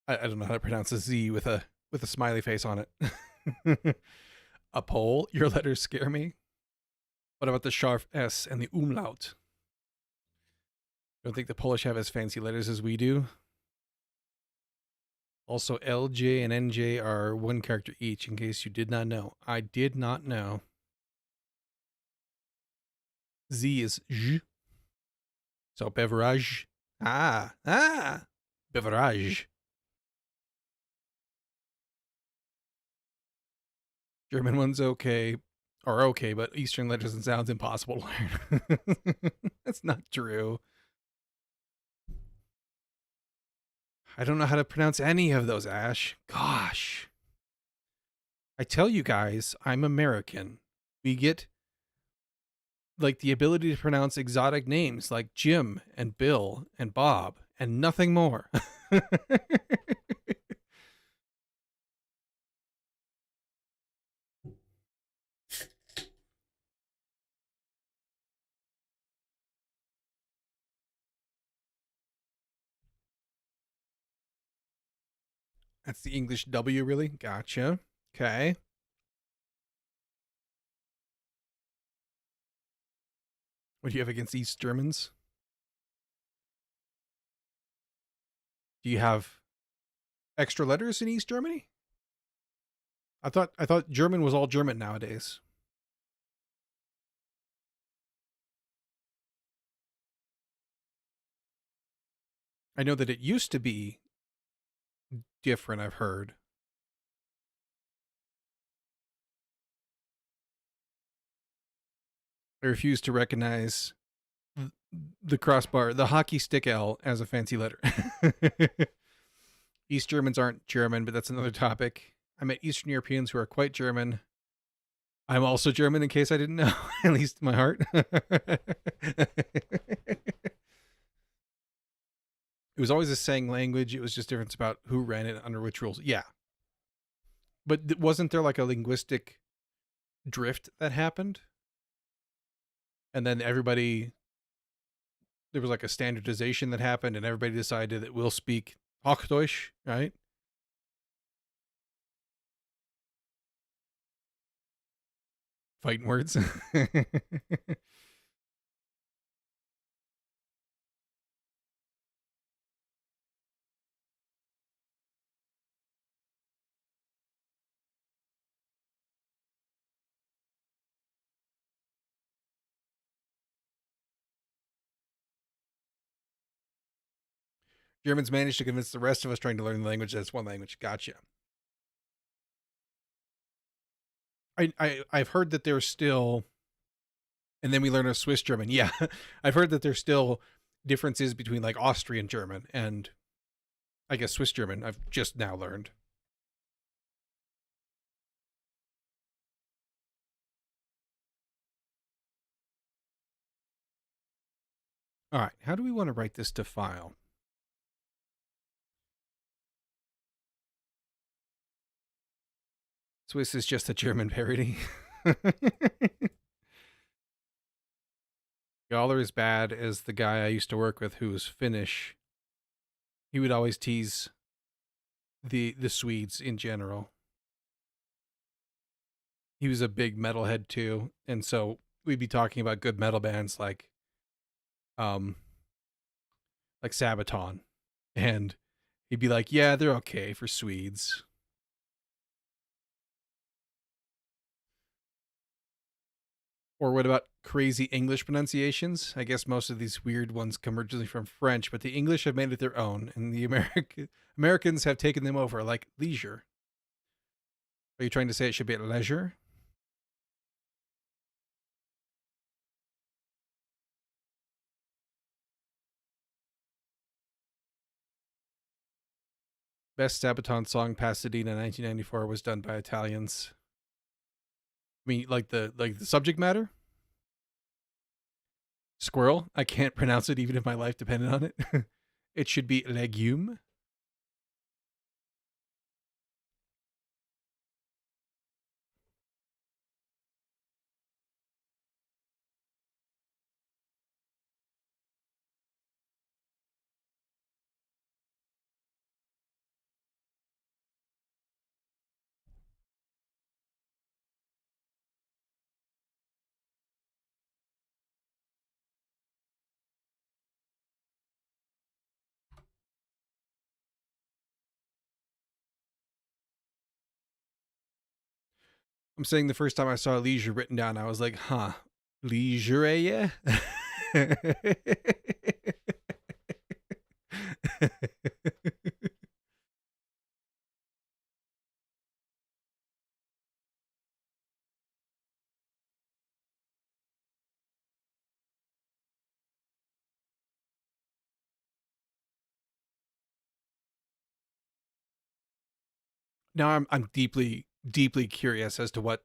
I don't know how to pronounce a Z with a smiley face on it. A Pole. Your letters scare me. What about the sharp S and the umlaut? Don't think the Polish have as fancy letters as we do. Also, LJ and NJ are one character each, in case you did not know. I did not know. Z is Z. So, beverage. Beverage. German one's okay. Or okay, but Eastern letters and sounds impossible to learn. That's not true. I don't know how to pronounce any of those, Ash. Gosh. I tell you guys, I'm American. We get like the ability to pronounce exotic names like Jim and Bill and Bob and nothing more. That's the English W, really? Gotcha. Okay. What do you have against East Germans? Do you have extra letters in East Germany? I thought German was all German nowadays. I know that it used to be different, I've heard. I refuse to recognize the crossbar, the hockey stick L as a fancy letter. East Germans aren't German, but that's another topic. I met Eastern Europeans who are quite German. I'm also German, in case I didn't know, at least in my heart. It was always the same language. It was just difference about who ran it under which rules. Yeah. But wasn't there like a linguistic drift that happened? And then there was like a standardization that happened, and everybody decided that we'll speak Hochdeutsch, right? Fighting words. Germans managed to convince the rest of us trying to learn the language that it's one language. Gotcha. I've heard that there's still, and then we learn a Swiss German. Yeah, I've heard that there's still differences between like Austrian German and I guess Swiss German. I've just now learned. All right, how do we want to write this to file? Swiss is just a German parody. Y'all are as bad as the guy I used to work with who was Finnish. He would always tease the Swedes in general. He was a big metalhead too, and so we'd be talking about good metal bands um like Sabaton, and he'd be like, "Yeah, they're okay for Swedes." Or what about crazy English pronunciations? I guess most of these weird ones come originally from French, but the English have made it their own, and the Americans have taken them over, like leisure. Are you trying to say it should be at leisure? Best Sabaton song, Pasadena, 1994, was done by Italians. I mean, like the subject matter. Squirrel. I can't pronounce it even if my life depended on it. It should be legume. I'm saying the first time I saw leisure written down, I was like, huh, leisure, yeah. Now I'm deeply curious as to what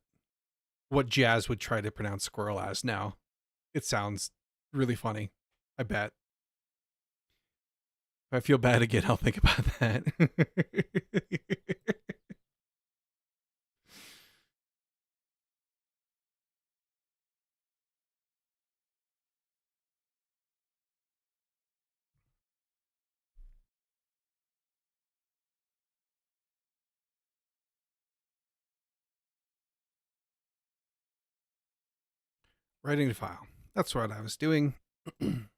Jazz would try to pronounce squirrel as now. It sounds really funny. I bet. If I feel bad again, I'll think about that. Writing to file. That's what I was doing. Then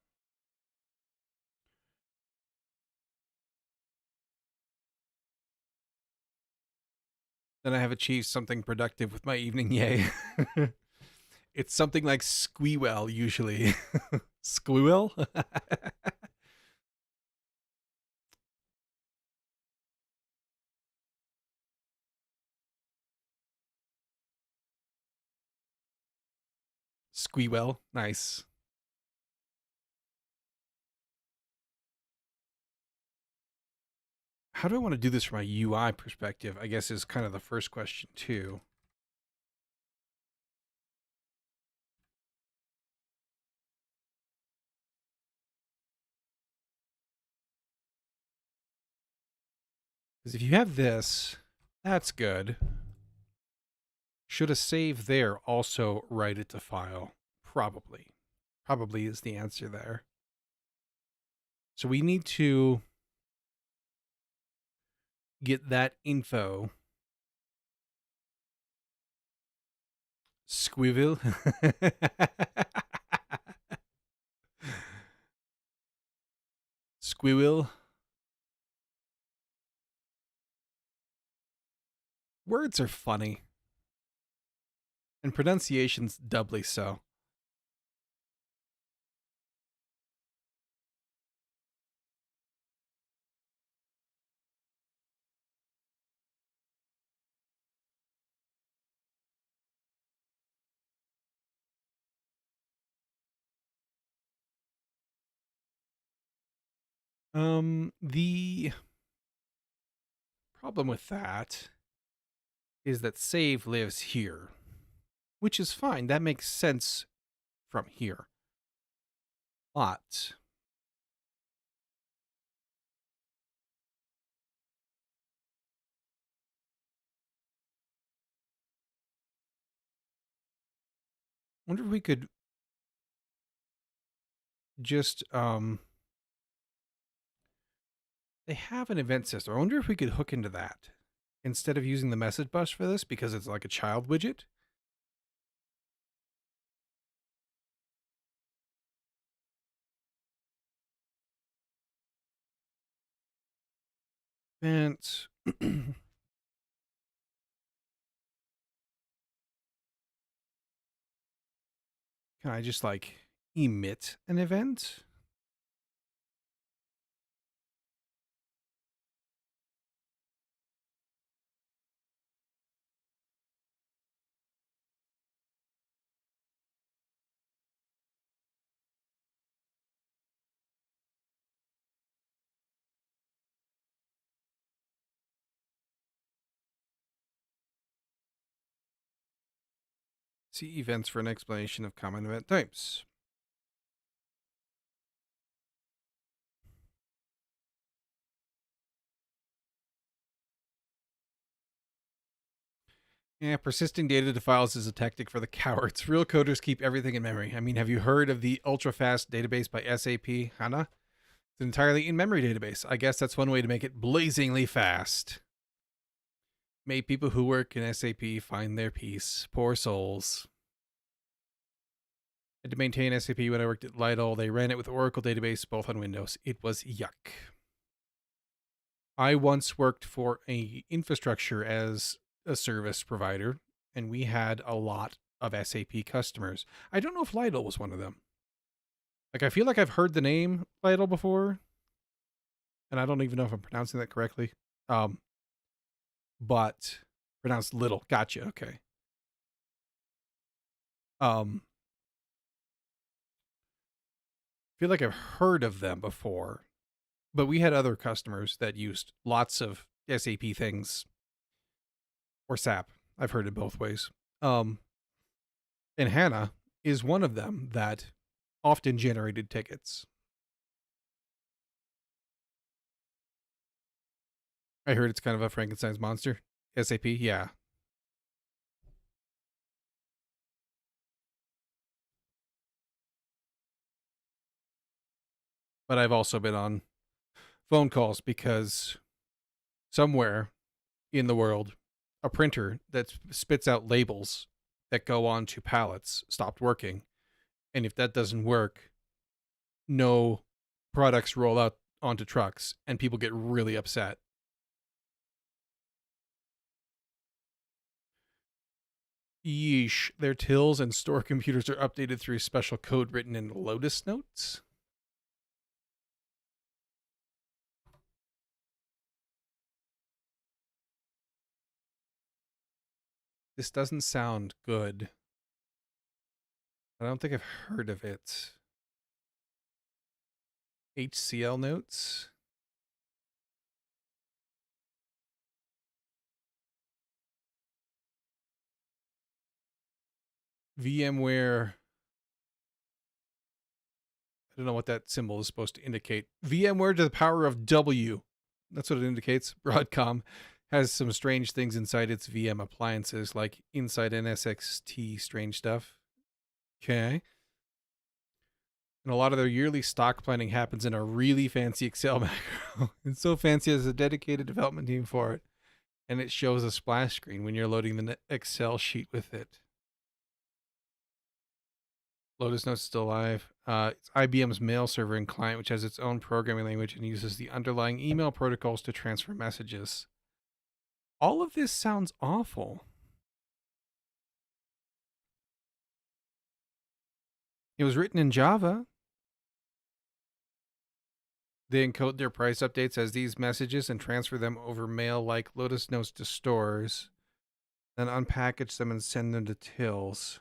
I have achieved something productive with my evening. Yay. It's something like Squeewell usually. Squeewell? Squeewell. Nice. How do I want to do this from a UI perspective? I guess is kind of the first question too. Because if you have this, that's good. Should a save there also write it to file? Probably. Probably is the answer there. So we need to get that info. Squivel. Squill. Words are funny. And pronunciation's doubly so. The problem with that is that save lives here, which is fine. That makes sense from here. But I wonder if we could just they have an event system. I wonder if we could hook into that instead of using the message bus for this because it's like a child widget. Event. Can I just like emit an event? See events for an explanation of common event types. Yeah, persisting data to files is a tactic for the cowards. Real coders keep everything in memory. I mean, have you heard of the ultra-fast database by SAP HANA? It's an entirely in-memory database. I guess that's one way to make it blazingly fast. May people who work in SAP find their peace. Poor souls. I had to maintain SAP when I worked at Lidl. They ran it with Oracle database, both on Windows. It was yuck. I once worked for a infrastructure as a service provider, and we had a lot of SAP customers. I don't know if Lidl was one of them. Like, I feel like I've heard the name Lidl before, and I don't even know if I'm pronouncing that correctly. But pronounced little. Gotcha. Okay. I feel like I've heard of them before, but we had other customers that used lots of SAP things or SAP. I've heard it both ways. And HANA is one of them that often generated tickets. I heard it's kind of a Frankenstein's monster. SAP, yeah. But I've also been on phone calls because somewhere in the world, a printer that spits out labels that go onto pallets stopped working. And if that doesn't work, no products roll out onto trucks and people get really upset. Yeesh, their tills and store computers are updated through special code written in Lotus Notes. This doesn't sound good. I don't think I've heard of it. HCL notes? VMware. I don't know what that symbol is supposed to indicate. VMware to the power of W. That's what it indicates. Broadcom has some strange things inside its VM appliances, like inside NSXT strange stuff. Okay. And a lot of their yearly stock planning happens in a really fancy Excel macro. It's so fancy, there's a dedicated development team for it. And it shows a splash screen when you're loading the Excel sheet with it. Lotus Notes still live. It's IBM's mail server and client, which has its own programming language and uses the underlying email protocols to transfer messages. All of this sounds awful. It was written in Java. They encode their price updates as these messages and transfer them over mail like Lotus Notes to stores, then unpackage them and send them to tills.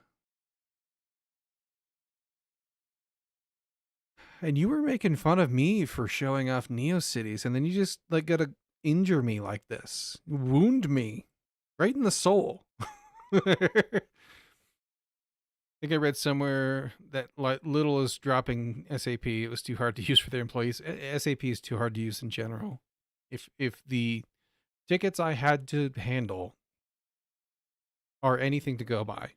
And you were making fun of me for showing off NeoCities, and then you just like gotta injure me like this, wound me right in the soul. I think I read somewhere that like little is dropping SAP. It was too hard to use for their employees. SAP is too hard to use in general. If the tickets I had to handle are anything to go by.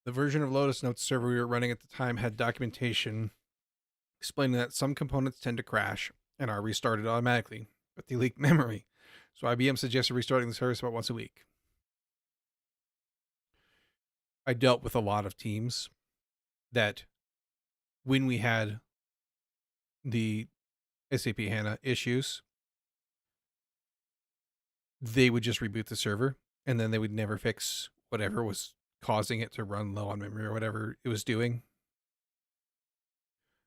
The version of Lotus Notes server we were running at the time had documentation explaining that some components tend to crash and are restarted automatically, but they leak memory. So IBM suggested restarting the service about once a week. I dealt with a lot of teams that when we had the SAP HANA issues, they would just reboot the server and then they would never fix whatever was causing it to run low on memory or whatever it was doing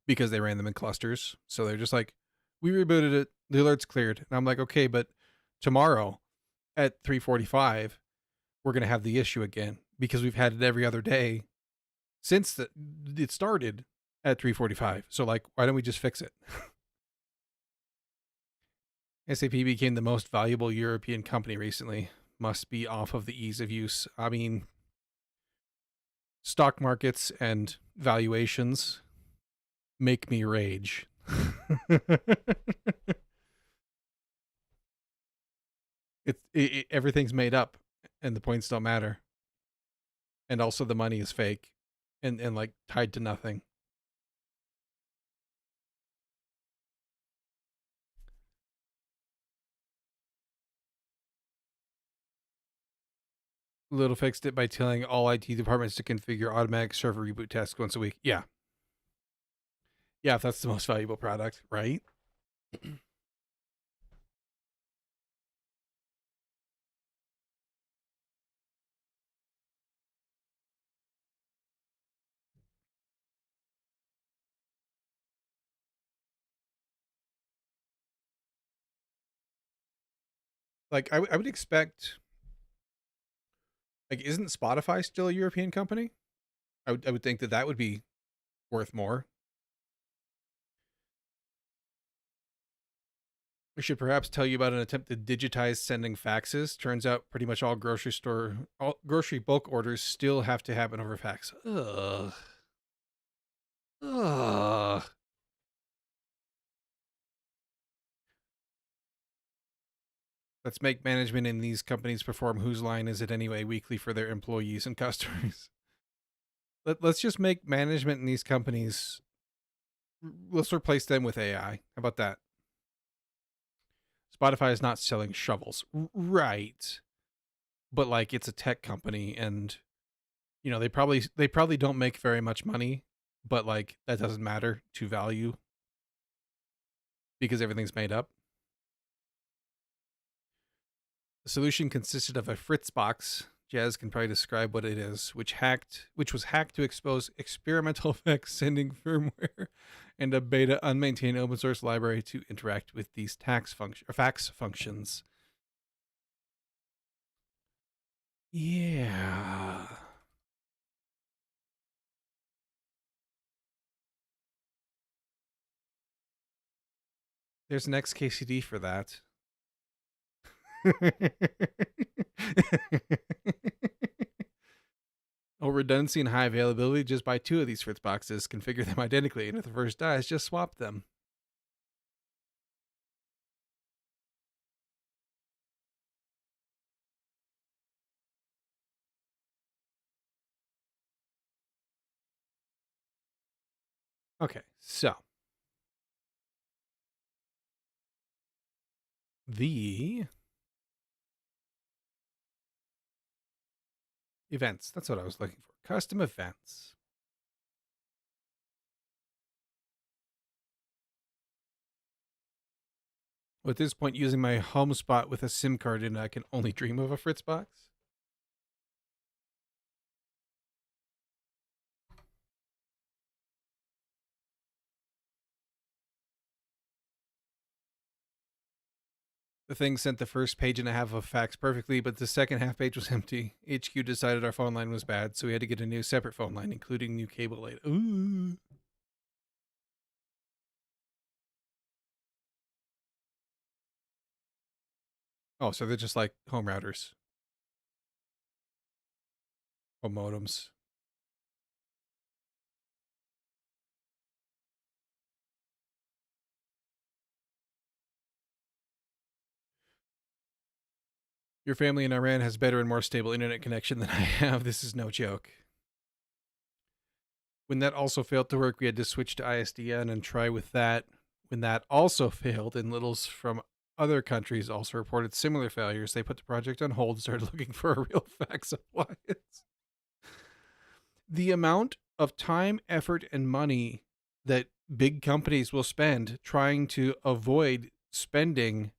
because they ran them in clusters. So they're just like, we rebooted it, the alert's cleared. And I'm like, okay, but tomorrow at 3:45, we're going to have the issue again because we've had it every other day since it started at 3:45. So like, why don't we just fix it? SAP became the most valuable European company recently. Must be off of the ease of use. I mean, stock markets and valuations make me rage. Everything's made up and the points don't matter. And also the money is fake and like tied to nothing. Little fixed it by telling all IT departments to configure automatic server reboot tasks once a week. Yeah. Yeah, if that's the most valuable product, right? Like I would expect, like, isn't Spotify still a European company? I would think that that would be worth more. We should perhaps tell you about an attempt to digitize sending faxes. Turns out pretty much all grocery bulk orders still have to happen over fax. Ugh. Ugh. Let's make management in these companies perform whose line is it anyway weekly for their employees and customers. Let's just make management in these companies, let's replace them with AI. How about that? Spotify is not selling shovels. Right. But like it's a tech company and you know, they probably don't make very much money, but like that doesn't matter to value because everything's made up. The solution consisted of a Fritz box. Jazz can probably describe what it is, which was hacked to expose experimental fax sending firmware and a beta unmaintained open source library to interact with these fax functions. Yeah. There's an XKCD for that. Oh, redundancy and high availability. Just buy 2 of these Fritz boxes, configure them identically, and if the first dies, just swap them. Okay, so the events. That's what I was looking for. Custom events. At this point, using my home spot with a SIM card in, I can only dream of a Fritz box. The thing sent the first page and a half of facts perfectly, but the second half page was empty. HQ decided our phone line was bad, so we had to get a new separate phone line, including new cable later. Ooh. Oh, so they're just like home routers or modems. Your family in Iran has better and more stable internet connection than I have. This is no joke. When that also failed to work, we had to switch to ISDN and try with that. When that also failed, and littles from other countries also reported similar failures, they put the project on hold and started looking for a real fax appliance. The amount of time, effort, and money that big companies will spend trying to avoid spending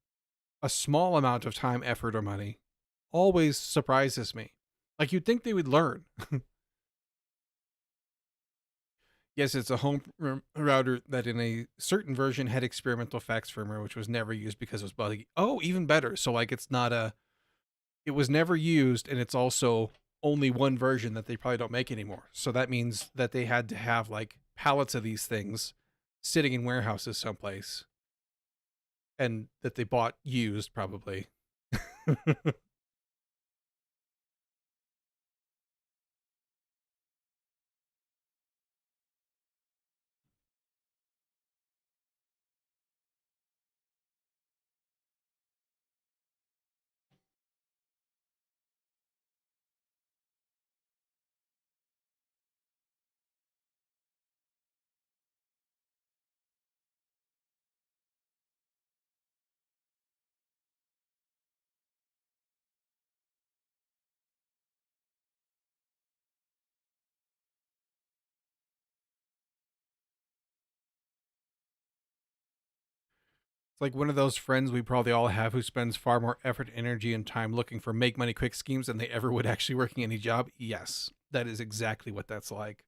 a small amount of time, effort, or money always surprises me. Like, you'd think they would learn. Yes, it's a home router that in a certain version had experimental fax firmware, which was never used because it was buggy. Oh, even better. So, like, it was never used, and it's also only one version that they probably don't make anymore. So that means that they had to have, like, pallets of these things sitting in warehouses someplace, and that they bought used, probably. It's like one of those friends we probably all have who spends far more effort, energy, and time looking for make money quick schemes than they ever would actually working any job. Yes, that is exactly what that's like.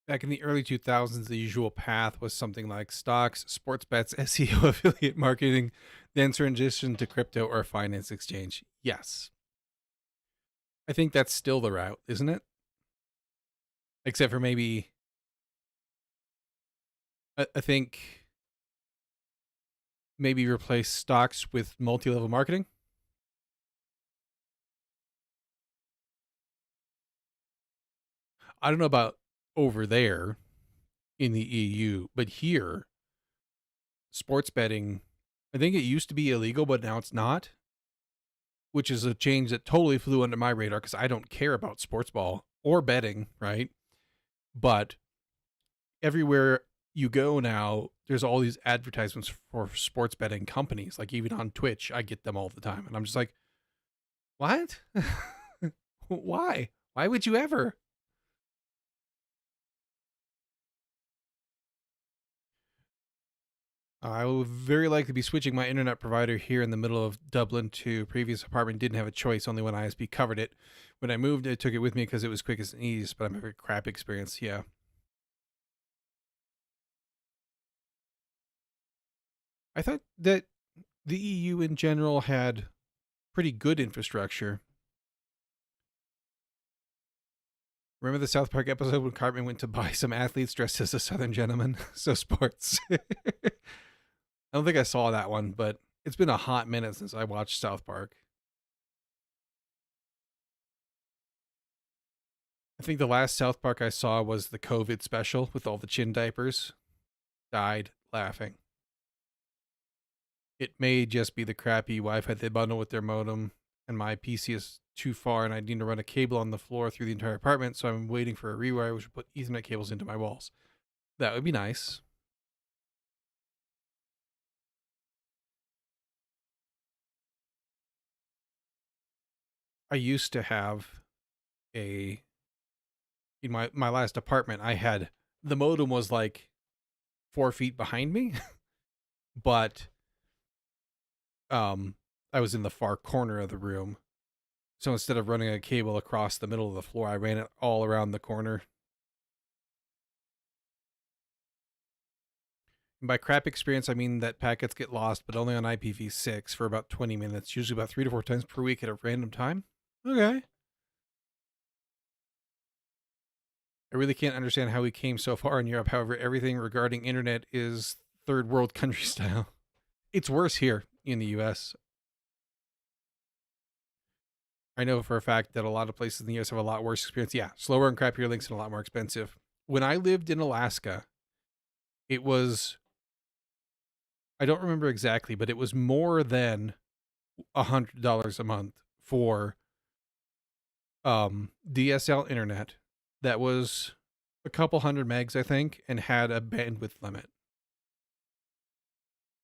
Back in the early 2000s, the usual path was something like stocks, sports bets, SEO, affiliate marketing, then transition to crypto or finance exchange. Yes. I think that's still the route, isn't it? Except for maybe, I think maybe replace stocks with multi level marketing. I don't know about over there in the EU, but here, sports betting, I think it used to be illegal, but now it's not. which is a change that totally flew under my radar because I don't care about sports ball or betting, right? But everywhere you go now, there's all these advertisements for sports betting companies. Like even on Twitch, I get them all the time. And I'm just like, what? Why? Why would you ever? I will very likely be switching my internet provider here in the middle of Dublin to previous apartment. Didn't have a choice, only when ISP covered it. When I moved, I took it with me because it was quickest and easiest, but I'm having a crap experience. Yeah. I thought that the EU in general had pretty good infrastructure. Remember the South Park episode when Cartman went to buy some athletes dressed as a Southern gentleman? So sports. I don't think I saw that one, but it's been a hot minute since I watched South Park. I think the last South Park I saw was the COVID special with all the chin diapers. Died laughing. It may just be the crappy Wi-Fi they bundle with their modem, and my PC is too far, and I need to run a cable on the floor through the entire apartment, so I'm waiting for a rewire, which would put Ethernet cables into my walls. That would be nice. I used to have in my last apartment, I had, the modem was like 4 feet behind me, but I was in the far corner of the room. So instead of running a cable across the middle of the floor, I ran it all around the corner. And by crap experience, I mean that packets get lost, but only on IPv6 for about 20 minutes, usually about 3 to 4 times per week at a random time. Okay. I really can't understand how we came so far in Europe. However, everything regarding internet is third world country style. It's worse here in the US. I know for a fact that a lot of places in the US have a lot worse experience. Yeah, slower and crappier links and a lot more expensive. When I lived in Alaska, it was, I don't remember exactly, but it was more than $100 a month for DSL internet that was a couple hundred megs, I think, and had a bandwidth limit.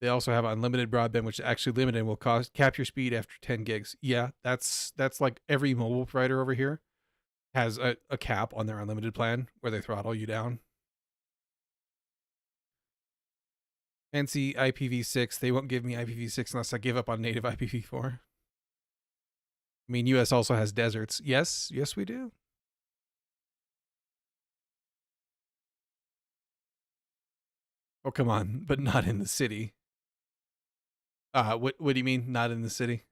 They also have unlimited broadband, which is actually limited and will cap your speed after 10 gigs. Yeah, that's like every mobile provider over here has a cap on their unlimited plan where they throttle you down. Fancy IPv6, they won't give me IPv6 unless I give up on native IPv4. I mean, US also has deserts. Yes, we do. Oh, come on, but not in the city. What do you mean, not in the city?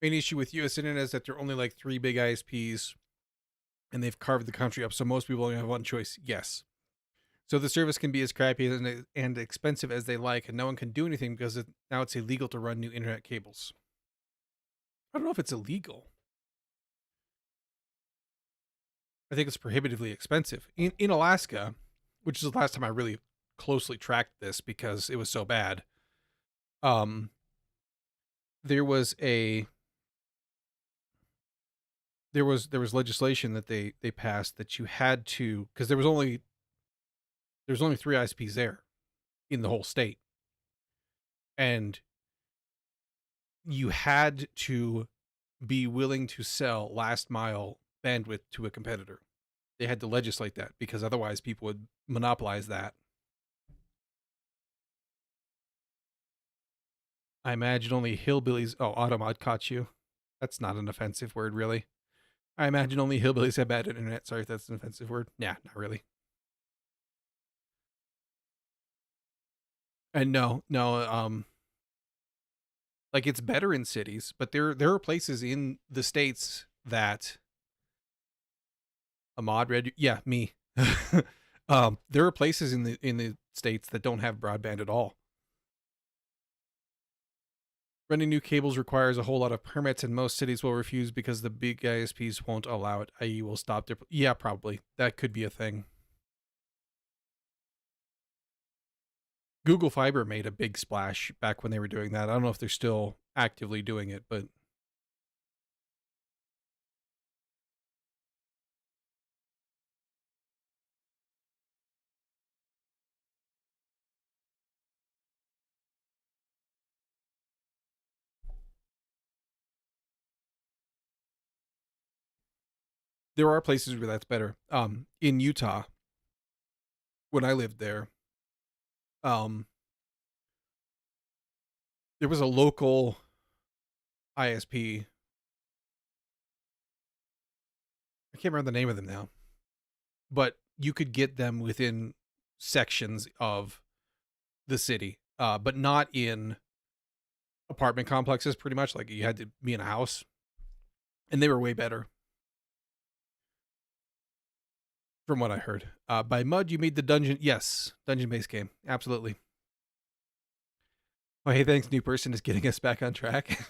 Main issue with US internet is that there are only like 3 big ISPs and they've carved the country up, so most people only have one choice. Yes. So the service can be as crappy and expensive as they like, and no one can do anything because now it's illegal to run new internet cables. I don't know if it's illegal. I think it's prohibitively expensive. In Alaska, which is the last time I really closely tracked this because it was so bad, there was legislation that they passed that you had to, because there was only 3 ISPs there in the whole state, and you had to be willing to sell last mile bandwidth to a competitor. They had to legislate that because otherwise people would monopolize that. I imagine only hillbillies. Oh, Automod caught you. That's not an offensive word, really. I imagine only hillbillies have bad internet. Sorry if that's an offensive word. Yeah, not really. And no, like it's better in cities, but there are places in the states that a mod red, yeah, me. There are places in the states that don't have broadband at all. Running new cables requires a whole lot of permits, and most cities will refuse because the big ISPs won't allow it, i.e., will stop their. Yeah, probably. That could be a thing. Google Fiber made a big splash back when they were doing that. I don't know if they're still actively doing it, but there are places where that's better. In Utah, when I lived there, um, there was a local ISP. I can't remember the name of them now, but you could get them within sections of the city, but not in apartment complexes. Pretty much, like you had to be in a house, and they were way better, from what I heard. By Mud, you made the dungeon. Yes, dungeon-based game, absolutely. Oh, hey, thanks, new person is getting us back on track.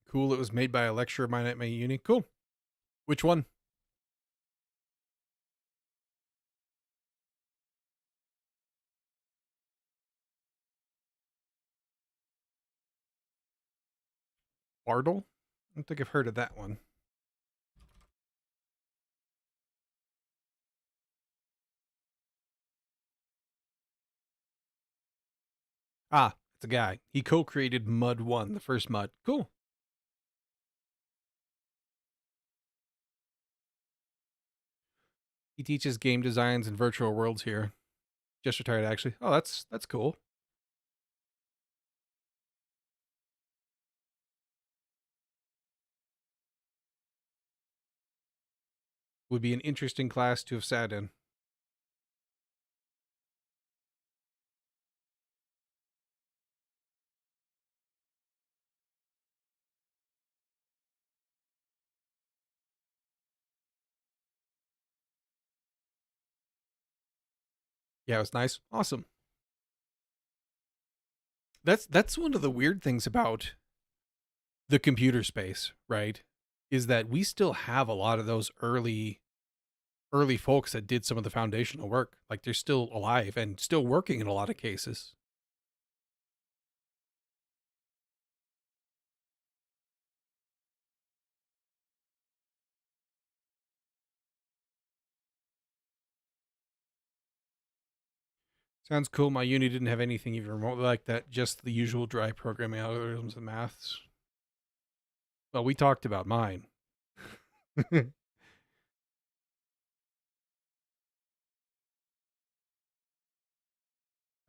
Cool. It was made by a lecturer of mine at my uni. Cool. Which one? Bartle? I don't think I've heard of that one. Ah, it's a guy. He co-created Mud 1, the first Mud. Cool. He teaches game designs and virtual worlds here. Just retired, actually. Oh, that's cool. Would be an interesting class to have sat in. Yeah, it was nice. Awesome. That's one of the weird things about the computer space, right? Is that we still have a lot of those early folks that did some of the foundational work. Like they're still alive and still working in a lot of cases. Sounds cool. My uni didn't have anything even remotely like that, just the usual dry programming algorithms and maths. Well, we talked about mine. I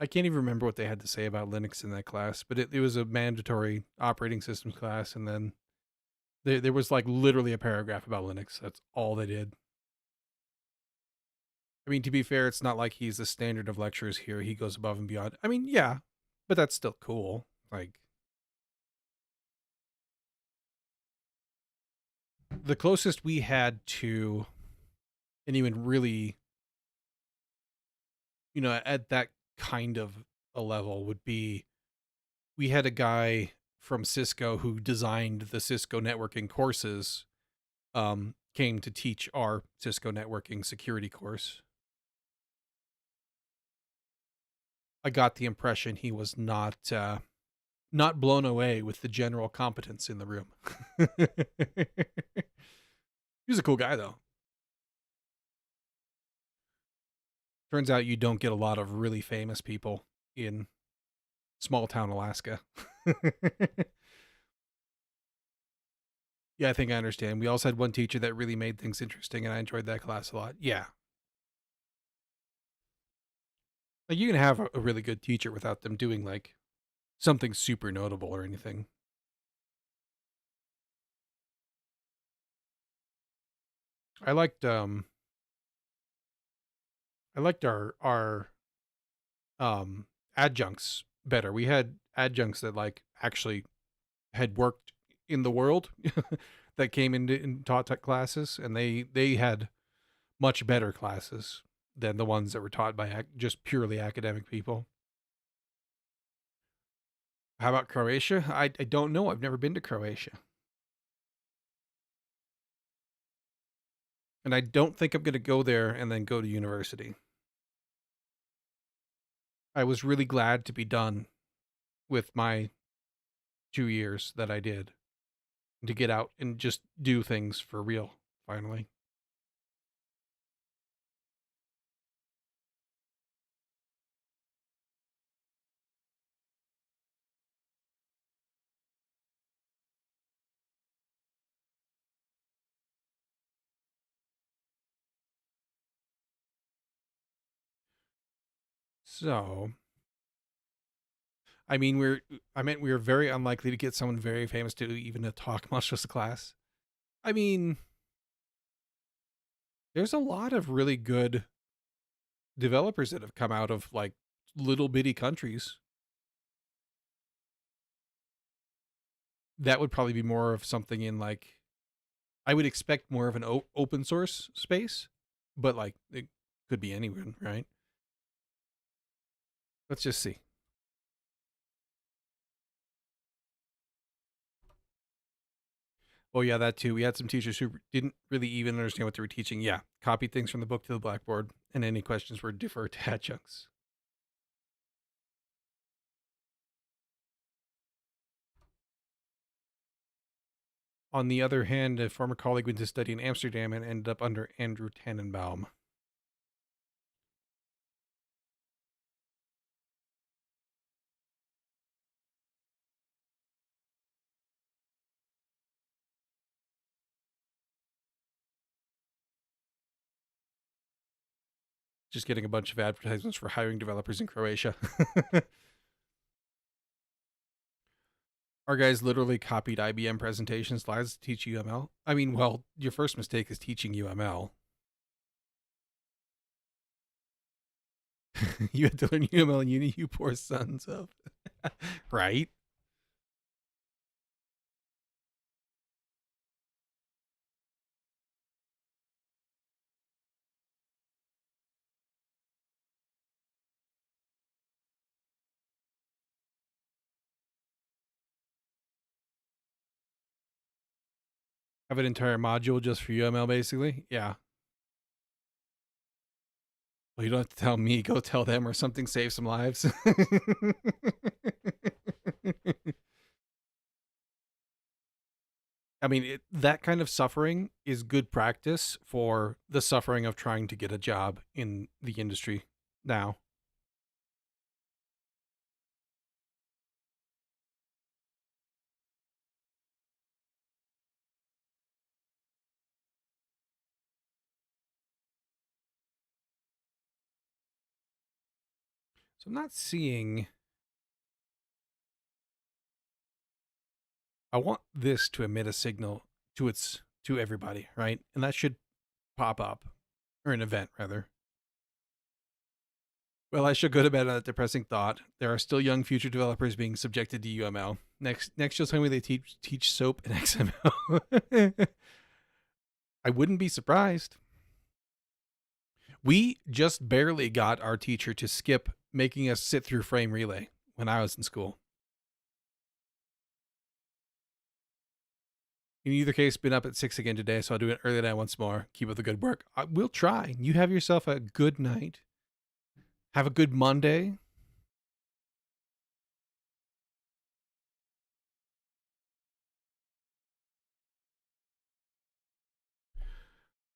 can't even remember what they had to say about Linux in that class, but it was a mandatory operating systems class, and then there was like literally a paragraph about Linux. That's all they did. I mean, to be fair, it's not like he's the standard of lecturers here. He goes above and beyond. I mean, yeah, but that's still cool. Like, the closest we had to anyone really, at that kind of a level would be we had a guy from Cisco who designed the Cisco networking courses, came to teach our Cisco networking security course. I got the impression he was not blown away with the general competence in the room. He was a cool guy though. Turns out you don't get a lot of really famous people in small town Alaska. Yeah, I think I understand. We also had one teacher that really made things interesting, and I enjoyed that class a lot. Yeah. Like, you can have a really good teacher without them doing, like, something super notable or anything. I liked, I liked our adjuncts better. We had adjuncts that like actually had worked in the world that came into and taught tech classes, and they had much better classes than the ones that were taught by just purely academic people. How about Croatia? I don't know. I've never been to Croatia. And I don't think I'm going to go there and then go to university. I was really glad to be done with my 2 years that I did, to get out and just do things for real, finally. So, I mean, I meant we were very unlikely to get someone very famous to even to talk much as a class. I mean, there's a lot of really good developers that have come out of like little bitty countries. That would probably be more of something in like, I would expect more of an open source space, but like it could be anyone, right? Let's just see. Oh yeah, that too. We had some teachers who didn't really even understand what they were teaching. Yeah, copied things from the book to the blackboard, and any questions were deferred to adjuncts. On the other hand, a former colleague went to study in Amsterdam and ended up under Andrew Tannenbaum. Just getting a bunch of advertisements for hiring developers in Croatia. Our guys literally copied IBM presentation slides to teach UML. I mean, well, your first mistake is teaching UML. You had to learn UML in uni, you poor sons of. Right? Have an entire module just for UML, basically. Yeah. Well, you don't have to tell me. Go tell them, or something. Save some lives. I mean, that kind of suffering is good practice for the suffering of trying to get a job in the industry now. So I'm not seeing. I want this to emit a signal to everybody, right? And that should pop up, or an event rather. Well, I should go to bed on that depressing thought. There are still young future developers being subjected to UML. Next, you'll tell me they teach SOAP and XML. I wouldn't be surprised. We just barely got our teacher to skip making us sit through frame relay when I was in school. In either case, been up at 6 again today, so I'll do it early tonight once more. Keep up the good work. We'll try. You have yourself a good night. Have a good Monday.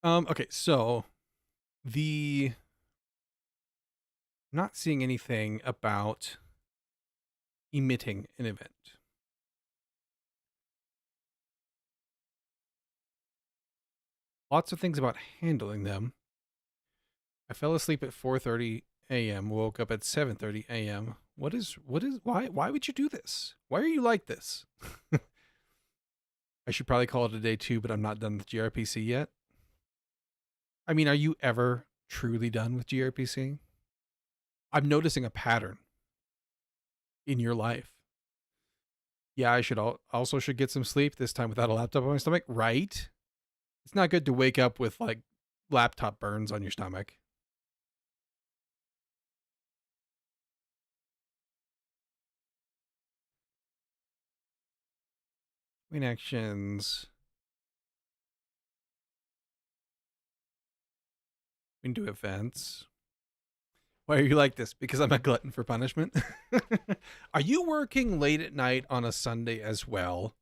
Okay, so I'm not seeing anything about emitting an event. Lots of things about handling them. I fell asleep at 4:30 a.m., woke up at 7:30 a.m. Why would you do this? Why are you like this? I should probably call it a day too, but I'm not done with gRPC yet. I mean, are you ever truly done with gRPC. I'm noticing a pattern in your life. Yeah, I should also should get some sleep this time without a laptop on my stomach, right? It's not good to wake up with like laptop burns on your stomach. Main actions. We can do events. Why are you like this? Because I'm a glutton for punishment? Are you working late at night on a Sunday as well?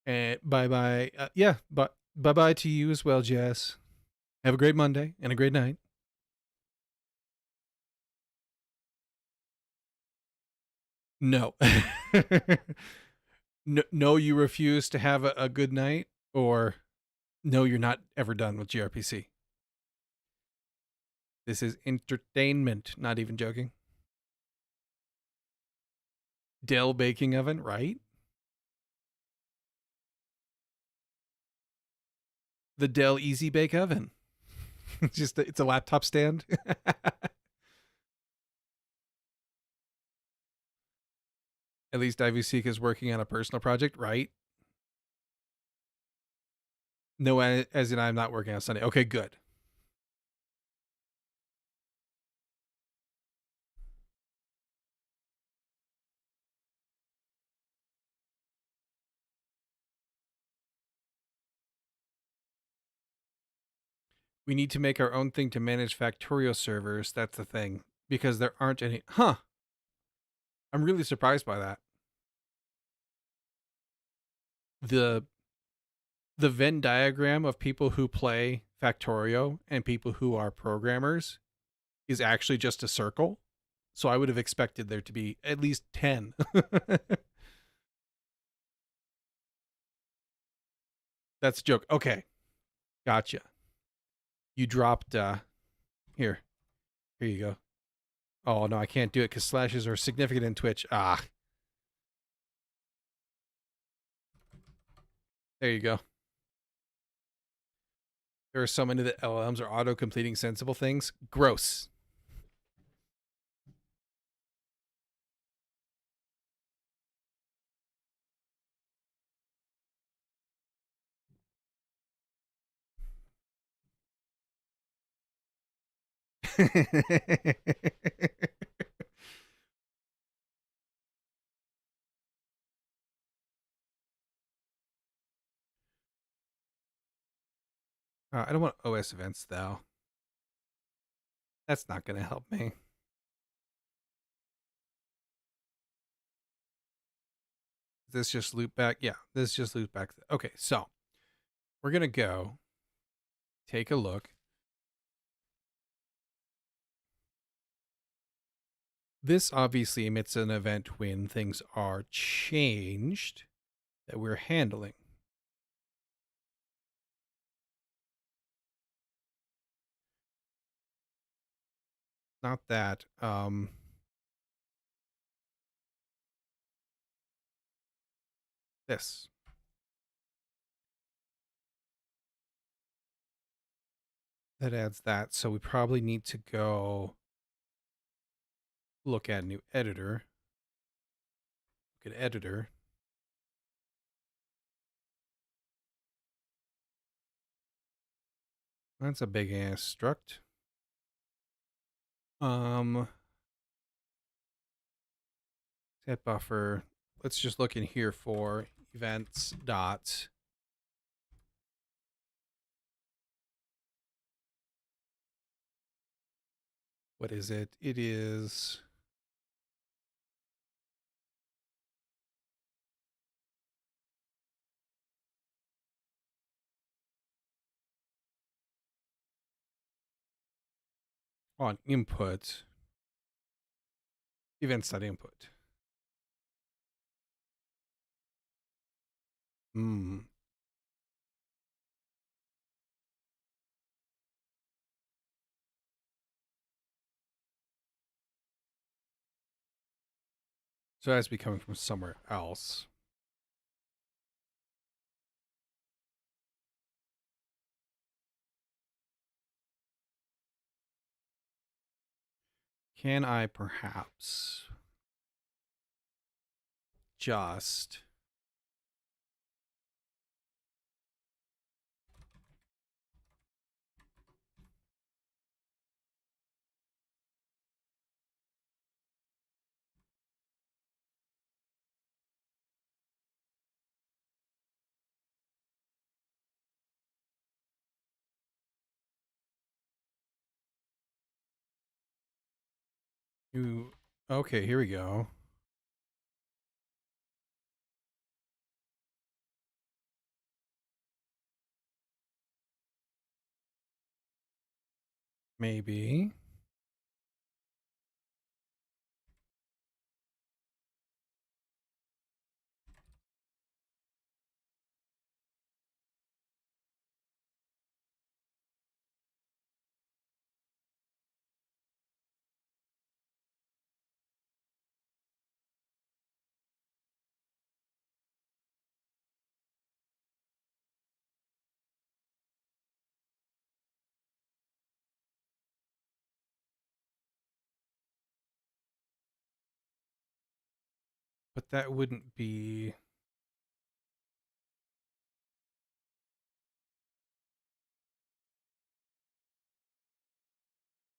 And bye bye. Yeah, but bye bye to you as well, Jess. Have a great Monday and a great night. No. No, you refuse to have a good night, or no, you're not ever done with gRPC. This is entertainment, not even joking. Dell baking oven, right? The Dell Easy Bake Oven. It's a laptop stand. At least Ivy Seek is working on a personal project, right? No, as in I'm not working on Sunday. Okay, good. We need to make our own thing to manage Factorio servers. That's the thing. Because there aren't any. Huh. I'm really surprised by that. The the Venn diagram of people who play Factorio and people who are programmers is actually just a circle. So I would have expected there to be at least 10. That's a joke. Okay. Gotcha. You dropped here. Here you go. Oh no, I can't do it because slashes are significant in Twitch. Ah. There you go. There are so many that LLMs are auto completing sensible things. Gross. I don't want OS events though. That's not going to help me. This just loop back. Yeah, this just loop back. Okay, so we're going to go take a look. This obviously emits an event when things are changed that we're handling. Not that. This. That adds that. So we probably need to go look at a new editor. Look at editor. That's a big ass struct. Set buffer. Let's just look in here for events dot. What is it? It is on input. Events.input. Hmm. So that's be coming from somewhere else. Can I perhaps just you? Okay, here we go. Maybe. But that wouldn't be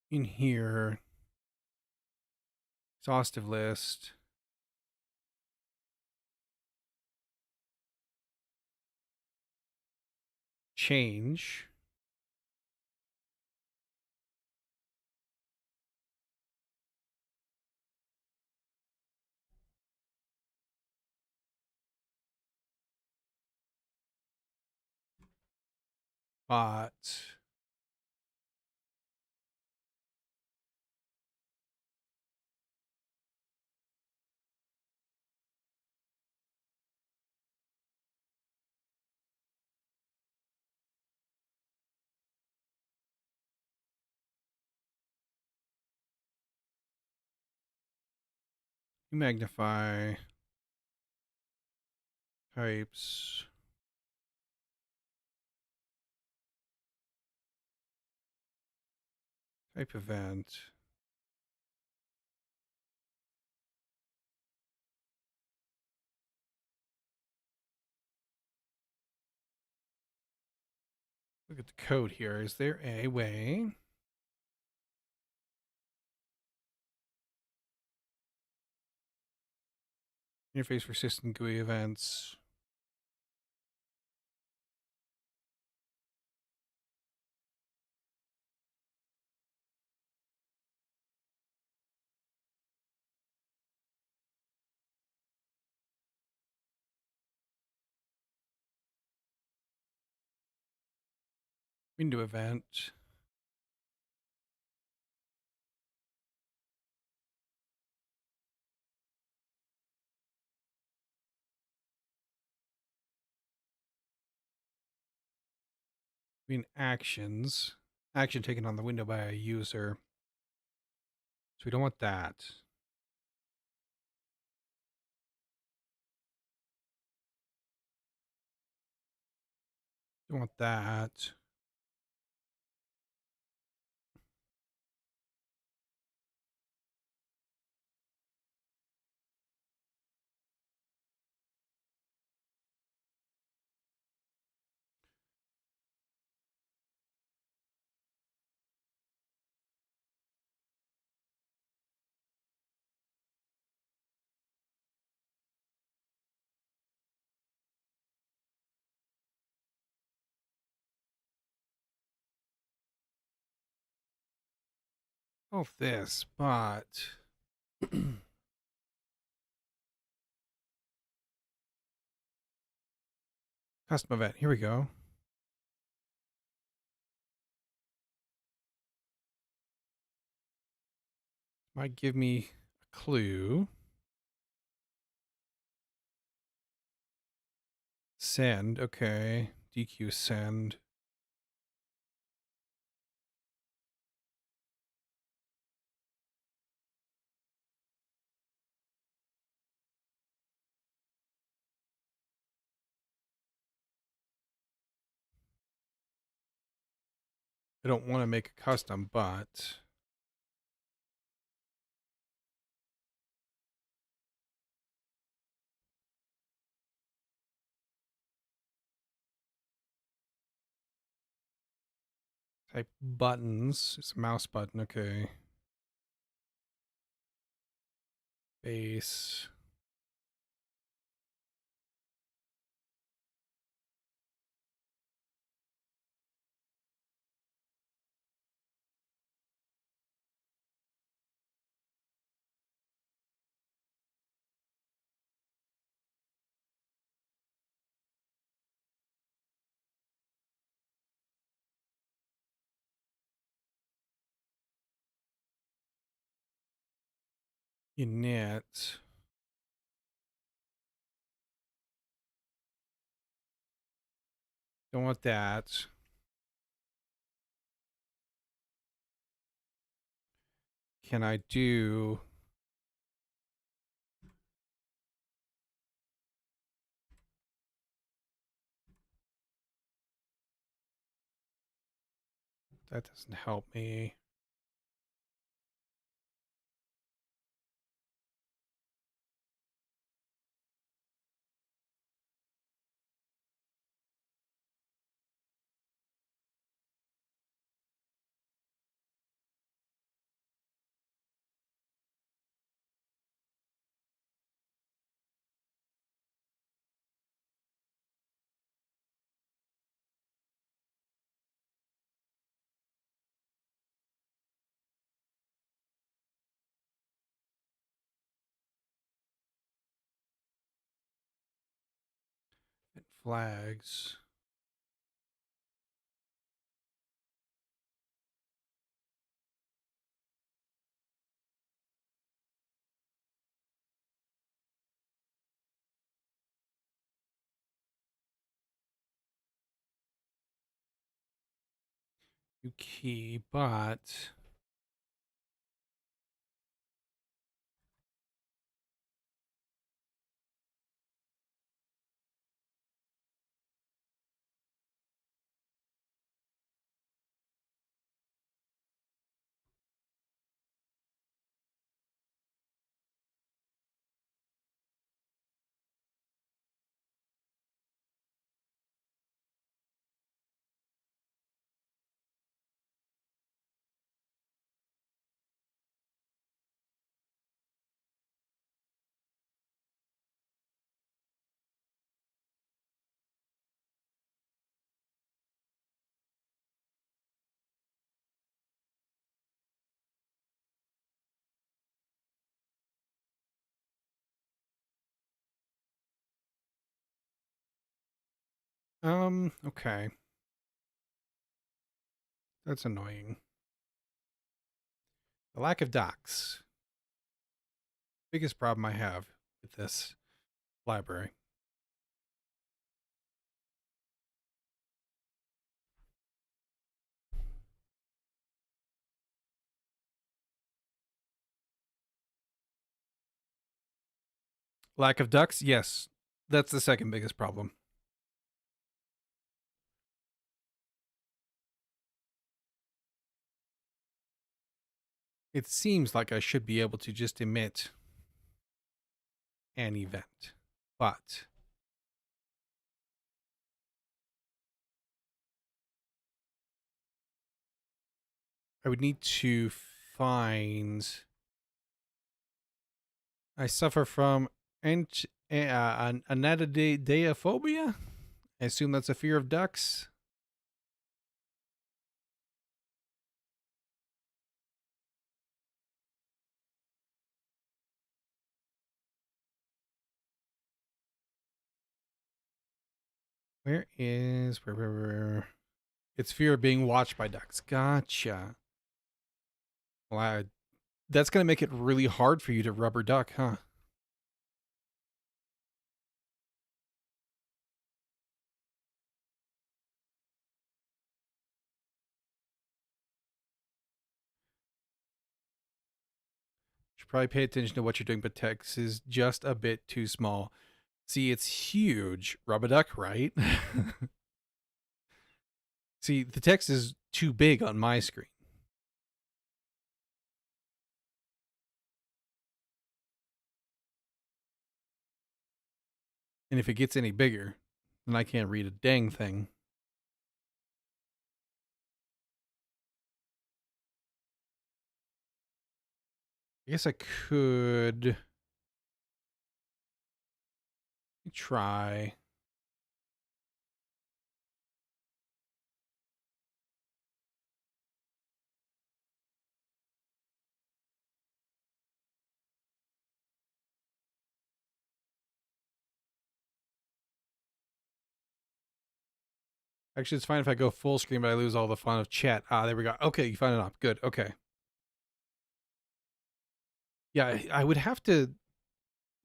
in here. Exhaustive list. Change. But magnify types. Type event. Look at the code here. Is there a way? Interface for system GUI events. Window event. Actions. Action taken on the window by a user. So we don't want that. Don't want that. Oh, this, but custom event. Here we go. Might give me a clue. Send. Okay. DQ send. I don't want to make a custom, but Type buttons. It's a mouse button. Okay. Base. Init. Don't want that. Can I do... That doesn't help me. Flags. New key, but... Okay. That's annoying. The lack of docs. Biggest problem I have with this library. Lack of ducks? Yes. That's the second biggest problem. It seems like I should be able to just emit an event, but I would need to find... I suffer from anatidaephobia. I assume that's a fear of ducks. Where? It's fear of being watched by ducks. Gotcha. Well, that's going to make it really hard for you to rubber duck, huh? Should probably pay attention to what you're doing, but text is just a bit too small. See, it's huge. Rubber duck, right? See, the text is too big on my screen. And if it gets any bigger, then I can't read a dang thing. I guess I could try. Actually, it's fine if I go full screen, but I lose all the fun of chat. Ah, there we go. Okay, you found it up. Good. Okay. Yeah, I would have to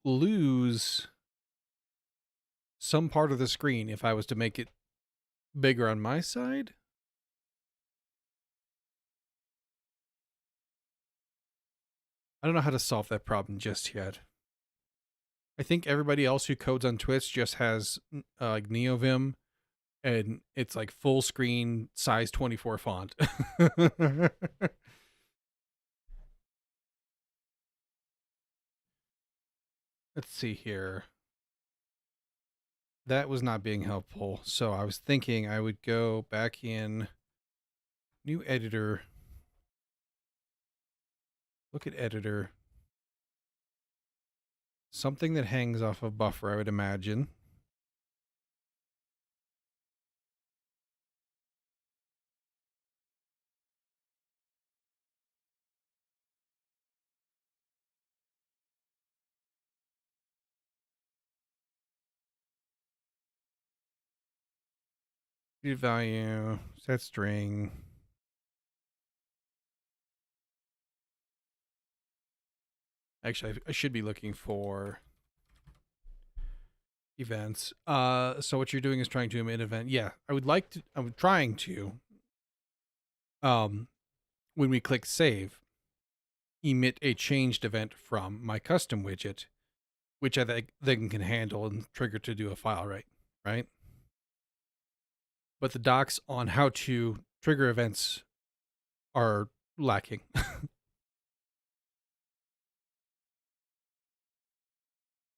lose some part of the screen if I was to make it bigger on my side. I don't know how to solve that problem just yet. I think everybody else who codes on Twitch just has like NeoVim, and it's like full screen size 24 font. Let's see here. That was not being helpful. So I was thinking I would go back in new editor. Look at editor. Something that hangs off of buffer, I would imagine. Value, set string. Actually, I should be looking for events. So what you're doing is trying to emit event. Yeah, I'm trying to, when we click save, emit a changed event from my custom widget, which I then can handle and trigger to do a file write, right? But the docs on how to trigger events are lacking.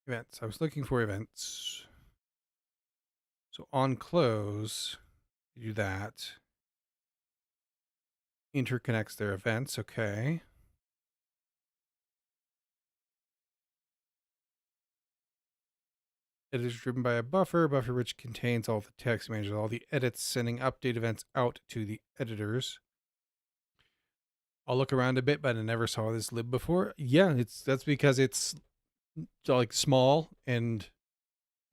Events. I was looking for events. So on close, you do that. Interconnects their events. Okay. It is driven by a buffer which contains all the text, manages all the edits, sending update events out to the editors. I'll look around a bit, but I never saw this lib before. Yeah, that's because it's like small and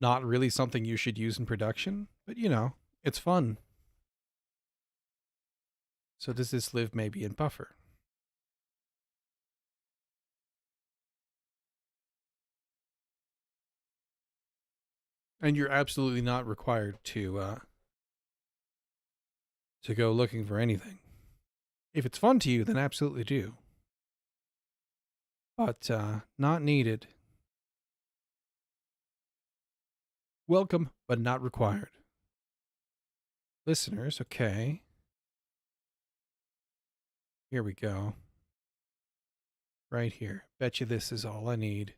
not really something you should use in production, but you know, it's fun. So does this live maybe in buffer? And you're absolutely not required to go looking for anything. If it's fun to you, then absolutely do. But not needed. Welcome, but not required. Listeners, okay. Here we go. Right here. Bet you this is all I need.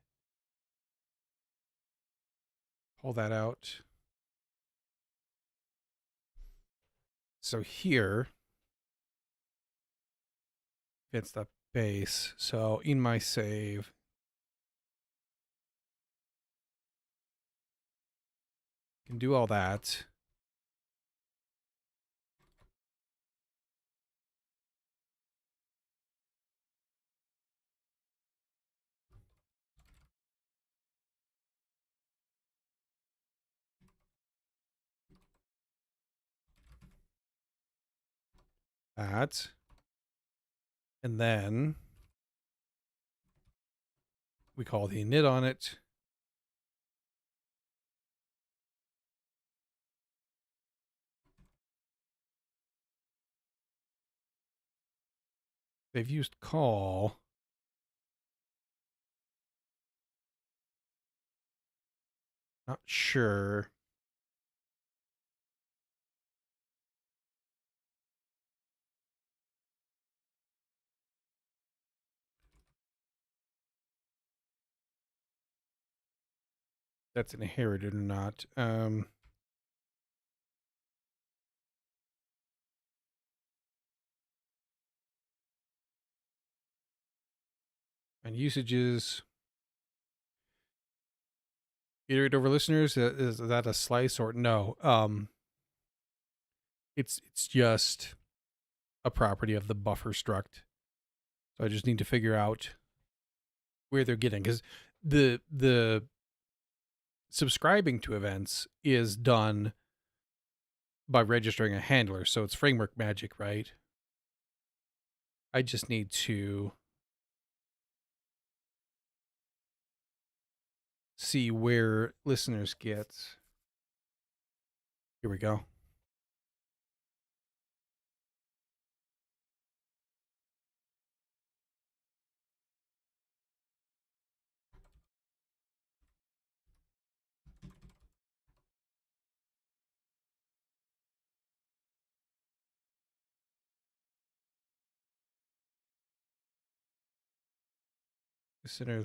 Pull that out. So here, it's the base. So in my save, can do all that. That. And then we call the init on it. They've used call. Not sure. That's inherited or not. I And usages. Iterate over listeners. Is that a slice or no? It's just a property of the buffer struct. So I just need to figure out where they're getting, because the subscribing to events is done by registering a handler, so it's framework magic, right? I just need to see where listeners get. Here we go.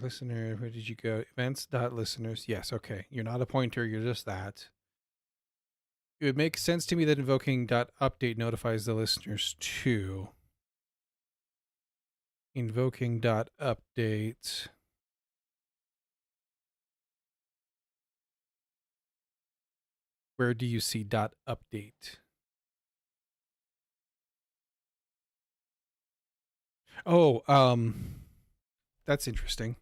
Listener, where did you go? Events.listeners. Yes, okay. You're not a pointer, you're just that. It would make sense to me that invoking.update notifies the listeners too. Invoking.update. Where do you see .update? Oh, that's interesting.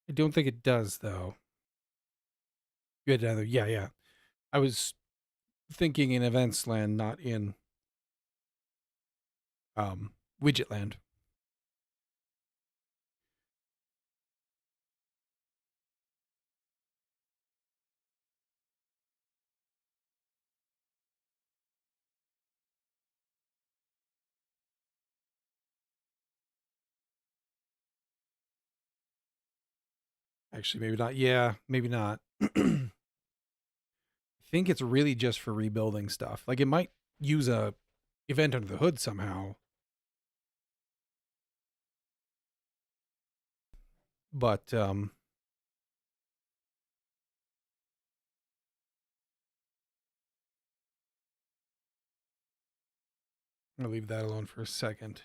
I don't think it does though. You had another, yeah. I was thinking in events land, not in widget land. Actually, maybe not. Yeah, maybe not. I think it's really just for rebuilding stuff. Like it might use a event under the hood somehow, but I'll leave that alone for a second.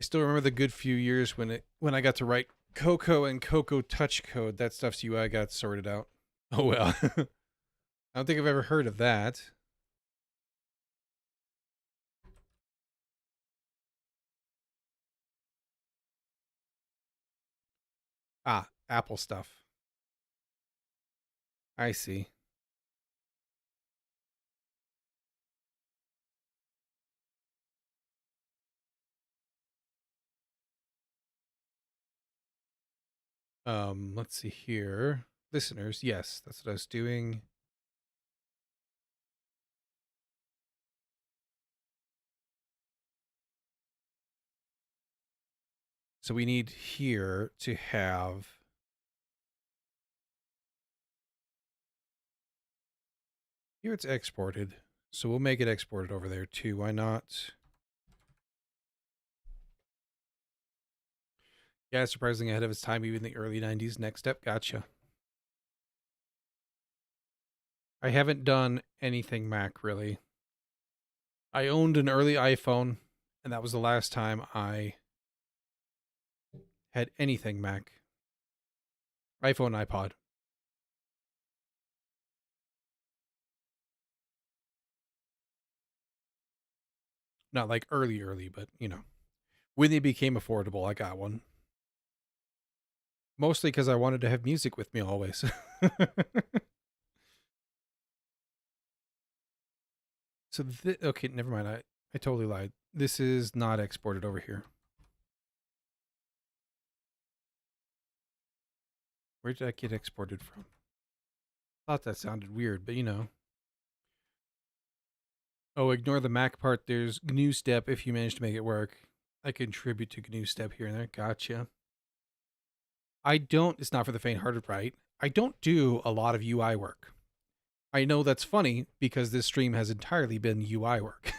I still remember the good few years when I got to write Cocoa and Cocoa Touch code. That stuff's UI got sorted out. Oh well. I don't think I've ever heard of that. Ah, Apple stuff. I see. Let's see here. Listeners, yes, that's what I was doing. So we need here to have here it's exported. So we'll make it exported over there too. Why not? Yeah, surprisingly ahead of its time, even in the early 90s. Next step, gotcha. I haven't done anything Mac really. I owned an early iPhone, and that was the last time I had anything Mac. iPhone, iPod. Not like early, but you know, when they became affordable, I got one. Mostly because I wanted to have music with me always. So, okay, never mind. I totally lied. This is not exported over here. Where did that get exported from? Thought that sounded weird, but you know. Oh, ignore the Mac part. There's GNU step if you manage to make it work. I contribute to GNU step here and there. Gotcha. I don't, it's not for the faint hearted, right? I don't do a lot of UI work. I know that's funny because this stream has entirely been UI work.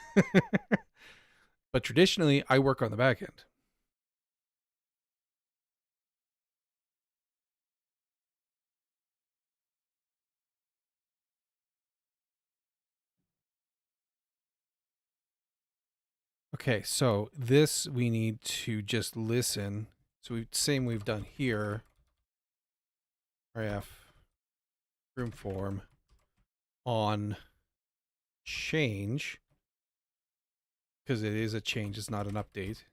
But traditionally, I work on the back end. Okay, so this we need to just listen. So same we've done here. RF room form on change, because it is a change, it's not an update.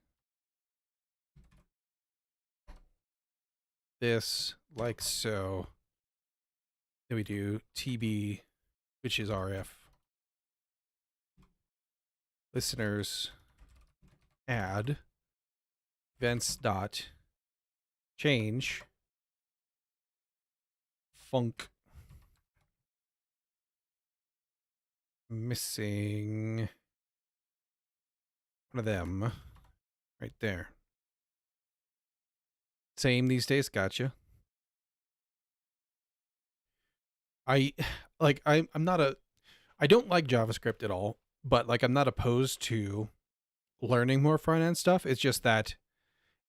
This like so. Then we do TB, which is RF. Listeners add events dot change func missing one of them right there. Same these days, gotcha. I'm not a I don't like JavaScript at all, but like I'm not opposed to learning more front end stuff. It's just that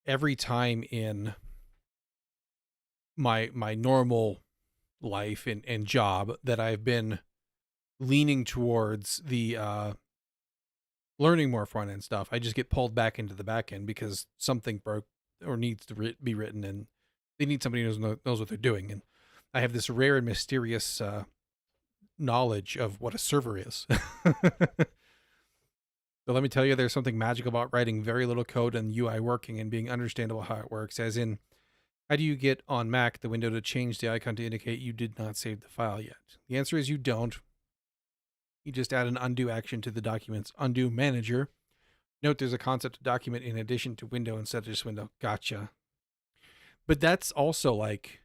every time in my normal life and job that I've been leaning towards the learning more front end stuff, I just get pulled back into the back end because something broke or needs to be written, and they need somebody who knows what they're doing. And I have this rare and mysterious knowledge of what a server is. So let me tell you, there's something magical about writing very little code and UI working and being understandable how it works. As in, how do you get on Mac the window to change the icon to indicate you did not save the file yet? The answer is you don't. You just add an undo action to the document's undo manager. Note there's a concept document in addition to window instead of just window. Gotcha. But that's also like,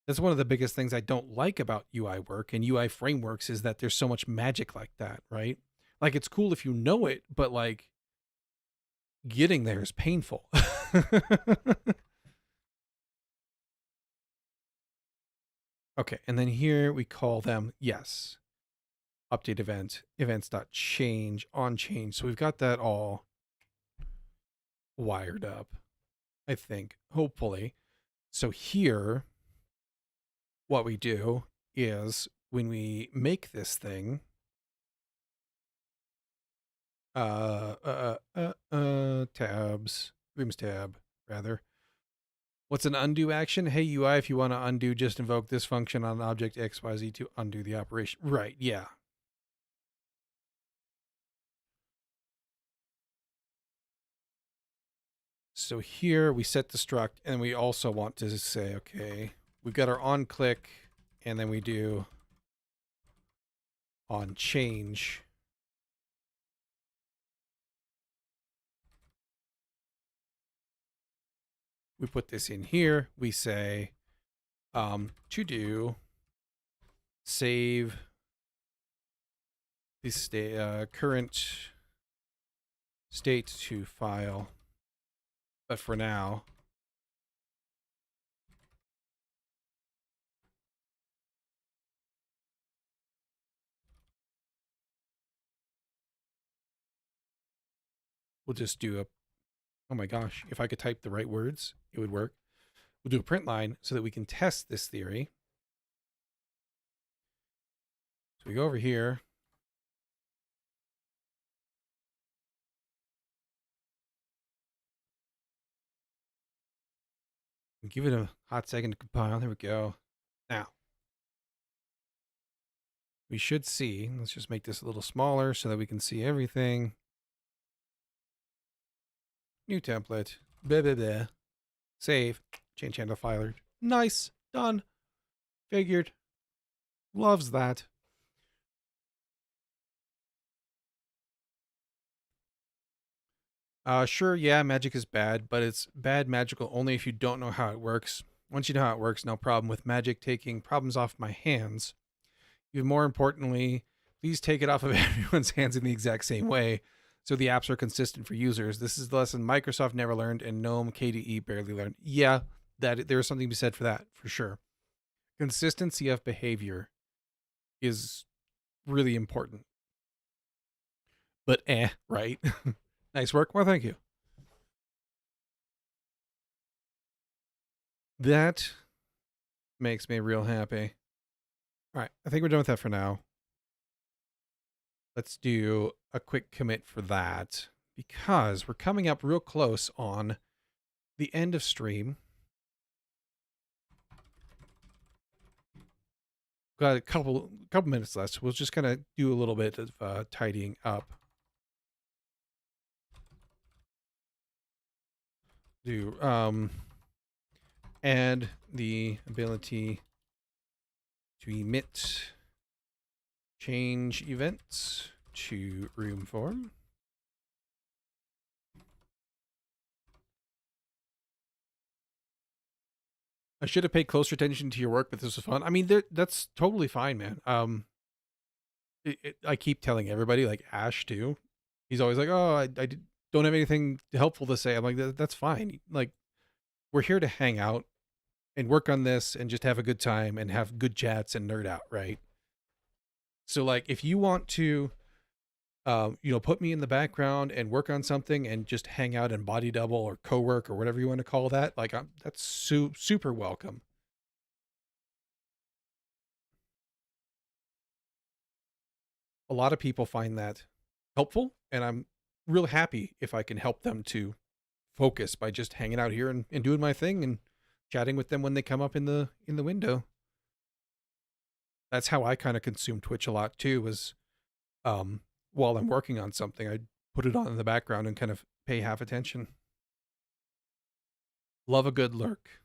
that's one of the biggest things I don't like about UI work and UI frameworks is that there's so much magic like that, right? Like it's cool if you know it, but like getting there is painful. Okay, and then here we call them, yes, update event, events.change on change. So we've got that all wired up, I think, hopefully. So here, what we do is when we make this thing, tabs, rooms tab, rather. What's an undo action? Hey UI, if you want to undo, just invoke this function on object XYZ to undo the operation. Right, yeah. So here we set the struct, and we also want to say, okay, we've got our on click, and then we do on change. We put this in here. We say to do save this current state to file. But for now, we'll just do a, oh my gosh, if I could type the right words, it would work. We'll do a print line so that we can test this theory. So we go over here. Give it a hot second to compile. There we go. Now, we should see, let's just make this a little smaller so that we can see everything. New template. Blah, blah, blah. Save. Change handle filer. Nice. Done. Figured. Loves that. Sure, yeah, magic is bad, but it's bad magical only if you don't know how it works. Once you know how it works, no problem with magic taking problems off my hands. Even more importantly, please take it off of everyone's hands in the exact same way so the apps are consistent for users. This is the lesson Microsoft never learned and GNOME KDE barely learned. Yeah, that there's something to be said for that, for sure. Consistency of behavior. is really important. But right? Nice work. Well, thank you. That makes me real happy. All right, I think we're done with that for now. Let's do a quick commit for that because we're coming up real close on the end of stream. Got a couple minutes left. So we'll just kind of do a little bit of tidying up. Do add the ability to emit change events to room form. I should have paid closer attention to your work, but this was fun. I mean, that's totally fine, man. I keep telling everybody, like Ash too. He's always like, "Oh, don't have anything helpful to say." I'm like, "That's fine. Like, we're here to hang out and work on this and just have a good time and have good chats and nerd out, right?" So, like, if you want to, put me in the background and work on something and just hang out and body double or co-work or whatever you want to call that, like, that's super welcome. A lot of people find that helpful, and I'm real happy if I can help them to focus by just hanging out here and doing my thing and chatting with them when they come up in the window. That's how I kind of consume Twitch a lot too, was while I'm working on something, I put it on in the background and kind of pay half attention. Love a good lurk.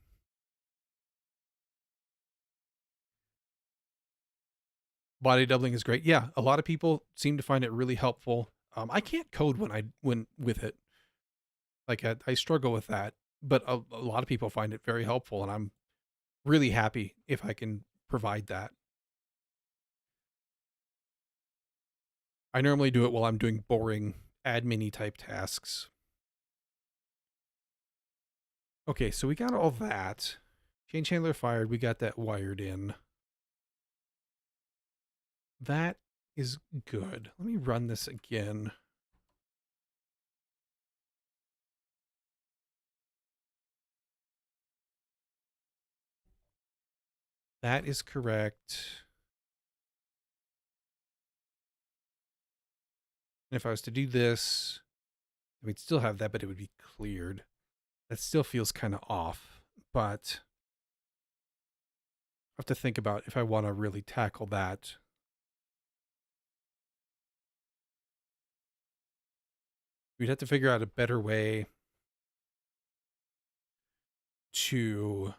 Body doubling is great. Yeah, a lot of people seem to find it really helpful. I can't code when with it. Like I struggle with that, but a lot of people find it very helpful, and I'm really happy if I can provide that. I normally do it while I'm doing boring admin-y type tasks. Okay, so we got all that. Change handler fired. We got that wired in. That is good. Let me run this again. That is correct. And if I was to do this, we'd still have that, but it would be cleared. That still feels kind of off, but I have to think about if I want to really tackle that. We'd have to figure out a better way to.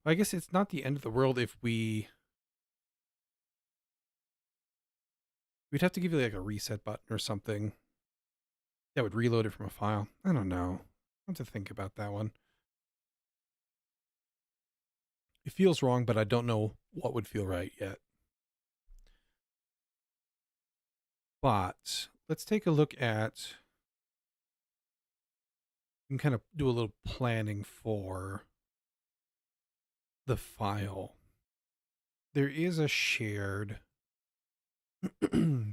I guess it's not the end of the world if we'd have to give you like a reset button or something that would reload it from a file. I don't know. I have to think about that one. It feels wrong, but I don't know what would feel right yet. But let's take a look at. We can kind of do a little planning for the file. There is a shared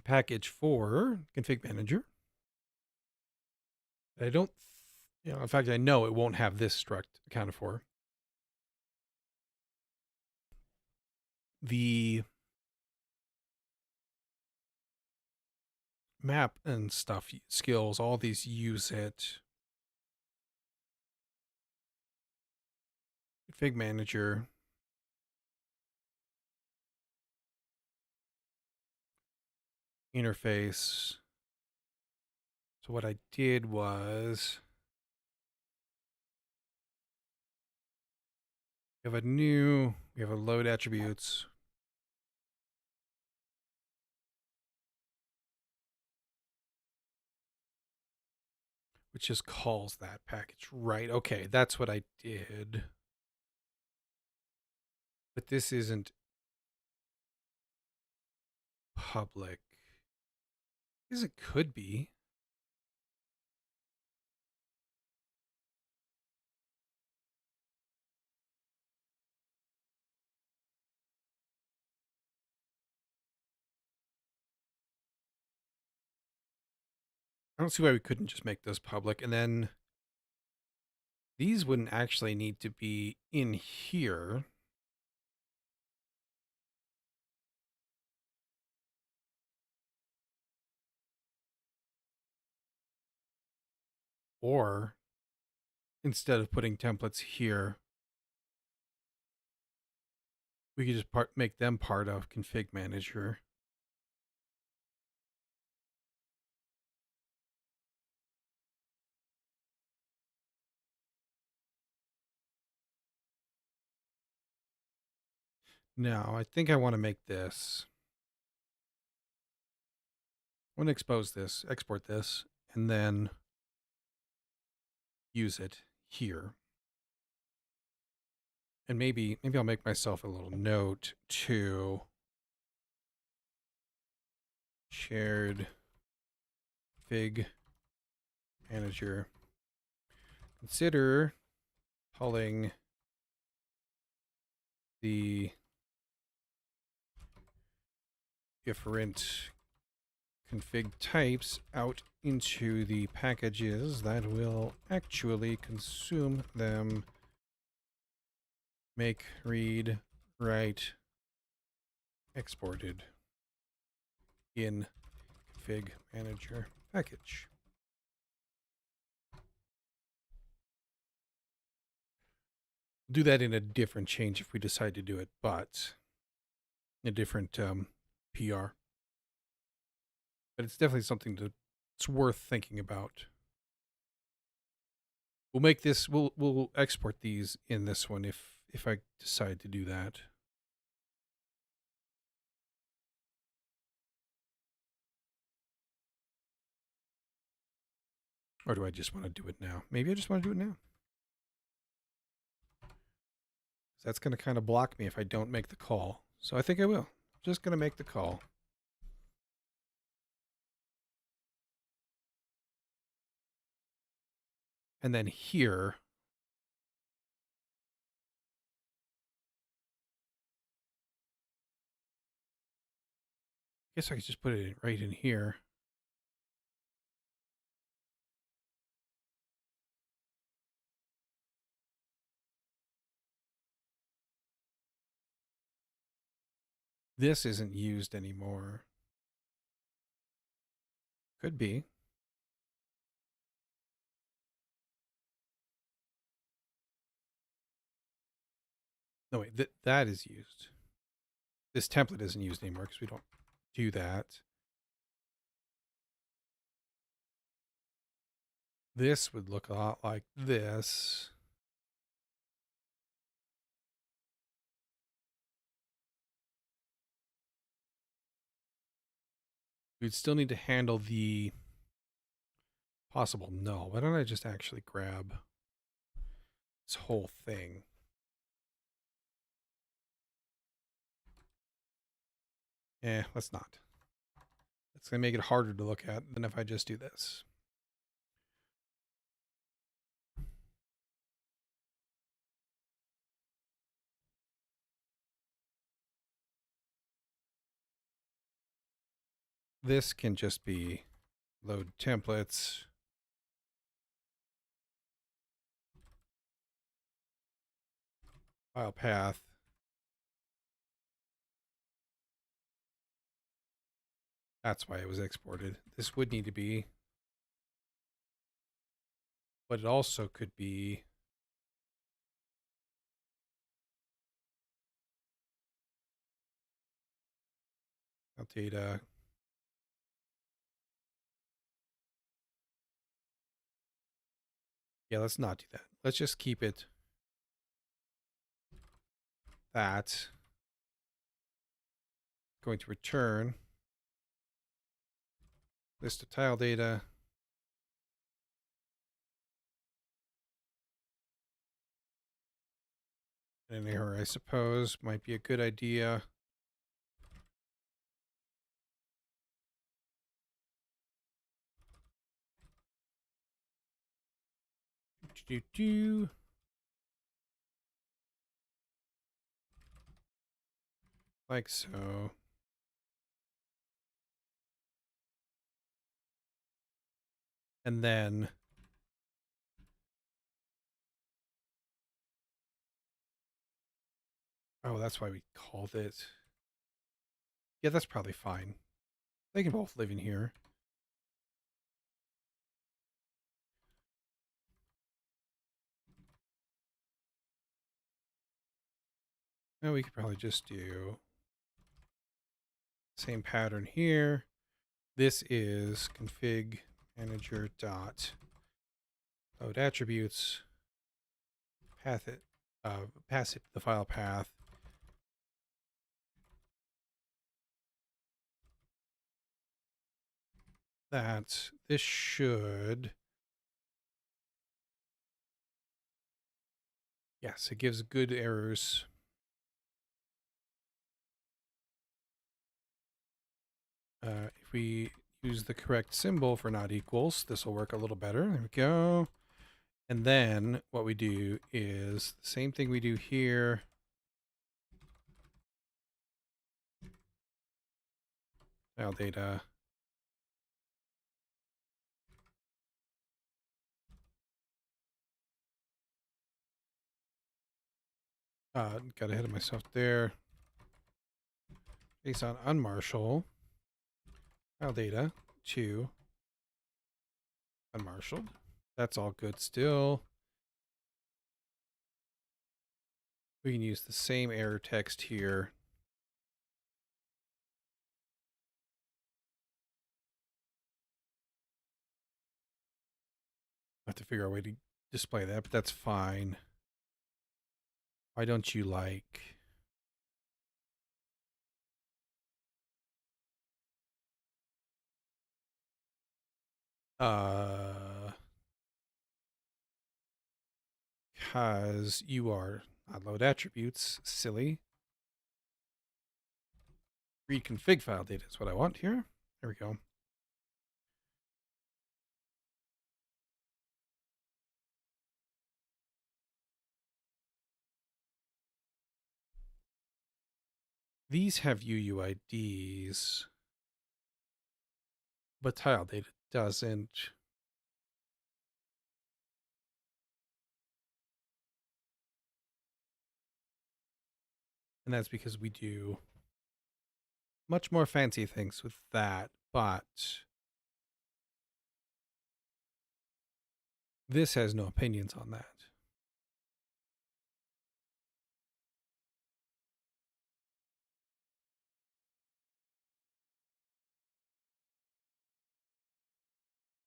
package for config manager. I don't, in fact, I know it won't have this struct accounted for. The map and stuff, skills, all these use it. Config manager. Interface. So what I did was we have a load attributes. Which just calls that package. Right. Okay. That's what I did. But this isn't public. As it could be. I don't see why we couldn't just make those public, and then these wouldn't actually need to be in here. Or instead of putting templates here, we could just make them part of config manager. Now, I think I want to make this. I want to expose this, export this, and then use it here. And maybe I'll make myself a little note to shared config manager. Consider pulling the different config types out into the packages that will actually consume them. Make, read, write, exported in config manager package. Do that in a different change if we decide to do it, but a different PR. But it's definitely something it's worth thinking about. We'll make this. We'll export these in this one if I decide to do that. Or do I just want to do it now? Maybe I just want to do it now. That's going to kind of block me if I don't make the call. So I think I will. I'm just going to make the call. And then here, I guess I could just put it right in here. This isn't used anymore. Could be. No, wait, that is used. This template isn't used anymore because we don't do that. This would look a lot like this. We'd still need to handle the possible null. Why don't I just actually grab this whole thing? Let's not. It's going to make it harder to look at than if I just do this. This can just be load templates. File path. That's why it was exported. This would need to be, but it also could be data. Yeah, let's not do that. Let's just keep it that. Going to return list of tile data. An error, I suppose, might be a good idea. Like so. And then oh, that's why we called it. Yeah, that's probably fine. They can both live in here. Now we could probably just do same pattern here. This is config manager dot load attributes, pass it to the file path. That this should, yes, it gives good errors. If we use the correct symbol for not equals, this will work a little better. There we go. And then what we do is the same thing we do here. File data. Got ahead of myself there. Based on unmarshal. File data to unmarshaled. That's all good still. We can use the same error text here. I have to figure out a way to display that, but that's fine. Why don't you like... because you are not load attributes, silly. Read config file data is what I want here. There we go. These have UUIDs, but tile data doesn't. And that's because we do much more fancy things with that, but this has no opinions on that.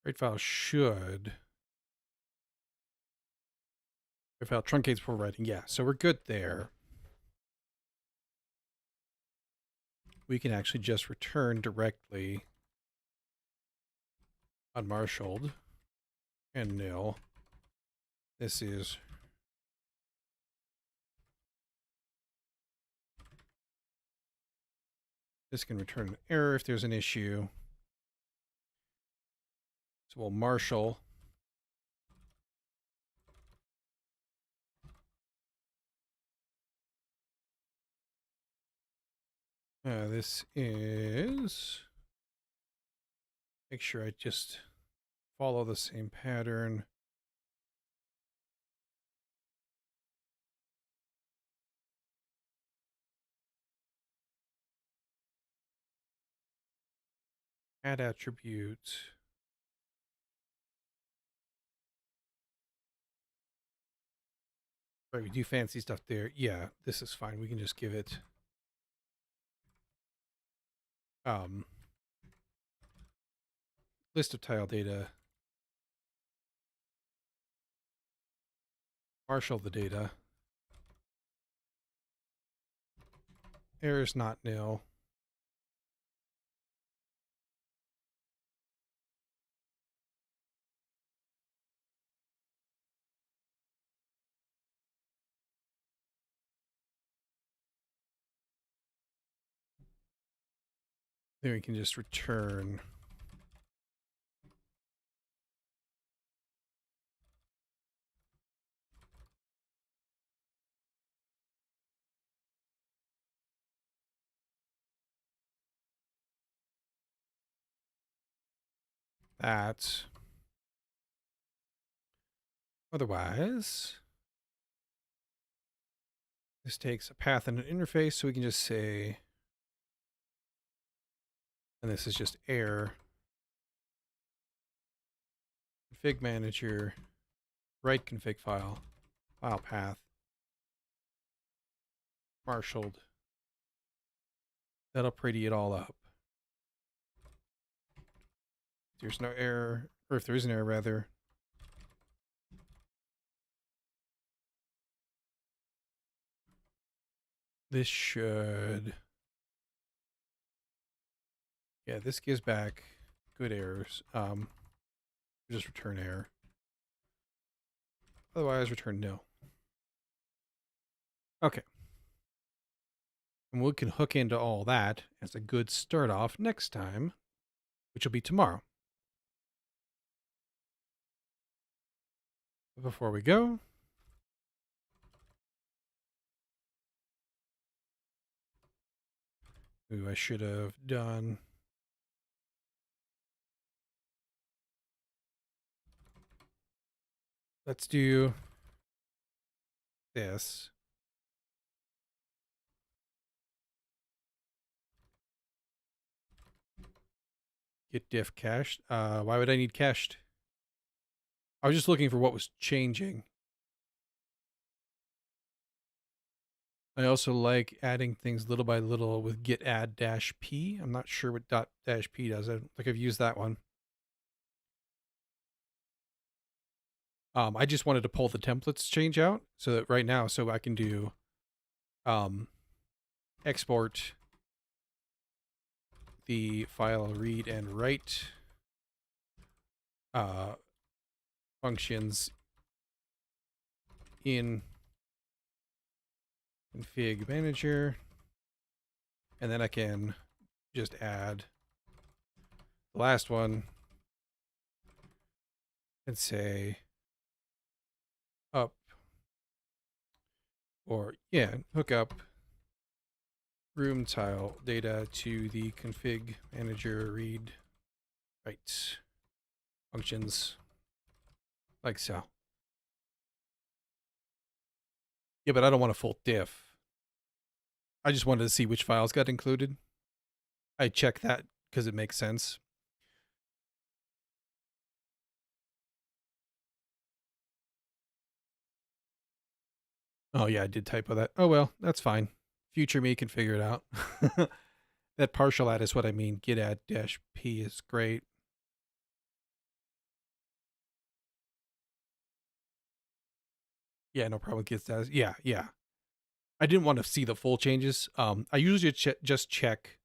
Rate file should. Rate file truncates before writing. Yeah, so we're good there. We can actually just return directly unmarshaled and nil. This is this can return an error if there's an issue. So we'll marshal. This is, make sure I just follow the same pattern. Add attribute. Right, we do fancy stuff there. Yeah, this is fine. We can just give it list of tile data. Marshal the data. Error is not nil. Then we can just return that. Otherwise, this takes a path and an interface, so we can just say, and this is just error, config manager, write config file, file path, marshaled. That'll pretty it all up. If there's no error, or if there is an error rather, this should, yeah, this gives back good errors. Just return error. Otherwise, return no. Okay. And we can hook into all that as a good start off next time, which will be tomorrow. But before we go, ooh, I should have done. Let's do this. Get diff cached. Why would I need cached? I was just looking for what was changing. I also like adding things little by little with git add -p. I'm not sure what -p does. I don't think I've used that one. I just wanted to pull the templates change out so that right now, so I can do export the file read and write functions in config manager, and then I can just add the last one and say up, or yeah, hook up room tile data to the config manager read write functions, like so. Yeah, but I don't want a full diff. I just wanted to see which files got included. I check that because it makes sense. Oh yeah, I did typo that. Oh well, that's fine. Future me can figure it out. That partial add is what I mean. Git add -p is great. Yeah, no problem with git status. Yeah, yeah. I didn't want to see the full changes. I usually just check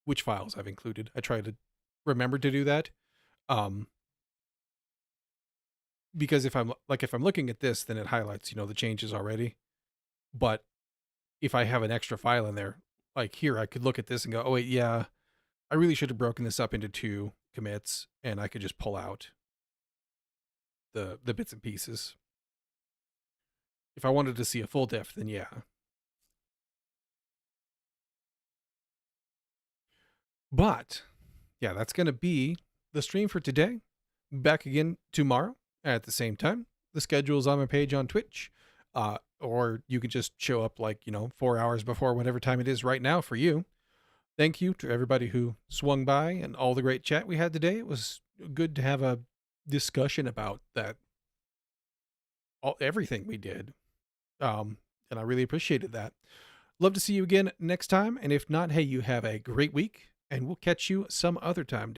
which files I've included. I try to remember to do that. Because if I'm looking at this, then it highlights, the changes already. But if I have an extra file in there, like here, I could look at this and go, oh wait, yeah, I really should have broken this up into 2 commits, and I could just pull out the bits and pieces. If I wanted to see a full diff, then yeah. But yeah, that's going to be the stream for today. Back again tomorrow at the same time. The schedule is on my page on Twitch. Or you can just show up 4 hours before whatever time it is right now for you. Thank you to everybody who swung by and all the great chat we had today. It was good to have a discussion about that, everything we did. And I really appreciated that. Love to see you again next time. And if not, hey, you have a great week, and we'll catch you some other time.